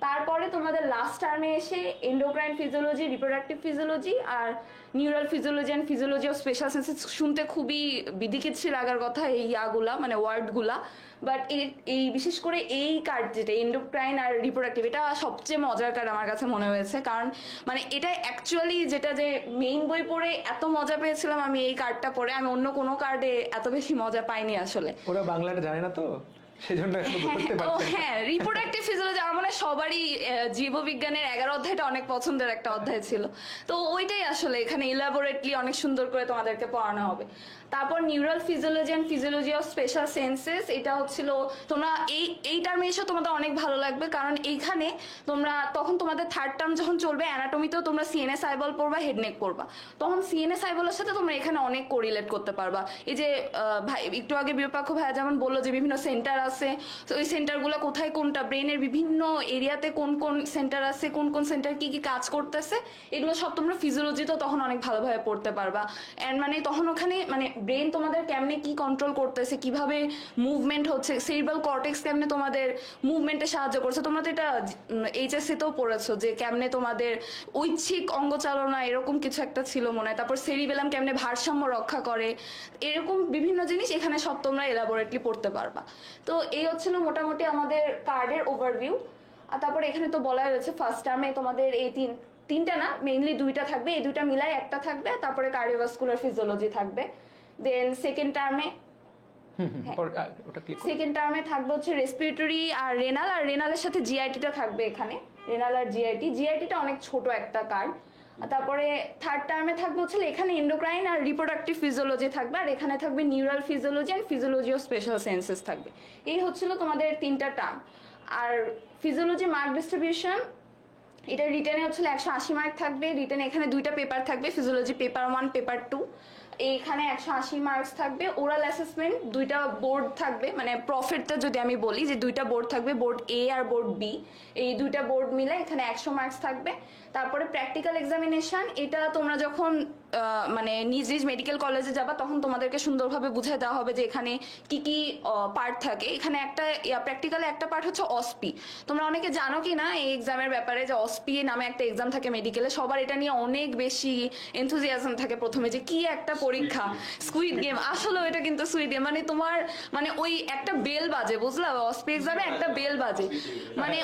তারপরে তোমাদের লাস্ট টার্মে এসে এন্ডোক্রাইন ফিজিওলজি, রিপ্রোডাক্টিভ ফিজিওলজি আর neural physiology and physiology of special senses. শুনতে খুবই বিদিকিচ্ছি লাগার কথা এই ইয়াগুলা, মানে ওয়ার্ডগুলা, বাট এই বিশেষ করে এই কার্ড যেটা এন্ডোক্রাইন আর রিপ্রোডাক্টিভ, এটা সবচেয়ে মজার কার্ড আমার কাছে মনে হয়েছে, কারণ মানে এটা অ্যাকচুয়ালি যেটা যে মেইন বই পড়ে এত মজা পেয়েছিলাম আমি এই কার্ডটা পড়ে, আমি অন্য কোনো কার্ডে এত বেশি মজা পাইনি আসলে। ওরা বাংলাটা জানে না তো সেজন্য এখনো করতে ও পারছে না। হ্যাঁ, রিপ্রোডাক্টিভ ফিজিওলজি আমার মনে হয় সবারই জীববিজ্ঞানের 11 অধ্যায়টা অনেক পছন্দের একটা অধ্যায় ছিল, তো ওইটাই আসলে এখানে ইলাবোরেটলি অনেক সুন্দর করে তোমাদেরকে পড়ানো হবে। তারপর neural physiology and physiology of special senses, এটা হচ্ছিল তোমরা এই টার্মে এসে তোমাদের অনেক ভালো লাগবে, কারণ এইখানে তোমরা তখন তোমাদের থার্ড টার্ম যখন চলবে অ্যানাটমিতেও তোমরা সিএনএস আইবল পড়বা, হেডনেক পড়বা, তখন সিএনএস আইবলের সাথে তোমরা এখানে অনেক কোরিলেট করতে পারবা। এই যে ভাই একটু আগে বিরূপাক্ষ ভাইয়া যেমন বললো যে বিভিন্ন সেন্টার আছে, তো ওই সেন্টারগুলো কোথায় কোনটা, ব্রেনের বিভিন্ন এরিয়াতে কোন কোন সেন্টার আছে, কোন কোন সেন্টার কি কি কাজ করতেছে, এগুলো সব তোমরা ফিজিওলজিতেও তখন অনেক ভালোভাবে পড়তে পারবা। অ্যান্ড মানে তখন ওখানে মানে ব্রেন তোমাদের কেমনে কি কন্ট্রোল করতেছে, কিভাবে মুভমেন্ট হচ্ছে, সেরিব্রাল কর্টেক্স কেমনে তোমাদের মুভমেন্টে সাহায্য করছে, তোমরা তো এটা এইচএসসি তেও পড়েছো যে কেমনে তোমাদের ঐচ্ছিক অঙ্গচালনা এরকম কিছু একটা ছিল মনে হয়, তারপর সেরিবেলাম কেমনে ভারসাম্য রক্ষা করে, এরকম বিভিন্ন জিনিস এখানে সব তোমরা এলাবোরেটলি পড়তে পারবা। তো এই হচ্ছিল মোটামুটি আমাদের কার্ডের ওভারভিউ। আর তারপর এখানে তো বলা হয়েছে ফার্স্ট টার্মে তোমাদের এই তিনটা না, মেইনলি দুইটা থাকবে, এই দুইটা মিলাই একটা থাকবে, তারপরে কার্ডিওভাস্কুলার ফিজিওলজি থাকবে। দেন সেকেন্ড টার্মে থাকবে হচ্ছে রেসপিরেটরি আর রেনালের সাথে জিআইটিটা থাকবে এখানে, রেনাল আর জিআইটিটা অনেক ছোট একটা কার্ড। তারপরে থার্ড টার্মে থাকবে হচ্ছে এখানে এন্ডোক্রাইন আর রিপ্রোডাক্টিভ ফিজিওলজি থাকবে, আর এখানে থাকবে neural physiology and physiology of special senses থাকবে। এই হচ্ছিল তোমাদের তিনটা টার্ম। আর ফিজিওলজি মার্ক ডিস্ট্রিবিউশন, এটা রিটেনে হচ্ছিল 180 মার্ক থাকবে, রিটেনে এখানে দুইটা পেপার থাকবে, ফিজিওলজি পেপার 1 পেপার 2, এইখানে 180 মার্কস থাকবে। ওরাল অ্যাসেসমেন্ট দুইটা বোর্ড থাকবে, মানে প্রফিটটা যদি আমি বলি যে দুইটা বোর্ড থাকবে, বোর্ড এ আর বোর্ড বি, এই দুইটা বোর্ড মিলে এখানে 100 মার্কস থাকবে। তারপরে প্র্যাকটিক্যাল এক্সামিনেশন, এটা তোমরা যখন মানে নিজ নিজ মেডিকেল কলেজে যাবা তখন তোমাদেরকে সুন্দরভাবে বুঝিয়ে দেওয়া হবে যে এখানে কি কি পার্ট থাকে। এখানে একটা প্র্যাকটিক্যালি একটা পার্ট হচ্ছে অসপি। তোমরা অনেকে জানো কি না এই এক্সামের ব্যাপারে যে অসপি নামে একটা এক্সাম থাকে মেডিকেলে, সবার এটা নিয়ে অনেক বেশি এনথুজিয়াজম থাকে প্রথমে যে কি একটা পরীক্ষা, স্কুইড গেম। আসলে এটা কিন্তু স্কুইড গেম, মানে তোমার মানে ওই একটা বেল বাজে, বুঝলা, অসপি এক্সামে একটা বেল বাজে, মানে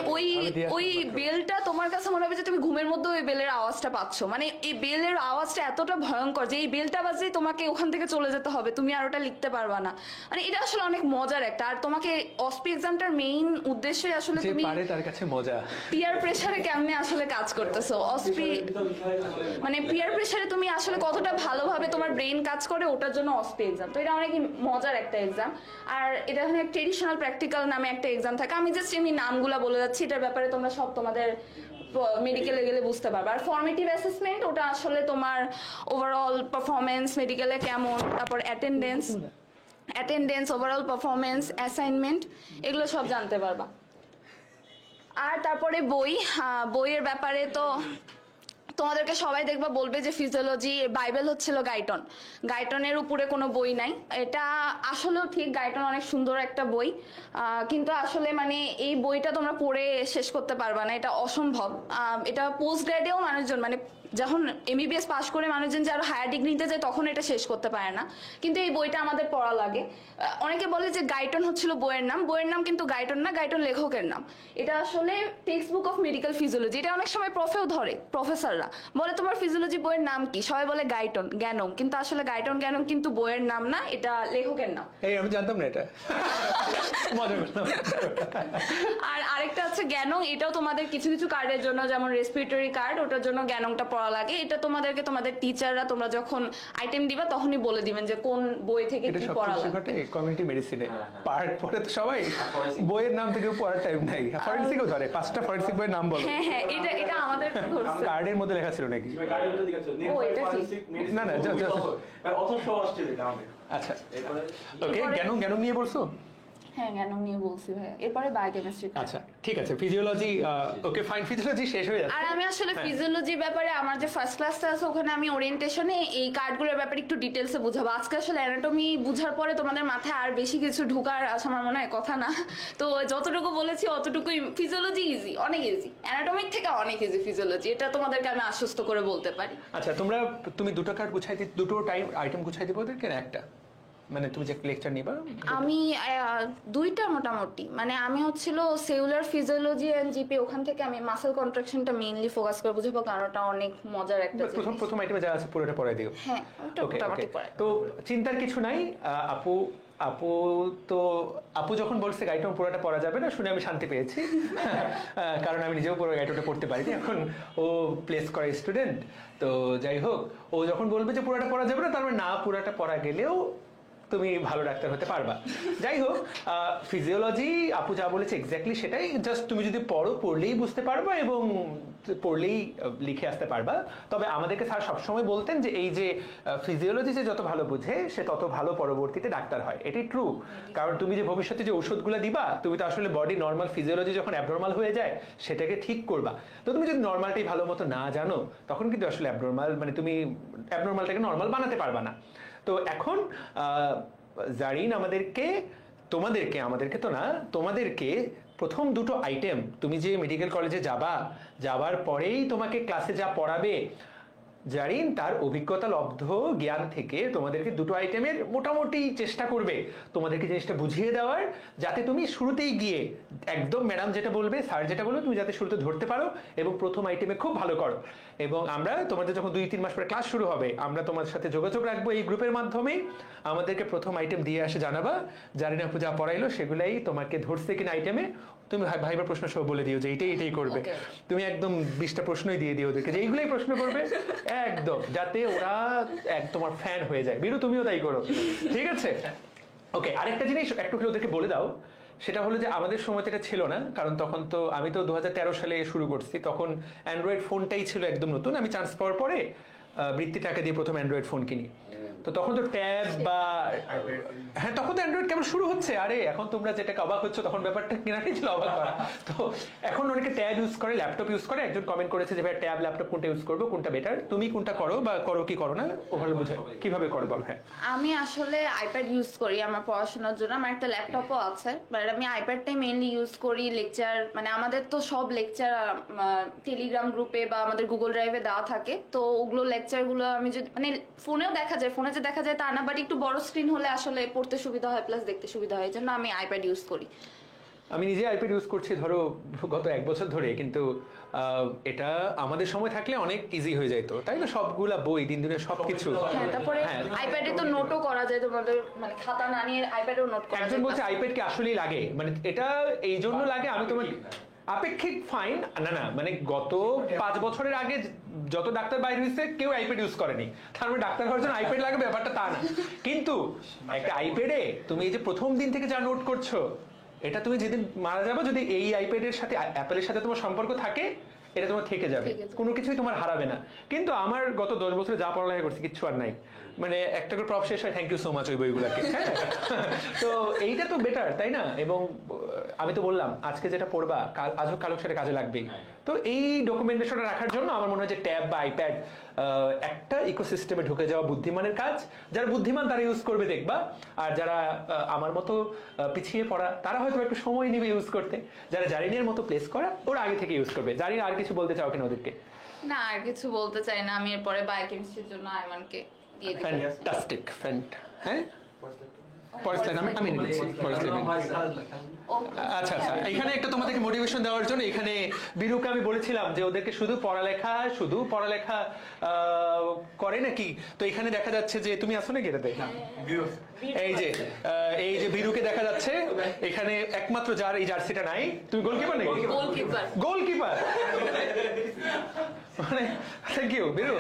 ওই বেলটা তোমার কাছে মনে হবে যে তুমি ঘুমের মধ্যে ওই বেলের আওয়াজটা পাচ্ছ। মানে এই বেলের আওয়াজটা এতটা ভয়ঙ্কর যে এই বেলটা বাজলেই তোমাকে ওখান থেকে চলে যেতে হবে, তুমি আর ওটা লিখতে পারবা না। মানে এটা আসলে অনেক মজার একটা। আর তোমাকে অসপি এক্সামটার মেইন উদ্দেশ্যই আসলে যে তুমি পারে তার কাছে মজা। পিয়ার প্রেসারে কেমনে আসলে কাজ করতেছো, অসপি মানে পিয়ার প্রেসারে তুমি আসলে কতটা ভালোভাবে তোমার ব্রেন কাজ করে, ওটার জন্য অসপি এক্সাম। তো এটা অনেক মজার একটা এক্সাম। আর এটা এখানে ট্রেডিশনাল প্র্যাকটিক্যাল নামে একটা এক্সাম থাকে। আমি জাস্ট এমনি নামগুলা বলে যাচ্ছি, এটার ব্যাপারে তোমরা সব তোমাদের মেডিকেলে গেলে বুঝতে পারবে। আর ফর্মেটিভ অ্যাসেসমেন্ট ওটা আসলে তোমার ওভারঅল পারফরমেন্স মেডিকেলে কেমন, তারপর অ্যাটেন্ডেন্স, ওভারঅল পারফরমেন্স, অ্যাসাইনমেন্ট, এগুলো সব জানতে পারবা। আর তারপরে বইয়ের ব্যাপারে তো তোমাদেরকে সবাই দেখবা বলবে যে ফিজিওলজি বাইবেল হচ্ছিল গাইটনের উপরে কোনো বই নাই। এটা আসলেও ঠিক, গাইটন অনেক সুন্দর একটা বই, কিন্তু আসলে মানে এই বইটা তোমরা পড়ে শেষ করতে পারবা না, এটা অসম্ভব। এটা পোস্ট গ্রেডেও মানুষজন মানে যখন এমবিবিএস পাশ করে মানুষজন যে আরো হায়ার ডিগ্রিতে যায় তখন এটা শেষ করতে পারে না, কিন্তু এই বইটা আমাদের পড়া লাগে। অনেকে বলে যে গাইটন হচ্ছিল বইয়ের নাম কিন্তু গাইটন না, গাইটন লেখকের নাম। এটা আসলে text book of medical physiology. এটা অনেক সময় ধরে প্রফেসররা বলে তোমার ফিজিওলজি বইয়ের নাম কি, সবাই বলে গাইটন জ্ঞানম, কিন্তু আসলে গাইটন জ্ঞানম কিন্তু বইয়ের নাম না, এটা লেখকের নাম। এই আমি জানতাম না এটা। মজা করলাম। আর আরেকটা আছে জ্ঞানং, এটাও তোমাদের কিছু কিছু কার্ডের জন্য, যেমন রেসপিরেটরি কার্ড, ওটার জন্য জ্ঞানংটা পড়া লাগে। এটা তোমাদেরকে তোমাদের টিচাররা তোমরা যখন আইটেম দিবা তখনই বলে দিবেন যে কোন বই থেকে কি পড়া লাগবে। কমিউনিটি মেডিসিনে পার্ট পড়ে তো সবাই বইয়ের নাম থেকে পড়ার টাইম নাই। ফরেনসিকও ধরে 5টা ফরেনসিক বইয়ের নাম বলো। হ্যাঁ এটা আমাদের ধরছে কার্ডের মধ্যে লেখা ছিল নাকি? ও এটা কি না আচ্ছা ওকে, জ্ঞান নিয়ে বলছো? হ্যাঁ জ্ঞানং নিয়ে বলছি ভাই, এরপরে বায়োকেমিস্ট্রি। আচ্ছা ঠিক আছে, ফিজিওলজি ওকে ফাইন, ফিজিওলজি শেষ হয়ে যাচ্ছে। আর আমি আসলে ফিজিওলজির ব্যাপারে আমার যে ফার্স্ট ক্লাসটা আছে ওখানে আমি ওরিয়েন্টেশনে এই কার্ডগুলোর ব্যাপারে একটু ডিটেলসে বুঝাবো। আজকে আসলে অ্যানাটমি বুঝার পরে তোমাদের মাথায় আর বেশি কিছু ঢোকার আমার মনে হয় কথা না, তো যতটুকু বলেছি অতটুকুই। ফিজিওলজি ইজি, অনেক ইজি, অ্যানাটমিক থেকে অনেক ইজি ফিজিওলজি, এটা তোমাদেরকে আমি আশ্বস্ত করে বলতে পারি। আচ্ছা তুমি দুটো কার্ড দুটো আইটেম গুছাই দিবে ওদেরকে না একটা, মানে তুমি যে লেকচার নিবা? আমি দুইটা মোটামুটি, মানে আমি হচ্ছিল সেলুলার ফিজিওলজি এন্ড জিপি, ওখান থেকে আমি মাসেল কন্ট্রাকশনটা মেইনলি ফোকাস করে বুঝাবো, কারণ ওটা অনেক মজার একটা জিনিস। প্রথম আইটেমে যা আছে পুরোটা পড়াই দিও। হ্যাঁ ওটা মোটামুটি পড়াই। তো চিন্তার কিছু নাই। আপু যখন বলছে গাইটন পুরোটা পড়া যাবে না শুনে আমি শান্তি পেয়েছি, কারণ আমি নিজেও পুরো গাইটনটা পড়তে পারিনি। এখন ও প্লেস করে স্টুডেন্ট, তো যাই হোক, ও যখন বলবে যে পুরোটা পড়া যাবে না, তার মানে না পুরোটা পড়া গেলেও তুমি ভালো ডাক্তার হতে পারবা। যাই হোক, ফিজিওলজি আপু যা বলেছে এক্স্যাক্টলি সেটাই, জাস্ট তুমি যদি পড়লেই বুঝতে পারবা এবং পড়লেই লিখে আসতে পারবা। তবে আমাদেরকে স্যার সবসময় বলতেন যে এই যে ফিজিওলজি যে যত ভালো বুঝে সে তত ভালো পরবর্তীতে ডাক্তার হয়। এটি ট্রু, কারণ তুমি যে ভবিষ্যতে যে ওষুধগুলো দিবা, তুমি তো আসলে বডি নর্মাল, ফিজিওলজি যখন অ্যাবনর্মাল হয়ে যায় সেটাকে ঠিক করবা। তো তুমি যদি নর্মালটাই ভালো মতো না জানো তখন কিন্তু আসলে অ্যাবনর্মাল, মানে তুমি অ্যাবনর্মালটাকে নর্মাল বানাতে পারবা না। তো এখন জারিন তোমাদেরকে প্রথম দুটো আইটেম, তুমি যে মেডিকেল কলেজে যাবার পরেই তোমাকে ক্লাসে যা পড়াবে, জারিন তার অভিজ্ঞতা লব্ধ জ্ঞান থেকে তোমাদেরকে দুটো আইটেমের মোটামুটি চেষ্টা করবে তোমাদেরকে জিনিসটা বুঝিয়ে দেওয়ার, যাতে তুমি শুরুতেই গিয়ে একদম ম্যাডাম যেটা বলবে, স্যার যেটা বলবে, তুমি যাতে শুরুতে ধরতে পারো এবং প্রথম আইটেমে খুব ভালো করো। এবং আমরা তোমাদের যখন 2-3 মাস পরে ক্লাস শুরু হবে, আমরা তোমাদের সাথে যোগাযোগ রাখবো এই গ্রুপের মাধ্যমে। আমাদেরকে প্রথম আইটেম দিয়ে আসে জানাবা, জারিনা আপু যা পড়াইলো সেগুলাই তোমাকে ধরছে কিনা আইটেমে তুমি ভাইবার প্রশ্ন সব বলে দিও যে এইটাই করবে। তুমি একদম 20টা প্রশ্নই দিয়ে দিও ওদেরকে যে এইগুলাই প্রশ্ন করবে একদম, যাতে ওরা তোমার ফ্যান হয়ে যায়। বিরু তুমিও তাই করো, ঠিক আছে? ওকে, আরেকটা জিনিস একটু ওদেরকে বলে দাও, সেটা হলো যে আমাদের সময় এটা ছিল না, কারণ তখন তো আমি তো 2013 সালে শুরু করছি, তখন অ্যান্ড্রয়েড ফোনটাই ছিল একদম নতুন। আমি চান্স পাওয়ার পরে বৃত্তি টাকা দিয়ে প্রথম অ্যান্ড্রয়েড ফোন কিনি। তো তখন তো ট্যাব বা হ্যাঁ তখন তো অ্যান্ড্রয়েড কেবল শুরু হচ্ছে। আরে এখন তোমরা যেটাকে অবাক হচ্ছে তখন ব্যাপারটা কিনাটাই ছিল অবাক করা। তো এখন অনেকে ট্যাব ইউজ করে, ল্যাপটপ ইউজ করে। একজন কমেন্ট করেছে যে ভাই ট্যাব ল্যাপটপ কোনটা ইউজ করবো, কোনটা বেটার? তুমি কোনটা করো বা করো কি করো না ওভাবে বুঝায় কিভাবে করো বল। হ্যাঁ আমি আসলে আইপ্যাড ইউজ করি আমার পড়াশোনার জন্য। আমার একটা ল্যাপটপও আছে, বাট আমি আইপ্যাডটাই মেইনলি ইউজ করি। লেকচার মানে আমাদের তো সব লেকচার টেলিগ্রাম গ্রুপে বা আমাদের গুগল ড্রাইভে দেওয়া থাকে, তো ওগুলো লেকচারগুলো আমি যদি মানে ফোনেও দেখা যায়, ফোনে যে দেখা যায় তা না, বাট একটু বড় স্ক্রিন হলে আসলে পড়তে সুবিধা হয় প্লাস দেখতে সুবিধা হয়, এই জন্য আমি আইপ্যাড ইউজ করি। আমি নিজে আইপ্যাড ইউজ করছি ধরো গত 1 বছর ধরে, কিন্তু এটা আমাদের সময় থাকলে অনেক ইজি হয়ে যেত, তাই না? সবগুলা বই দিন দিনের সবকিছু। হ্যাঁ, তারপরে আইপ্যাডে তো নোটও করা যায়, তোমাদের মানে খাতা না নিয়ে আইপ্যাডেও নোট করা যায়। একজন বলছে আইপ্যাড কি আসলেই লাগে, মানে এটা এই জন্য লাগে। আমি তোমার আপেক্ষিক ফাইন না না, মানে গত 5 বছরের আগে যত ডাক্তার বাইরে হয়েছে কেউ আইপ্যাড ইউজ করেনি, তার মানে ডাক্তার হওয়ার জন্য আইপ্যাড লাগে ব্যাপারটা তা না। কিন্তু একটা আইপ্যাডে তুমি এই যে প্রথম দিন থেকে যা নোট করছো, এটা তুমি যেদিন মারা যাবে, যদি এই আইপ্যাডের সাথে অ্যাপেলের সাথে তোমার সম্পর্ক থাকে, এটা তোমার থেকে যাবে, কোনো কিছুই তোমার হারাবে না। কিন্তু আমার গত 10 বছরে যা পড়ালেখা করছি কিচ্ছু আর নাই, মানে একটা করে প্রফ শেষ হয় থ্যাংক ইউ সো মাচ ওই বইগুলোকে। তো এইটা তো বেটার, তাই না? এবং আমি তো বললাম আজকে যেটা পড়বা আজও কালো সেটা কাজে লাগবেই। তো এই ডকুমেন্টেশনটা রাখার জন্য আমার মনে হয় যে ট্যাব বা আইপ্যাড একটা ইকোসিস্টেমে ঢুকে যাওয়া বুদ্ধিমানের কাজ। যারা বুদ্ধিমান তারা ইউজ করবে দেখবা, আর যারা আমার মতো পিছিয়ে পড়া তারা হয়তো একটু সময় নেবে ইউজ করতে। যারা জারিনের মতো প্লেস করা ওরা আগে থেকে ইউজ করবে। জারিন আর কিছু বলতে চাও কিনা ওদেরকে? না, আর কিছু বলতে চাই না। আমি এরপরে বায়োকেমিস্ট্রির জন্য আইমানকে দিয়ে দিই। ফ্যান্টাস্টিক হ্যাঁ পরের স্লাইড আমি নিচ্ছি। আচ্ছা আচ্ছা, এখানে একটা তোমাদেরকে মোটিভেশন দেওয়ার জন্য এখানে বীরুকে আমি বলেছিলাম যে ওদেরকে শুধু পড়ালেখা করে নাকি। তো এখানে দেখা যাচ্ছে যে তুমি আসো নাকি এটাতে, এই যে বীরুকে দেখা যাচ্ছে এখানে, একমাত্র যার এই জার্সিটা নাই। তুমি গোলকিপার নাকি? গোলকিপার মানে থ্যাংক ইউ বীরু,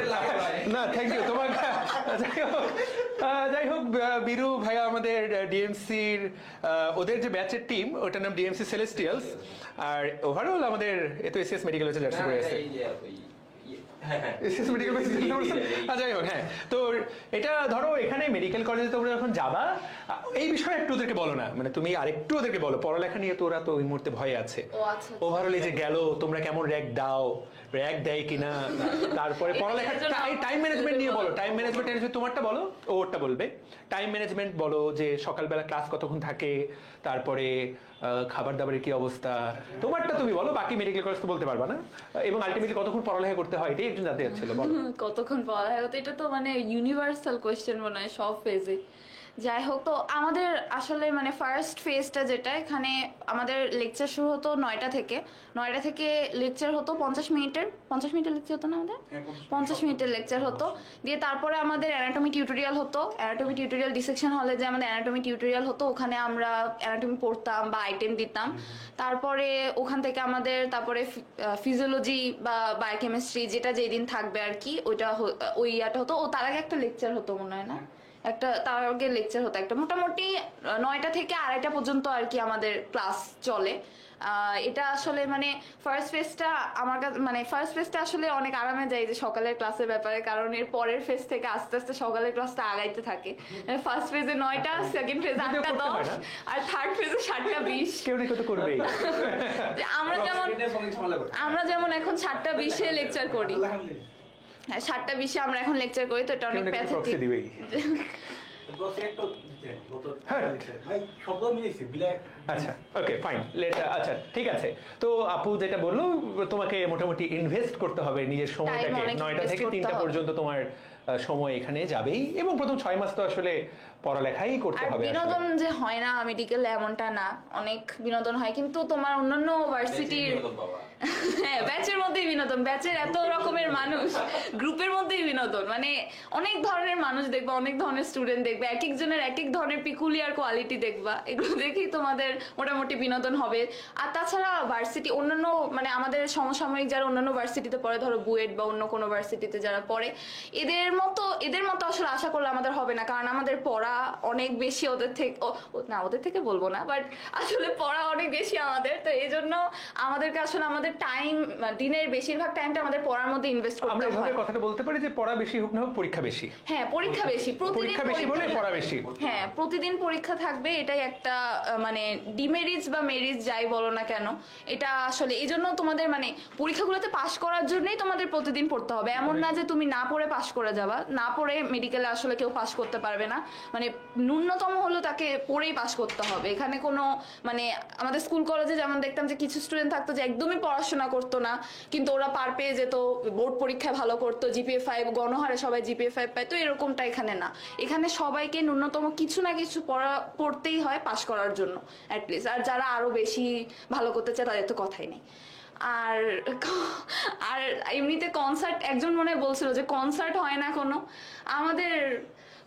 না থ্যাংক ইউ তোমার। যাই হোক বীরু ভাইয়া আমাদের ডিএমসির ওদের যে ব্যাচের টিম ওটার নাম ডিএমসি সেলেস্টিয়ালস, আর ওভারঅল আমাদের এ তো এসএস মেডিকেল হচ্ছে জার্সি পরে আছে। যাই হোক হ্যাঁ, তো এটা ধরো এখানে মেডিকেল কলেজে তোমরা যখন যাবা এই বিষয়ে একটু ওদেরকে বলো না, মানে তুমি আরেকটু ওদেরকে বলো পড়ালেখা নিয়ে। তো ওরা তো ওই মুহূর্তে ভয়ে আছে। ওভারঅল এই যে গেল তোমরা কেমন র্যাক দেয় কিনা, তারপরে পড়ালেখা টাইম ম্যানেজমেন্ট নিয়ে বলো। টাইম ম্যানেজমেন্ট তোমারটা বলো, ওরটা বলবে। টাইম ম্যানেজমেন্ট বলো যে সকালবেলা ক্লাস কতক্ষণ থাকে, তারপরে খাবার দাবারের কি অবস্থা, তোমারটা তুমি বলো। বাকি মেডিকেল কলেজ তো বলতে পারবা না। এবং আলটিমেটলি কতক্ষণ পড়ালেখা করতে হয় এটাই একজন জানতে যাচ্ছিল, বলো কতক্ষণ পড়ালেখা করতে। এটা তো মানে ইউনিভার্সাল কোয়েশ্চেন মনে হয় সব ফেজে। যাই হোক, তো আমাদের আসলে মানে ফার্স্ট ফেজটা যেটা, এখানে আমাদের লেকচার শুরু হতো 9টা থেকে লেকচার হতো 50 মিনিটের লেকচার হতো না আমাদের, 50 মিনিটের লেকচার হতো। দিয়ে তারপরে আমাদের অ্যানাটমি টিউটোরিয়াল হতো। অ্যানাটমি টিউটোরিয়াল ডিসেকশন হলে যে আমাদের অ্যানাটমি টিউটোরিয়াল হতো, ওখানে আমরা অ্যানাটমি পড়তাম বা আইটেম দিতাম। তারপরে ওখান থেকে আমাদের তারপরে ফিজিওলজি বা বায়োকেমিস্ট্রি যেটা যেই দিন থাকবে আর কি, ওই ইয়াটা হতো। ও তার আগে একটা লেকচার হতো মনে হয় না, তার আগে লেকচার হতো একটা। মোটামুটি 9টা থেকে 2:30 পর্যন্ত আর কি আমাদের ক্লাস চলে। এটা আসলে মানে ফার্স্ট ফেজটা আমার কাছে মানে ফার্স্ট ফেজটা আসলে অনেক আরামে যায় যে সকালের ক্লাসের ব্যাপারে, কারণ এর পরের ফেজ থেকে আস্তে আস্তে সকালের ক্লাসটা আগাইতে থাকে। ফার্স্ট ফেজে 9টা, সেকেন্ড ফেজে 8:10 আর থার্ড ফেজে 7:20। কেউ না কেউ তো করবেই। আমরা যেমন এখন 7:20 লেকচার করি। হ্যাঁ, 7:20 আমরা এখন লেকচার করি, তো এটা অনেক প্যাথেটিক। আচ্ছা ওকে ফাইন, আচ্ছা ঠিক আছে। তো আপু যেটা বললো, তোমাকে মোটামুটি ইনভেস্ট করতে হবে নিজের সময়টাকে। 9টা থেকে 3টা পর্যন্ত তোমার সময় এখানে যাবেই, এবং প্রথম 6 মাস তো আসলে পড়ালেখাই করতে হবে। বিনোদন যে হয় না মেডিকেল এমনটা না, অনেক বিনোদন হয়, কিন্তু তোমার অন্যান্য ভার্সিটির হ্যাঁ ব্যাচের মধ্যেই বিনোদন। ব্যাচের এত রকমের মানুষ, গ্রুপের মধ্যেই বিনোদন, মানে অনেক ধরনের মানুষ দেখবা, অনেক ধরনের স্টুডেন্ট দেখবে, এক একজনের এক এক ধরনের পিকুলিয়ার কোয়ালিটি দেখবা। এগুলো দেখেই তোমাদের মোটামুটি বিনোদন হবে। আর তাছাড়া ভার্সিটি অন্যান্য মানে আমাদের সমসাময়িক যারা অন্যান্য ভার্সিটিতে পড়ে, ধরো বুয়েট বা অন্য কোনো ভার্সিটিতে যারা পড়ে, এদের মতো আসলে আশা করলে আমাদের হবে না, কারণ আমাদের পড়া পড়া অনেক বেশি ওদের থেকে, না ওদের থেকে বলবো না, বাট আসলে পড়া অনেক বেশি আমাদের, তো এই জন্য আমাদেরকে আসলে আমাদের টাইম, দিনের বেশিরভাগ টাইমটা আমাদের পড়ার মধ্যে ইনভেস্ট আমরা করতে হয়। এভাবে কথাটা বলতে পারি যে পড়া বেশি হোক না হোক পরীক্ষা বেশি। হ্যাঁ, পরীক্ষা বেশি, প্রতিদিন পরীক্ষা বেশি বলে পড়া বেশি। হ্যাঁ, প্রতিদিন পরীক্ষা থাকবে, এটাই একটা মানে ডিমেরিটস বা মেরিটস যাই বলো না কেন, এটা আসলে এই জন্য তোমাদের মানে পরীক্ষাগুলোতে পাশ করার জন্যই তোমাদের প্রতিদিন পড়তে হবে। এমন না যে তুমি না পড়ে পাশ করে যাবা, না পড়ে মেডিকেলে আসলে কেউ পাশ করতে পারবে না, মানে ন্যূনতম হলো তাকে পড়েই পাশ করতে হবে। এখানে কোনো মানে আমাদের স্কুল কলেজে যেমন দেখতাম যে কিছু স্টুডেন্ট থাকতো যে একদমই পড়াশোনা করতো না, কিন্তু ওরা পার পেয়ে যেত, বোর্ড পরীক্ষায় ভালো করতো, জিপিএ 5, গণহারে সবাই জিপিএ 5 পায়। তো এরকমটা এখানে না, এখানে সবাইকে ন্যূনতম কিছু না কিছু পড়তেই হয় পাশ করার জন্য অ্যাটলিস্ট। আর যারা আরো বেশি ভালো করতে চায় তাদের তো কথাই নেই। আর আর এমনিতে কনসার্ট, একজন মনে হয় বলছিল যে কনসার্ট হয় না কোনো, আমাদের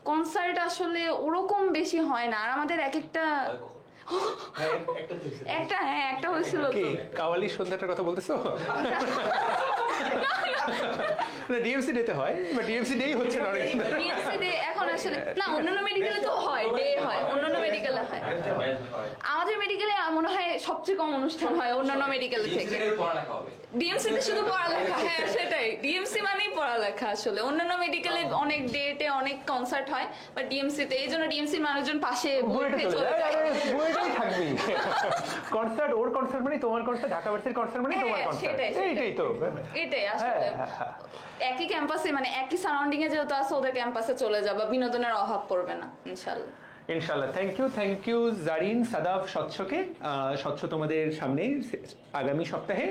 কনসার্ট আসলে ওরকম বেশি হয় না। আর আমাদের এক একটা একটা হয়েছিল কি তো। কাওয়ালি সন্ধ্যাটার কথা বলতেছো? ডিএমসি ডেতে হয়, বা ডিএমসি ডেই হচ্ছে না অনেক। DMC day এখন আসলে না, অন্যান্য মেডিকেলে তো হয়, ডে হয়, অন্যান্য মেডিকেলে হয়। আমাদের মেডিকেলে মনে হয় সবচেয়ে কম অনুষ্ঠান হয় অন্যান্য মেডিকেল থেকে। ডিএমসি তে শুধু পড়ালেখা, হ্যাঁ সেটাই, ডিএমসি মানেই পড়ালেখা আসলে। অন্যান্য মেডিকেলে অনেক ডেটে অনেক কনসার্ট হয়, বাট ডিএমসি তে এই জন্য ডিএমসি মানুষজন পাশে বইতে চলে যায়। বইটাই থাকবি। কনসার্ট, ওর কনসার্ট মানে তোমার কনসার্ট, ঢাকা ভার্সিটির কনসার্ট মানে তোমার কনসার্ট, এইটাই তো। এটাই আসলে একই ক্যাম্পাসে, মানে একই সারাউন্ডিং এ যেহেতু আছে, ওদের ক্যাম্পাসে চলে যাবা, বিনোদনের অভাব পড়বে না ইনশাআল্লাহ। ইনশাআল্লাহ। থ্যাংক ইউ জারিন, সাদাফ, স্বচ্ছকে। স্বচ্ছ তোমাদের সামনে আগামী সপ্তাহে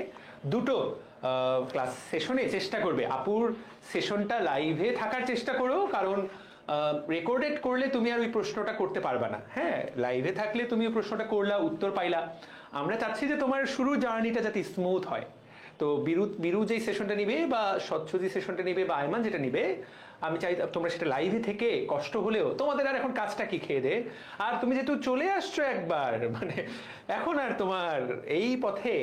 দুটো ক্লাস সেশনে চেষ্টা করবে। আপুর সেশনটা লাইভে থাকার চেষ্টা করো, কারণ রেকর্ডেড করলে তুমি আর ওই প্রশ্নটা করতে পারবা না। হ্যাঁ, লাইভে থাকলে তুমি ওই প্রশ্নটা করলা, উত্তর পাইলা। আমরা চাচ্ছি যে তোমার শুরু জার্নিটা যাতে স্মুথ হয়। তো বিরু যেই সেশনটা নিবে, বা স্বচ্ছ যে সেশনটা নিবে, বা আয়মান যেটা নিবে, আমি চাই তোমরা সেটা লাইভে থেকে কষ্ট হলেও, তোমাদের আর এখন কাজটা কি খেয়ে দে, আর তুমি যেহেতু চলে আসছো একবার, মানে এখন আর তোমার এই পথে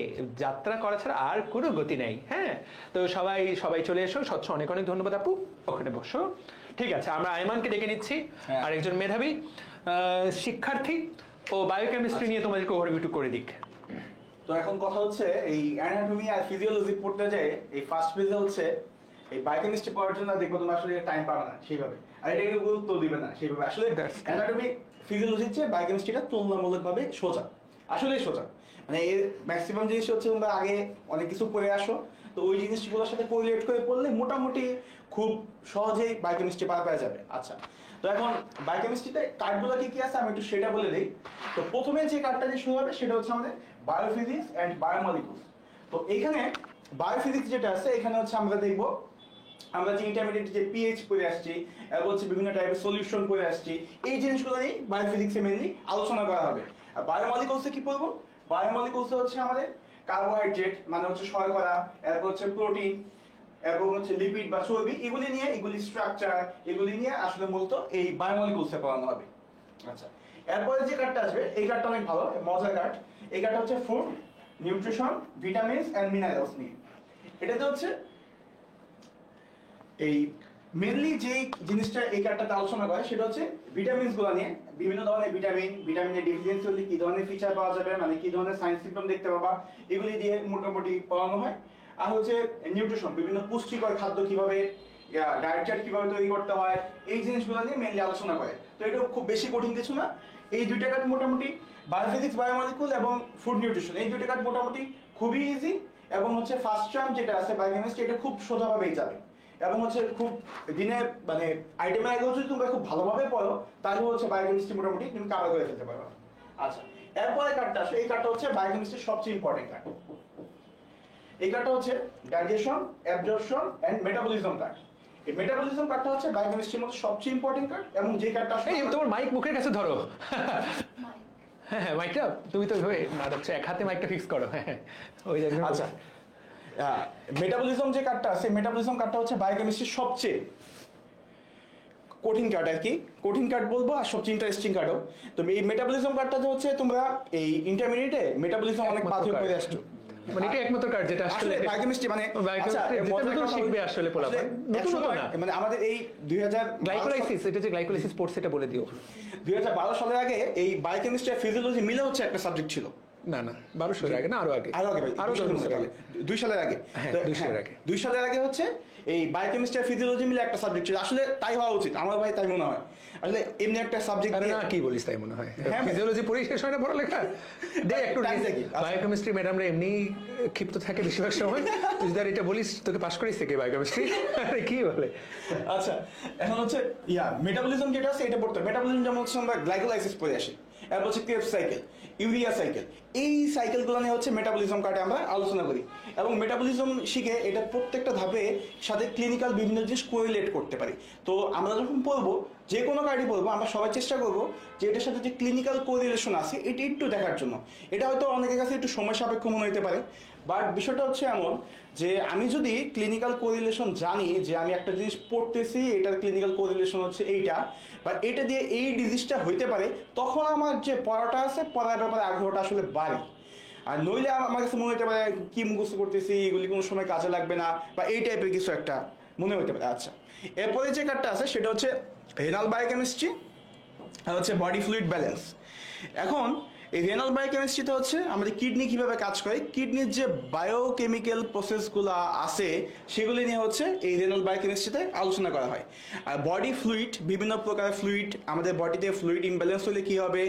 যাত্রা করা ছাড়া আর কোনো গতি নাই। হ্যাঁ, তো সবাই চলে এসো। স্বচ্ছ অনেক অনেক ধন্যবাদ আপু, ওখানে বসো। ঠিক আছে, আমরা আয়মানকে ডেকে নিচ্ছি, আর একজন মেধাবী শিক্ষার্থী ও বায়োকেমিস্ট্রি নিয়ে তোমাদেরকে ওভারভিউ করে দিক। তো এখন কথা হচ্ছে এই অ্যানাটমি আর ফিজিওলজি পড়তে যায়, এই ফার্স্ট পেজে হচ্ছে এই বায়োকেমিস্ট্রি পড়ার জন্য দেখবো তুমি আসলে টাইম পাবে না সেইভাবে, আর এটাকে গুরুত্ব দিবে না সেইভাবে। আসলে অ্যানাটমি ফিজিওলজির চেয়ে বায়োকেমিস্ট্রিটা তুলনামূলকভাবে সোজা, আসলেই সোজা। মানে এর ম্যাক্সিমাম জিনিস হচ্ছে তোমরা আগে অনেক কিছু পড়ে আসো, তো ওই জিনিসগুলোর সাথে কোরিলেট করে পড়লে মোটামুটি খুব সহজেই বায়োকেমিস্ট্রি পার পেয়ে যাবে। আচ্ছা, তো এখন বায়োকেমিস্ট্রিতে কার্ডগুলো কি আছে আমি একটু সেটা বলে দিই। তো প্রথমে যে কার্ডটা দিয়ে শুরু হবে সেটা হচ্ছে আমাদের বায়োফিজিক্স অ্যান্ড বায়োমলিকুলস। তো এইখানে বায়োফিজিক্স যেটা আছে, এখানে হচ্ছে আমরা দেখবো আমরা যে ইন্টারমিডিয়েট যে পিএইচ পড়ে আসছি, এবং হচ্ছে বিভিন্ন টাইপের সলিউশন পড়ে আসছি, এই জিনিসগুলো নিয়ে বায়োফিজিক্সে মেনলি আলোচনা করা হবে। আর বায়োমলিকুলসে কি পড়বো? বায়োমলিকুলসে হচ্ছে আমাদের কার্বোহাইড্রেট মানে হচ্ছে শর্করা, এরপর হচ্ছে প্রোটিন, এবং হচ্ছে লিপিড বা চর্বি, এগুলি স্ট্রাকচার, এগুলি নিয়ে আসলে মূলত এই বায়োমলিকুলসে পড়ানো হবে। আচ্ছা, এরপরে যে কার্ডটা আসবে, এই কার্ডটা অনেক ভালো, মজার কার্ড। এই কার্ডটা হচ্ছে food, nutrition, vitamins and minerals নিয়ে। এটাতে হচ্ছে এই মেনলি যে জিনিসটা এই কার্ডটাতে আলোচনা করে সেটা হচ্ছে ভিটামিনস গুলো নিয়ে, বিভিন্ন ধরনের ভিটামিনের ডিফিসিয়েন্সি হলে কি ধরনের ফিচার পাওয়া যাবে, মানে কি ধরনের সাইন সিম্পটম দেখতে পাবা, এগুলি দিয়ে মোটামুটি পড়ানো হয়। আর হচ্ছে নিউট্রিশন, বিভিন্ন পুষ্টিকর খাদ্য কিভাবে, ডায়েট চার্ট কিভাবে তৈরি করতে হয়, এই জিনিসগুলো নিয়ে মেনলি আলোচনা করে। তো এটা খুব বেশি কঠিন কিছু না। এই দুইটা কার্ড মোটামুটি বায়োফিজিক্স, বায়োমলিকুল এবং ফুড নিউট্রিশন, এই দুইটা কার্ড মোটামুটি খুবই ইজি। এবং হচ্ছে ফার্স্ট টার্ম যেটা আছে বায়োকেমিস্ট্রি, এটা খুব সোজাভাবেই যাবে, এবং হচ্ছে খুব দিনে মানে আইটেমের আগে যদি তোমরা খুব ভালোভাবে পড়ো তাহলে হচ্ছে বায়োকেমিস্ট্রি মোটামুটি তুমি কাভার করে ফেলতে পারবে। আচ্ছা, এরপরে কার্ডটা আসে, এই কার্ডটা হচ্ছে বায়োকেমিস্ট্রির সবচেয়ে ইম্পর্টেন্ট কার্ড। এই কার্ডটা হচ্ছে digestion, absorption and metabolism card. এই মেটাবলিজম কার্ডটা হচ্ছে বায়োকেমিস্ট্রির মধ্যে সবচেয়ে ইম্পর্টেন্ট কার্ড, এবং যে কার্ডটা আসলে তোমার মাইক মুখের কাছে ধরো। হ্যাঁ, মাইকটা তুমি তো ওইভাবে মারাচ্ছ, এক হাতে মাইকটা ফিক্স করো। হ্যাঁ, ওই জায়গায়। আচ্ছা, মেটাবলিজম যে কার্ডটা আছে, মেটাবলিজম কার্ডটা হচ্ছে বায়োকেমিস্ট্রির সবচেয়ে কঠিন কার্ড আর কি, কঠিন কার্ড বলবো আর সবচেয়ে ইন্টারেস্টিং কার্ডও। তো এই মেটাবলিজম কার্ডটা হচ্ছে তোমরা এই ইন্টারমিডিয়েটে মেটাবলিজম অনেক বাতিল করে আসছো, মানে এটা একমাত্র কার্ড যেটা আসলে বায়োকেমিস্ট্রি মানে Biochemistry যেটা মজার নতুন কথা শিখবে হলো- আসলে পোলাপান। নতুন হতো না। মানে আমাদের এই 2000 গ্লাইকোলাইসিস, এটা যে গ্লাইকোলাইসিস পড়ছে এটা বলে দিও। 2012 সালের আগে এই বায়োকেমিস্ট্রি আর ফিজিওলজি মিলে হচ্ছে একটা সাবজেক্ট ছিল। না না 1200 এর আগে না আরো আগে, আরো আগে ভাই, আরো 2 বছর আগে। 2 সালের আগে। হ্যাঁ, তো 2 সালের আগে। 2 সালের আগে হচ্ছে এই বায়োকেমিস্ট্রি আর ফিজিওলজি মিলে একটা সাবজেক্ট ছিল। আসলে তাই হওয়া উচিত, আমার ভাই তাই মনে হয়। আসলে এমনি একটা সাবজেক্ট আরে না কি বলিস তাই মনে হয়, হ্যাঁ, ফিজিওলজি পড়ে শেষ হয় না পড়ালেখা। দে একটু Time দেখি। বায়োকেমিস্ট্রি ম্যাডামরা এমনি ক্ষিপ্ত থাকে বেশিরভাগ সময়, তুই যদি আর এটা বলিস তোকে পাস করিস থেকে বায়োকেমিস্ট্রি, আরে কি বলে। আচ্ছা, এখন হচ্ছে মেটাবলিজম যেটা আছে এটা পড়তে হবে। মেটাবলিজম যেমন হচ্ছে আমরা গ্লাইকোলাইসিস পড়ে আসি, এরপর হচ্ছে ক্রেবস সাইকেল, ইউরিয়া সাইকেল, এই সাইকেলগুলো নিয়ে হচ্ছে মেটাবলিজম কার্ডে আমরা আলোচনা করি। এবং মেটাবলিজম শিখে এটা প্রত্যেকটা ধাপে সাথে ক্লিনিক্যাল বিভিন্ন জিনিস কোরিলেট করতে পারি। তো আমরা যখন পড়বো, যে কোনো কার্ডই পড়বো, আমরা সবাই চেষ্টা করবো যে এটার সাথে যে ক্লিনিক্যাল কোরিলেশন আছে এটা একটু দেখার জন্য। এটা হয়তো অনেকের কাছে একটু সময় সাপেক্ষ মনে হতে পারে, বাট বিষয়টা হচ্ছে এমন যে আমি যদি ক্লিনিক্যাল কোরিলেশন জানি যে আমি একটা জিনিস পড়তেছি, এটার ক্লিনিক্যাল কোরিলেশন হচ্ছে এইটা, বা এটা দিয়ে এই ডিজিজটা হইতে পারে, তখন আমার যে পড়াটা আছে পড়ার ব্যাপারে আগ্রহটা আসলে বাড়ে। আর নইলে আমার কাছে মনে হতে পারে কি মুখস্থ করতেছি, এগুলি কোনো সময় কাজে লাগবে না, বা এই টাইপের কিছু একটা মনে হতে পারে। আচ্ছা, এরপরে যে কার্ডটা আছে সেটা হচ্ছে রেনাল বায়োকেমিস্ট্রি আর হচ্ছে বডি ফ্লুইড ব্যালেন্স। এখন এই রেনাল বায়োকেমিস্ট্রিতে হচ্ছে আমাদের কিডনি কিভাবে কাজ করে, কিডনির যে বায়োকেমিক্যাল প্রসেসগুলো আছে সেগুলি নিয়ে হচ্ছে এই রেনাল বায়োকেমিস্ট্রিতে আলোচনা করা হয়। আর বডি ফ্লুইড, বিভিন্ন প্রকারের ফ্লুইড, আমাদের বডিতে ফ্লুইড ইমব্যালেন্স হলে কি হবে,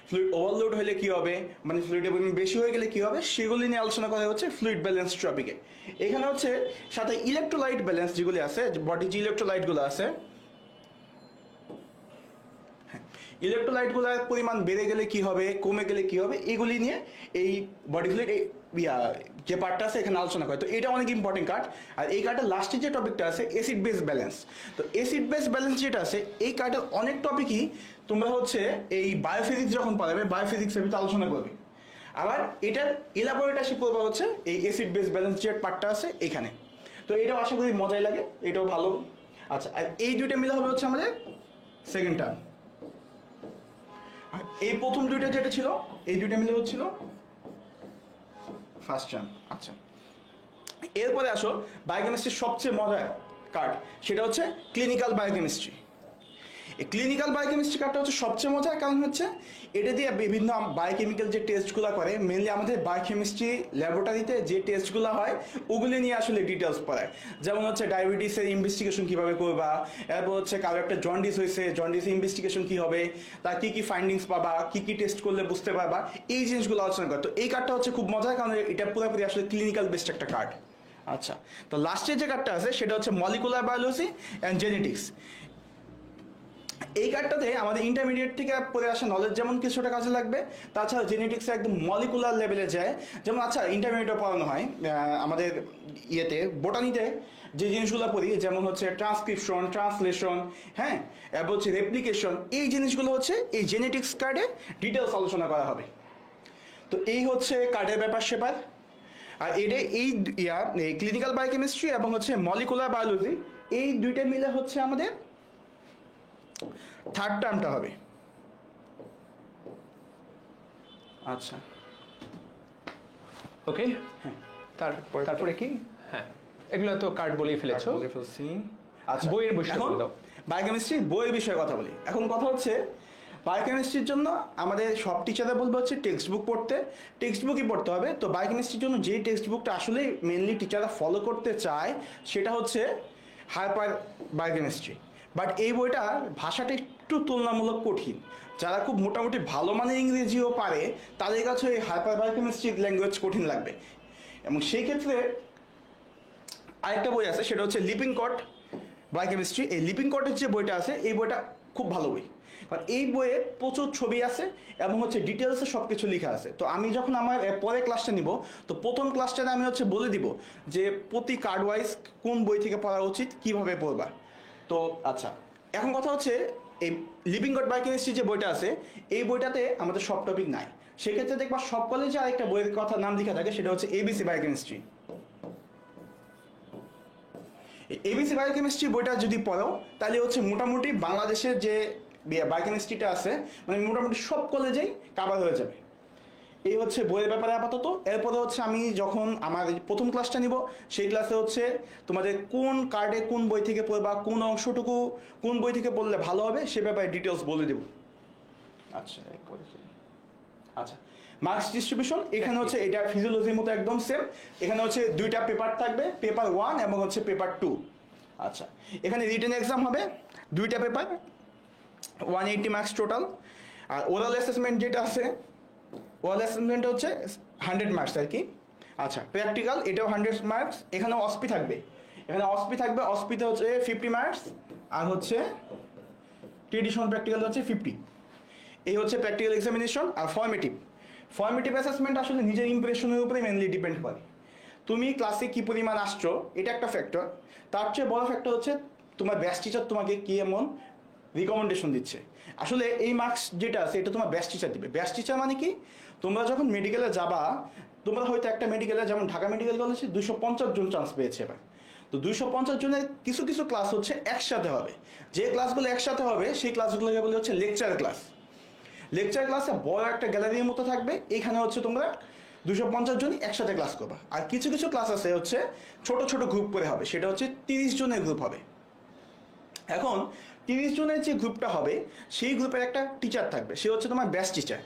ফ্লুইড ওভারলোড হলে কি হবে, মানে ফ্লুইডের পরিমাণ বেশি হয়ে গেলে কি হবে, সেগুলি নিয়ে আলোচনা করা হচ্ছে ফ্লুইড ব্যালেন্স টপিকে। এখানে হচ্ছে সাথে ইলেকট্রোলাইট ব্যালেন্স যেগুলি আছে, বডির যে ইলেকট্রোলাইটগুলো আছে, ইলেকট্রোলাইটগুলোর পরিমাণ বেড়ে গেলে কি হবে, কমে গেলে কি হবে, এগুলি নিয়ে এই বডি ফ্লুইড যে পার্টটা আছে এখানে আলোচনা করে। তো এটা অনেক ইম্পর্টেন্ট কার্ড। আর এই কার্ডের লাস্টে যে টপিকটা আছে অ্যাসিড বেস ব্যালেন্স, তো অ্যাসিড বেস ব্যালেন্স যেটা আছে এই কার্ডের অনেক টপিকই তোমরা হচ্ছে এই বায়োফিজিক্স যখন পড়াবে বায়োফিজিক্সের ভিতরে আলোচনা করবে। আবার এটার এলাবোরেট আসি পড়বা হচ্ছে এই অ্যাসিড বেস ব্যালেন্স যে পার্টটা আছে এখানে। তো এটাও আশা করি মজাই লাগে, এটাও ভালো। আচ্ছা, আর এই দুইটা মিলে হবে হচ্ছে আমাদের সেকেন্ড টার্ম। এই প্রথম দুইটা যেটা ছিল এই দুইটা মিলে হচ্ছিল ফার্স্ট টার্ম। আচ্ছা, এরপরে আসো বায়োকেমিস্ট্রির সবচেয়ে মজার কার্ড, সেটা হচ্ছে ক্লিনিক্যাল বায়োকেমিস্ট্রি। এই ক্লিনিক্যাল বায়োকেমিস্ট্রি কার্ডটা হচ্ছে সবচেয়ে মজার, কারণ হচ্ছে এটা দিয়ে বিভিন্ন বায়োকেমিক্যাল যে টেস্টগুলো করে, মেনলি আমাদের বায়োকেমিস্ট্রি ল্যাবরেটরিতে যে টেস্টগুলো হয় ওগুলি নিয়ে আসলে ডিটেলস পড়ায়। যেমন হচ্ছে ডায়াবেটিসের ইনভেস্টিগেশন কিভাবে করবা, এরপর হচ্ছে কারো একটা জন্ডিস হয়েছে, জন্ডিসের ইনভেস্টিগেশন কি হবে, তার কি কি ফাইন্ডিংস পাবা, কি কি টেস্ট করলে বুঝতে পারবা, এই জিনিসগুলো আলোচনা করে। তো এই কার্ডটা হচ্ছে খুব মজার, কারণ এটা পুরোপুরি আসলে ক্লিনিক্যাল বেসড একটা কার্ড। আচ্ছা, তো লাস্টের যে কার্ডটা আছে সেটা হচ্ছে মলিকুলার বায়োলজি অ্যান্ড জেনেটিক্স। এই কার্ডটাতে আমাদের ইন্টারমিডিয়েট থেকে পড়ে আসা নলেজ যেমন কিছুটা কাজে লাগবে, তাছাড়া জেনেটিক্সে একদম মলিকুলার লেভেলে যায়। যেমন আচ্ছা, ইন্টারমিডিয়েটও পড়ানো হয় আমাদের ইয়েতে বোটানিতে যে জিনিসগুলো পড়ি, যেমন হচ্ছে ট্রান্সক্রিপশন, ট্রান্সলেশন, হ্যাঁ, এরপর হচ্ছে রেপ্লিকেশন, এই জিনিসগুলো হচ্ছে এই জেনেটিক্স কার্ডে ডিটেলস আলোচনা করা হবে। তো এই হচ্ছে কার্ডের ব্যাপার সেপার। আর এটা এই ক্লিনিক্যাল বায়োকেমিস্ট্রি এবং হচ্ছে মলিকুলার বায়োলজি, এই দুইটা মিলে হচ্ছে আমাদের থার্ড টার্মটা হবে। আচ্ছা, ওকে, তারপরে কি? হ্যাঁ, এগুলো তো কার্ড বলেই ফেলেছো। বলে ফেলছি। আচ্ছা, বইয়ের বিষয় এখন বলে দাও। বায়োকেমিস্ট্রি বইয়ের বিষয়ে কথা বলি। এখন কথা হচ্ছে বায়োকেমিস্ট্রির জন্য আমাদের সব টিচাররা বলবে হচ্ছে টেক্সট বুক পড়তে, টেক্সট বুকই পড়তে হবে। তো বায়োকেমিস্ট্রির জন্য যে টেক্সট বুকটা আসলে মেনলি টিচাররা ফলো করতে চায় সেটা হচ্ছে হাইপার বায়োকেমিস্ট্রি। বাট এই বইটা ভাষাটা একটু তুলনামূলক কঠিন, যারা খুব মোটামুটি ভালো মানের ইংরেজিও পারে তাদের কাছে এই হাইপার বায়োকেমিস্ট্রি ল্যাঙ্গুয়েজ কঠিন লাগবে। এবং সেই ক্ষেত্রে আরেকটা বই আছে, সেটা হচ্ছে লিপিং কট বায়োকেমিস্ট্রি। এই লিপিং কটের যে বইটা আছে এই বইটা খুব ভালো বই, কারণ এই বইয়ে প্রচুর ছবি আছে এবং হচ্ছে ডিটেলসে সব কিছু লেখা আছে। তো আমি যখন আমার পরে ক্লাসটা নিব, তো প্রথম ক্লাসটাতে আমি হচ্ছে বলে দিব যে প্রতি কার্ড ওয়াইজ কোন বই থেকে পড়া উচিত, কিভাবে পড়বা। তো আচ্ছা, এখন কথা হচ্ছে এই লিভিং গড বায়োকেমিস্ট্রি যে বইটা আছে এই বইটাতে আমাদের সব টপিক নাই। সেক্ষেত্রে দেখবা সব কলেজে আরেকটা বইয়ের কথা নাম লেখা থাকে, সেটা হচ্ছে এবিসি বায়োকেমিস্ট্রি। এবিসি বায়োকেমিস্ট্রি বইটা যদি পড়ো তাহলে হচ্ছে মোটামুটি বাংলাদেশের যে বায়োকেমিস্ট্রিটা আছে মানে মোটামুটি সব কলেজেই কাভার হয়ে যাবে। এই হচ্ছে বইয়ের ব্যাপারে আপাতত। এরপরে হচ্ছে আমি যখন আমার প্রথম ক্লাসটা নিব, সেই ক্লাসে হচ্ছে তোমাদের কোন কার্ডে কোন বই থেকে পড়বা, কোন অংশটুকু কোন বই থেকে পড়লে ভালো হবে সে ব্যাপারে ডিটেলস বলে দেব। আচ্ছা আচ্ছা, মার্কস ডিস্ট্রিবিউশন এখানে হচ্ছে এটা ফিজিওলজির মতো একদম সেম। এখানে হচ্ছে দুইটা পেপার থাকবে, পেপার 1 এবং হচ্ছে পেপার 2। আচ্ছা, এখানে রিটেন এক্সাম হবে দুইটা পেপার, 180 মার্কস টোটাল। আর ওরাল অ্যাসেসমেন্ট যেটা আছে, ওরাল অ্যাসেসমেন্ট হচ্ছে 100 মার্কস আর কি। আচ্ছা, প্র্যাকটিক্যাল এটাও 100 মার্কস। এখানে অসপি থাকবে, অসপিতে হচ্ছে 50 মার্কস, আর হচ্ছে ট্রেডিশনাল প্র্যাকটিক্যাল হচ্ছে 50। এই হচ্ছে প্র্যাকটিক্যাল এক্সামিনেশন। আর ফর্মেটিভ অ্যাসেসমেন্ট আসলে নিজের ইমপ্রেশনের উপরে মেনলি ডিপেন্ড করে। তুমি ক্লাসে কি পরিমাণ আসছো এটা একটা ফ্যাক্টর, তার চেয়ে বড় ফ্যাক্টর হচ্ছে তোমার ব্যাচ টিচার তোমাকে কি এমন রিকমেন্ডেশন দিচ্ছে। আসলে এই মার্কস যেটা আছে এটা তোমার ব্যাচ টিচার দিবে। ব্যাচ টিচার মানে কি, তোমরা যখন মেডিকেলে যাবা, তোমরা হয়তো একটা মেডিকেলে, যেমন ঢাকা মেডিকেল কলেজে 250 জন চান্স পেয়েছে এবার। তো 250 জনের কিছু কিছু ক্লাস হচ্ছে একসাথে হবে। যে ক্লাসগুলো একসাথে হবে সেই ক্লাসগুলোকে বলে হচ্ছে লেকচার ক্লাস। লেকচার ক্লাসে বড় একটা গ্যালারির মতো থাকবে, এখানে হচ্ছে তোমরা 250 জনই একসাথে ক্লাস করবা। আর কিছু কিছু ক্লাস আছে হচ্ছে ছোট ছোট গ্রুপ করে হবে, সেটা হচ্ছে 30 জনের গ্রুপ হবে। এখন 30 জনের যে গ্রুপটা হবে সেই গ্রুপের একটা টিচার থাকবে, সে হচ্ছে তোমার ব্যাচ টিচার।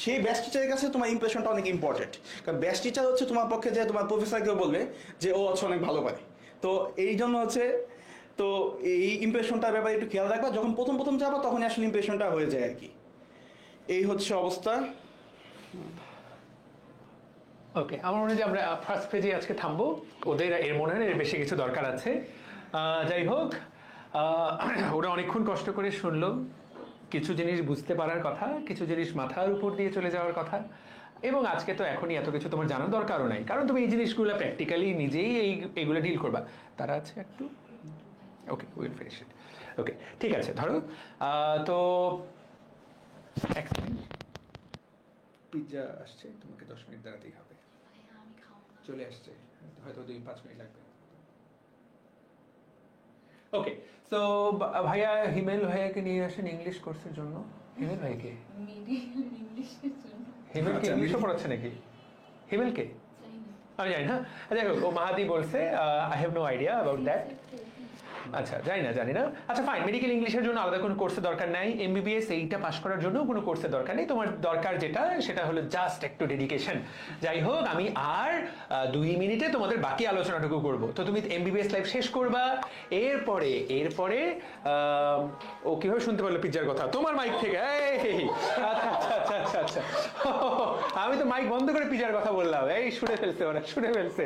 সেই ব্যাচ টিচারের কাছে তোমার ইমপ্রেশনটা অনেক ইম্পর্টেন্ট, কারণ ব্যাচ টিচার হচ্ছে তোমার পক্ষে যে তোমার প্রফেসরকেও বলবে যে ও হচ্ছে অনেক ভালো পারে। তো এই জন্য হচ্ছে, তো এই ইমপ্রেশনটার ব্যাপারে একটু খেয়াল রাখবা। যখন প্রথম যাবো তখন আসলে ইমপ্রেশনটা হয়ে যায় আর কি। এই হচ্ছে অবস্থা। ওকে, আমার মনে হয় যে আমরা ফার্স্ট পেজে আজকে থামবো, ওদের এর মনে হয় এর বেশি কিছু দরকার আছে। যাই হোক, ওরা অনেকক্ষণ কষ্ট করে শুনলো, কিছু জিনিস বুঝতে পারার কথা, কিছু জিনিস মাথার উপর দিয়ে চলে যাওয়ার কথা। এবং আজকে তো এখনই এত কিছু তোমার জানার দরকারও নাই, কারণ তুমি এই জিনিসগুলো প্র্যাকটিক্যালি নিজেই এইগুলো ডিল করবা। তারা আছে একটু, ওকে উইল ফিনিশ ইট। ওকে, ঠিক আছে, ধরো তো এক সেকেন্ড, পিৎজা আসছে, তোমাকে 10 মিনিট দাঁড়াতেই হবে। চলে আসছে, হয়তো 2-5 মিনিট লাগবে। ওকে, তো ভাইয়া হিমেল ভাইয়াকে নিয়ে আসেন ইংলিশ কোর্সের জন্য। হিমেল ভাইকে, হিমেলকে ইংলিশও পড়াচ্ছে নাকি? হিমেলকে আমি জানি না, যাই হোক, ও মাহাদি বলছে, I have no idea about that. আচ্ছা, জানি না। আচ্ছা ফাইন, মেডিকেল ইংলিশের জন্য আলাদা কোনো কোর্সের দরকার নাই, এমবিবিএস এইটা পাস করার জন্য কোনো কোর্সের দরকার নেই। তোমার দরকার যেটা, সেটা হলো জাস্ট একটু ডেডিকেশন। যাই হোক, আমি আর 2 মিনিটে তোমাদের বাকি আলোচনাটুকু করব। তো তুমি এমবিবিএস লাইফ শেষ করবা, এরপরে ও কিভাবে শুনতে পারলো পিৎজার কথা? তোমার মাইক থেকে। আচ্ছা, আমি তো মাইক বন্ধ করে পিৎজার কথা বললাম, এই শুনে ফেলছে ওরা, শুনে ফেলছে।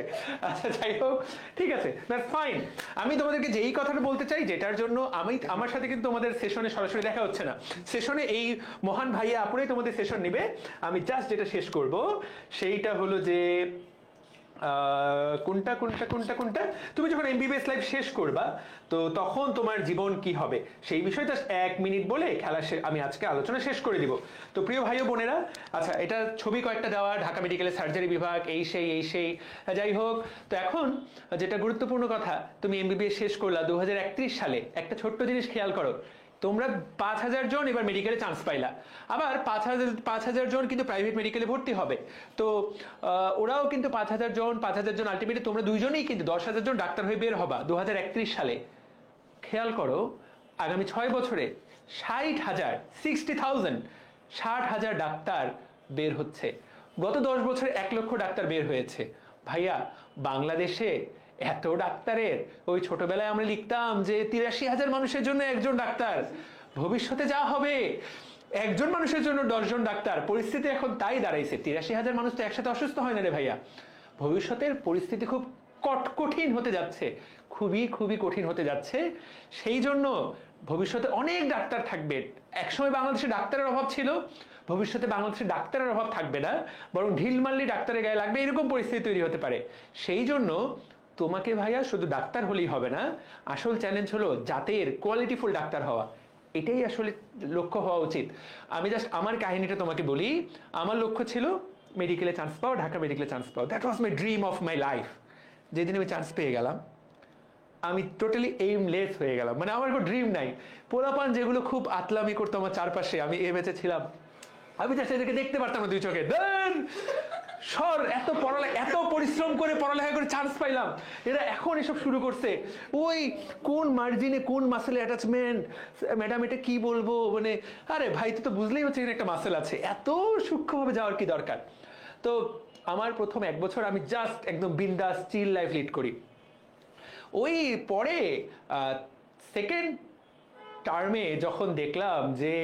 আচ্ছা যাই হোক, ঠিক আছে, দ্যাটস ফাইন। আমি তোমাদেরকে যেই কথাটা বলতে চাই, যেটার জন্য আমার সাথে কিন্তু তোমাদের সেশনে সরাসরি দেখা হচ্ছে না, সেশনে এই মহান ভাইয়া আপুরাই তোমাদের সেশন নিবে। আমি জাস্ট যেটা শেষ করব সেইটা হলো যে কোনটা তুমি যখন এমবিবিএস লাইফ শেষ করবা তো তখন তোমার জীবন কি হবে সেই বিষয়ে জাস্ট 1 মিনিট বলে আমি আজকে আলোচনা শেষ করে দিব। তো প্রিয় ভাই ও বোনেরা, আচ্ছা এটা ছবি কয়েকটা দেওয়া, ঢাকা মেডিকেলের সার্জারি বিভাগ, এই সেই। যাই হোক, তো এখন যেটা গুরুত্বপূর্ণ কথা, তুমি এমবিবিএস শেষ করলা 2031 সালে। একটা ছোট্ট জিনিস খেয়াল করো, তোমরা 5000 জন এবার মেডিকেলে চান্স পাইলা, আবার 5000 জন কিন্তু প্রাইভেট মেডিকেলে ভর্তি হবে। তো ওরাও কিন্তু 5000 জন আলটিমেটলি তোমরা 2 জনেই কিন্তু 10,000 জন ডাক্তার হয়ে বের হবা 2031 সালে। খেয়াল করো, আগামী 6 বছরে 60,000 ডাক্তার বের হচ্ছে। গত 10 বছরে 1 লক্ষ ডাক্তার বের হয়েছে। ভাইয়া, বাংলাদেশে এত ডাক্তারের, ওই ছোটবেলায় আমরা লিখতাম যে 83,000 মানুষের জন্য একজন ডাক্তার, ভবিষ্যতে যা হবে একজন মানুষের জন্য 10 জন ডাক্তার। পরিস্থিতি এখন তাই দাঁড়াইছে। 83,000 মানুষ তো একসাথে অসুস্থ হয় না রে ভাইয়া। ভবিষ্যতের পরিস্থিতি খুব কঠিন হতে যাচ্ছে, খুবই কঠিন হতে যাচ্ছে। সেই জন্য ভবিষ্যতে অনেক ডাক্তার থাকবে। একসময় বাংলাদেশে ডাক্তারের অভাব ছিল, ভবিষ্যতে বাংলাদেশে ডাক্তারের অভাব থাকবে না, বরং ঢিল মারলি ডাক্তারের গায়ে লাগবে, এরকম পরিস্থিতি তৈরি হতে পারে। সেই জন্য তোমাকে ভাইয়া শুধু ডাক্তার হলেই হবে না, আসল চ্যালেঞ্জ হলো জাতের কোয়ালিটিফুল ডাক্তার হওয়া। এটাই আসলে লক্ষ্য হওয়া উচিত। আমি জাস্ট আমার কাহিনীটা তোমাকে বলি। আমার লক্ষ্য ছিল মেডিকেলে চান্স পাওয়া, ঢাকা মেডিকেলে চান্স পাওয়া। That was my dream of my life. যেদিন আমি চান্স পেয়ে গেলাম, আমি টোটালি এইমলেস হয়ে গেলাম, মানে আমার কোনো ড্রিম নাই। পোলাপান যেগুলো খুব আতলামি করতো আমার চারপাশে, আমি এ ব্যাচে ছিলাম, আমি জাস্ট এদেরকে দেখতে পারতাম না দুই চোখে। দেন সর, এত পড়ালেখা, এত পরিশ্রম করে পড়ালেখা করে চান্স পাইলাম, এরা এখন এসব শুরু করছে। ওই কোন মার্জিনে কোন মাসেল অ্যাটাচমেন্ট, ম্যাডাম এটা কি বলবো, মানে আরে ভাই তুই তো বুঝলেই হচ্ছে এখানে একটা মাসেল আছে, এত সূক্ষ্মভাবে যাওয়ার কি দরকার। তো আমার প্রথম 1 বছর আমি জাস্ট একদম বিন্দাস চিল লাইফ লিড করি। ওই পরে সেকেন্ড টার্মে যখন দেখলাম যে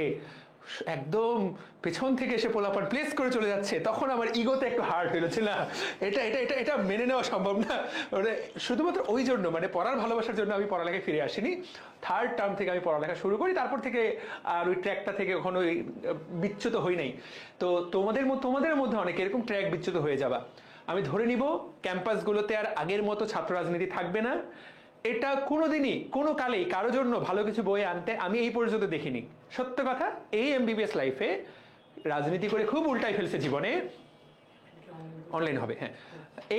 একদম পেছন থেকে এসে পোলাপান প্লেস করে চলে যাচ্ছে, তখন আমার ইগোতে একটু হার্ট হয়েছে, না এটা এটা এটা এটা মেনে নেওয়া সম্ভব না। মানে শুধুমাত্র ওই জন্য, মানে পড়ার ভালোবাসার জন্য আমি পড়ালেখায় ফিরে আসিনি। থার্ড টার্ম থেকে আমি পড়ালেখা শুরু করি, তারপর থেকে আর ওই ট্র্যাকটা থেকে কখনো বিচ্যুত হই নাই। তো তোমাদের মধ্যে অনেকে এরকম ট্র্যাক বিচ্যুত হয়ে যাবা। আমি ধরে নিব ক্যাম্পাসগুলোতে আর আগের মতো ছাত্র রাজনীতি থাকবে না। এটা কোনোদিনই কোনো কালেই কারো জন্য ভালো কিছু বই আনতে আমি এই পর্যন্ত দেখিনি। সত্য কথা, এই এমবিবিএস লাইফে রাজনীতি করে খুব উল্টাই ফেলছে জীবনে। অনলাইন হবে, হ্যাঁ,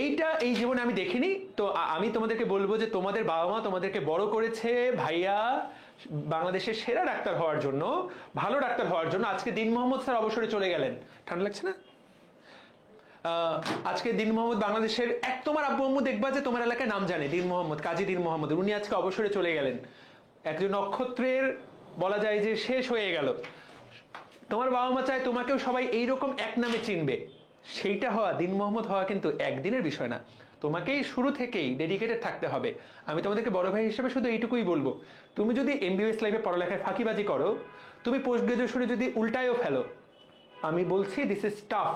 এইটা এই জীবনে আমি দেখিনি। তো আমি তোমাদেরকে বলবো যে তোমাদের বাবা মা তোমাদেরকে বড় করেছে ভাইয়া বাংলাদেশের সেরা ডাক্তার হওয়ার জন্য, ভালো ডাক্তার হওয়ার জন্য। আজকে দিন মোহাম্মদ স্যার অবসরে চলে গেলেন, ঠান্ডা লাগছে না? আজকে দিন মোহাম্মদ বাংলাদেশের তোমার আব্বু আম্মু দেখবা যে তোমার এলাকায় নাম জানে, দিন মোহাম্মদ, কাজী দিন মোহাম্মদ, উনি আজকে অবসরে চলে গেলেন। একজন নক্ষত্রের বলা যায় যে শেষ হয়ে গেল। তোমার বাবা মা চায় তোমাকেও সবাই এইরকম এক নামে চিনবে, সেইটা হওয়া, দিন মোহাম্মদ হওয়া কিন্তু একদিনের বিষয় না। তোমাকেই শুরু থেকেই ডেডিকেটেড থাকতে হবে। আমি তোমাদেরকে বড় ভাই হিসেবে শুধু এইটুকুই বলবো, তুমি যদি এমবিবিএস লাইফে পড়ালেখায় ফাঁকিবাজি করো, তুমি পোস্ট গ্রাজুয়েশনে যদি উল্টায়ও ফেলো, আমি বলছি দিস ইজ টাফ,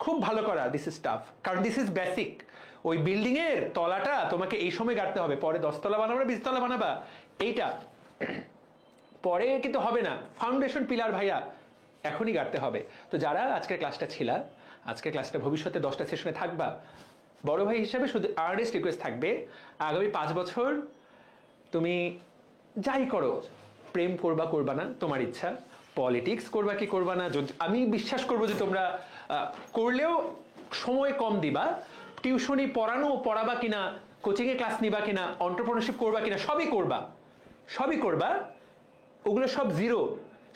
খুব ভালো করা, দিস ইজ টাফ, কারণ দিস ইজ বেসিক। ওই বিল্ডিং এর তলাটা তোমাকে এই সময় গাড়তে হবে, পরে 10 তলা বানাবা, 20 তলা বানাবা, এইটা পরে কিন্তু হবে না। ফাউন্ডেশন পিলার ভাইয়া এখনই গাড়তে হবে। তো যারা আজকের ক্লাসটা ছিলা, আজকের ক্লাসটা ভবিষ্যতে 10টা সেশনে থাকবা, বড় ভাই হিসাবে শুধু আর্নেস্ট রিকোয়েস্ট থাকবে, আগামী 5 বছর তুমি যাই করো, প্রেম করবা করবা না তোমার ইচ্ছা, পলিটিক্স করবা কি করবা না, আমি বিশ্বাস করবো যে তোমরা করলেও সময় কম দিবা, টিউশনি পড়াবা কিনা, কোচিংয়ে ক্লাস নিবা কিনা, এন্টারপ্রেনারশিপ করবা কিনা, সবই করবা, ওগুলো সব জিরো।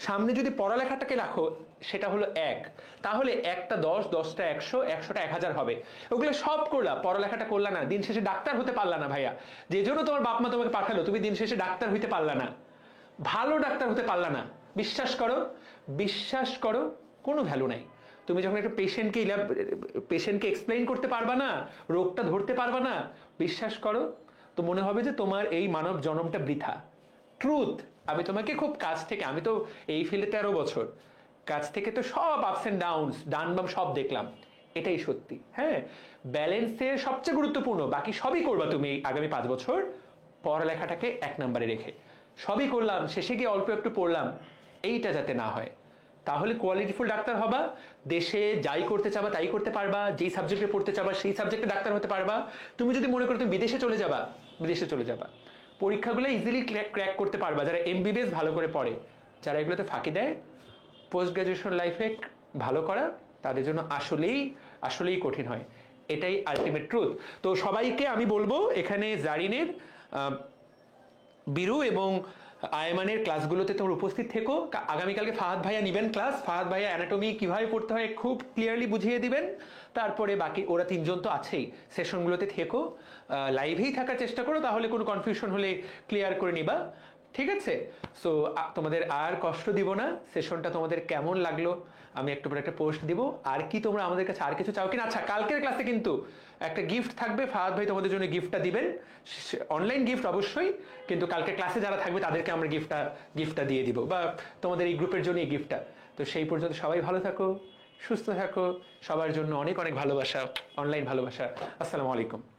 সামনে যদি পড়ালেখাটাকে রাখো, সেটা হলো 1, তাহলে 1টা 10, 10টা 100, 100টা 1000 হবে। ওগুলো সব করলা, পড়ালেখাটা করলা না, দিন শেষে ডাক্তার হতে পারলা না ভাইয়া। যে জন্য তোমার বাপ মা তোমাকে পাঠালো, তুমি দিন শেষে ডাক্তার হইতে পারলা না, ভালো ডাক্তার হতে পারলা না। বিশ্বাস করো, কোনো ভ্যালু নাই। তুমি যখন একটা পেশেন্টকে এক্সপ্লেইন করতে পারবা না, রোগটা ধরতে পারবা না, বিশ্বাস করো, তো মনে হবে যে তোমার এই মানব জন্মটা বৃথা। ট্রুথ, আমি তোমাকে খুব কাছ থেকে, আমি তো এই ফিল্ডে 13 বছর, কাছ থেকে তো সব আপস এন্ড ডাউনস, ডান বাম সব দেখলাম, এটাই সত্যি। হ্যাঁ, ব্যালেন্সে সবচেয়ে গুরুত্বপূর্ণ, বাকি সবই করবা তুমি আগামী 5 বছর, পড়ালেখাটাকে 1 নম্বরে রেখে। সবই করলাম, শেষে গিয়ে অল্প একটু পড়লাম, এইটা যাতে না হয়। তাহলে কোয়ালিটিফুল ডাক্তার হবা, দেশে যাই করতে চাবা তাই করতে পারবা, যেই সাবজেক্টে পড়তে চাবা সেই সাবজেক্টে ডাক্তার হতে পারবা। তুমি যদি মনে করো তুমি বিদেশে চলে যাবা, পরীক্ষাগুলো ইজিলি ক্র্যাক করতে পারবা যারা এমবিবিএস ভালো করে পড়ে। যারা এগুলোতে ফাঁকি দেয়, পোস্ট গ্রাজুয়েশন লাইফে ভালো করা তাদের জন্য আসলেই কঠিন হয়। এটাই আলটিমেট ট্রুথ। তো সবাইকে আমি বলবো, এখানে জারিনের, বিরু এবং আয়মানের ক্লাসগুলোতে তোমরা উপস্থিত থেকো। আগামীকালকে ফাহাদ ভাইয়া নিবেন ক্লাস, ফাহাদ ভাইয়া অ্যানাটমি কিভাবে পড়তে হয় খুব ক্লিয়ারলি বুঝিয়ে দিবেন। তারপরে বাকি ওরা 3 জন তো আছেই, সেশনগুলোতে থেকো, লাইভেই থাকার চেষ্টা করো, তাহলে কোনো কনফিউশন হলে ক্লিয়ার করে নিবা, ঠিক আছে? সো তোমাদের আর কষ্ট দিব না। সেশনটা তোমাদের কেমন লাগলো আমি একটু পরে একটা পোস্ট দিব। আর কি তোমরা আমাদের কাছে আর কিছু চাও কিনা? আচ্ছা, কালকের ক্লাসে কিন্তু একটা গিফট থাকবে, ফাহাদ ভাই তোমাদের জন্য গিফটটা দিবেন, অনলাইন গিফট অবশ্যই, কিন্তু কালকে ক্লাসে যারা থাকবে তাদেরকে আমরা গিফটটা দিয়ে দিব, বা তোমাদের এই গ্রুপের জন্য এই গিফটটা। তো সেই পর্যন্ত সবাই ভালো থাকো, সুস্থ থাকো, সবার জন্য অনেক ভালোবাসা, অনলাইন ভালোবাসা। আসসালামু আলাইকুম।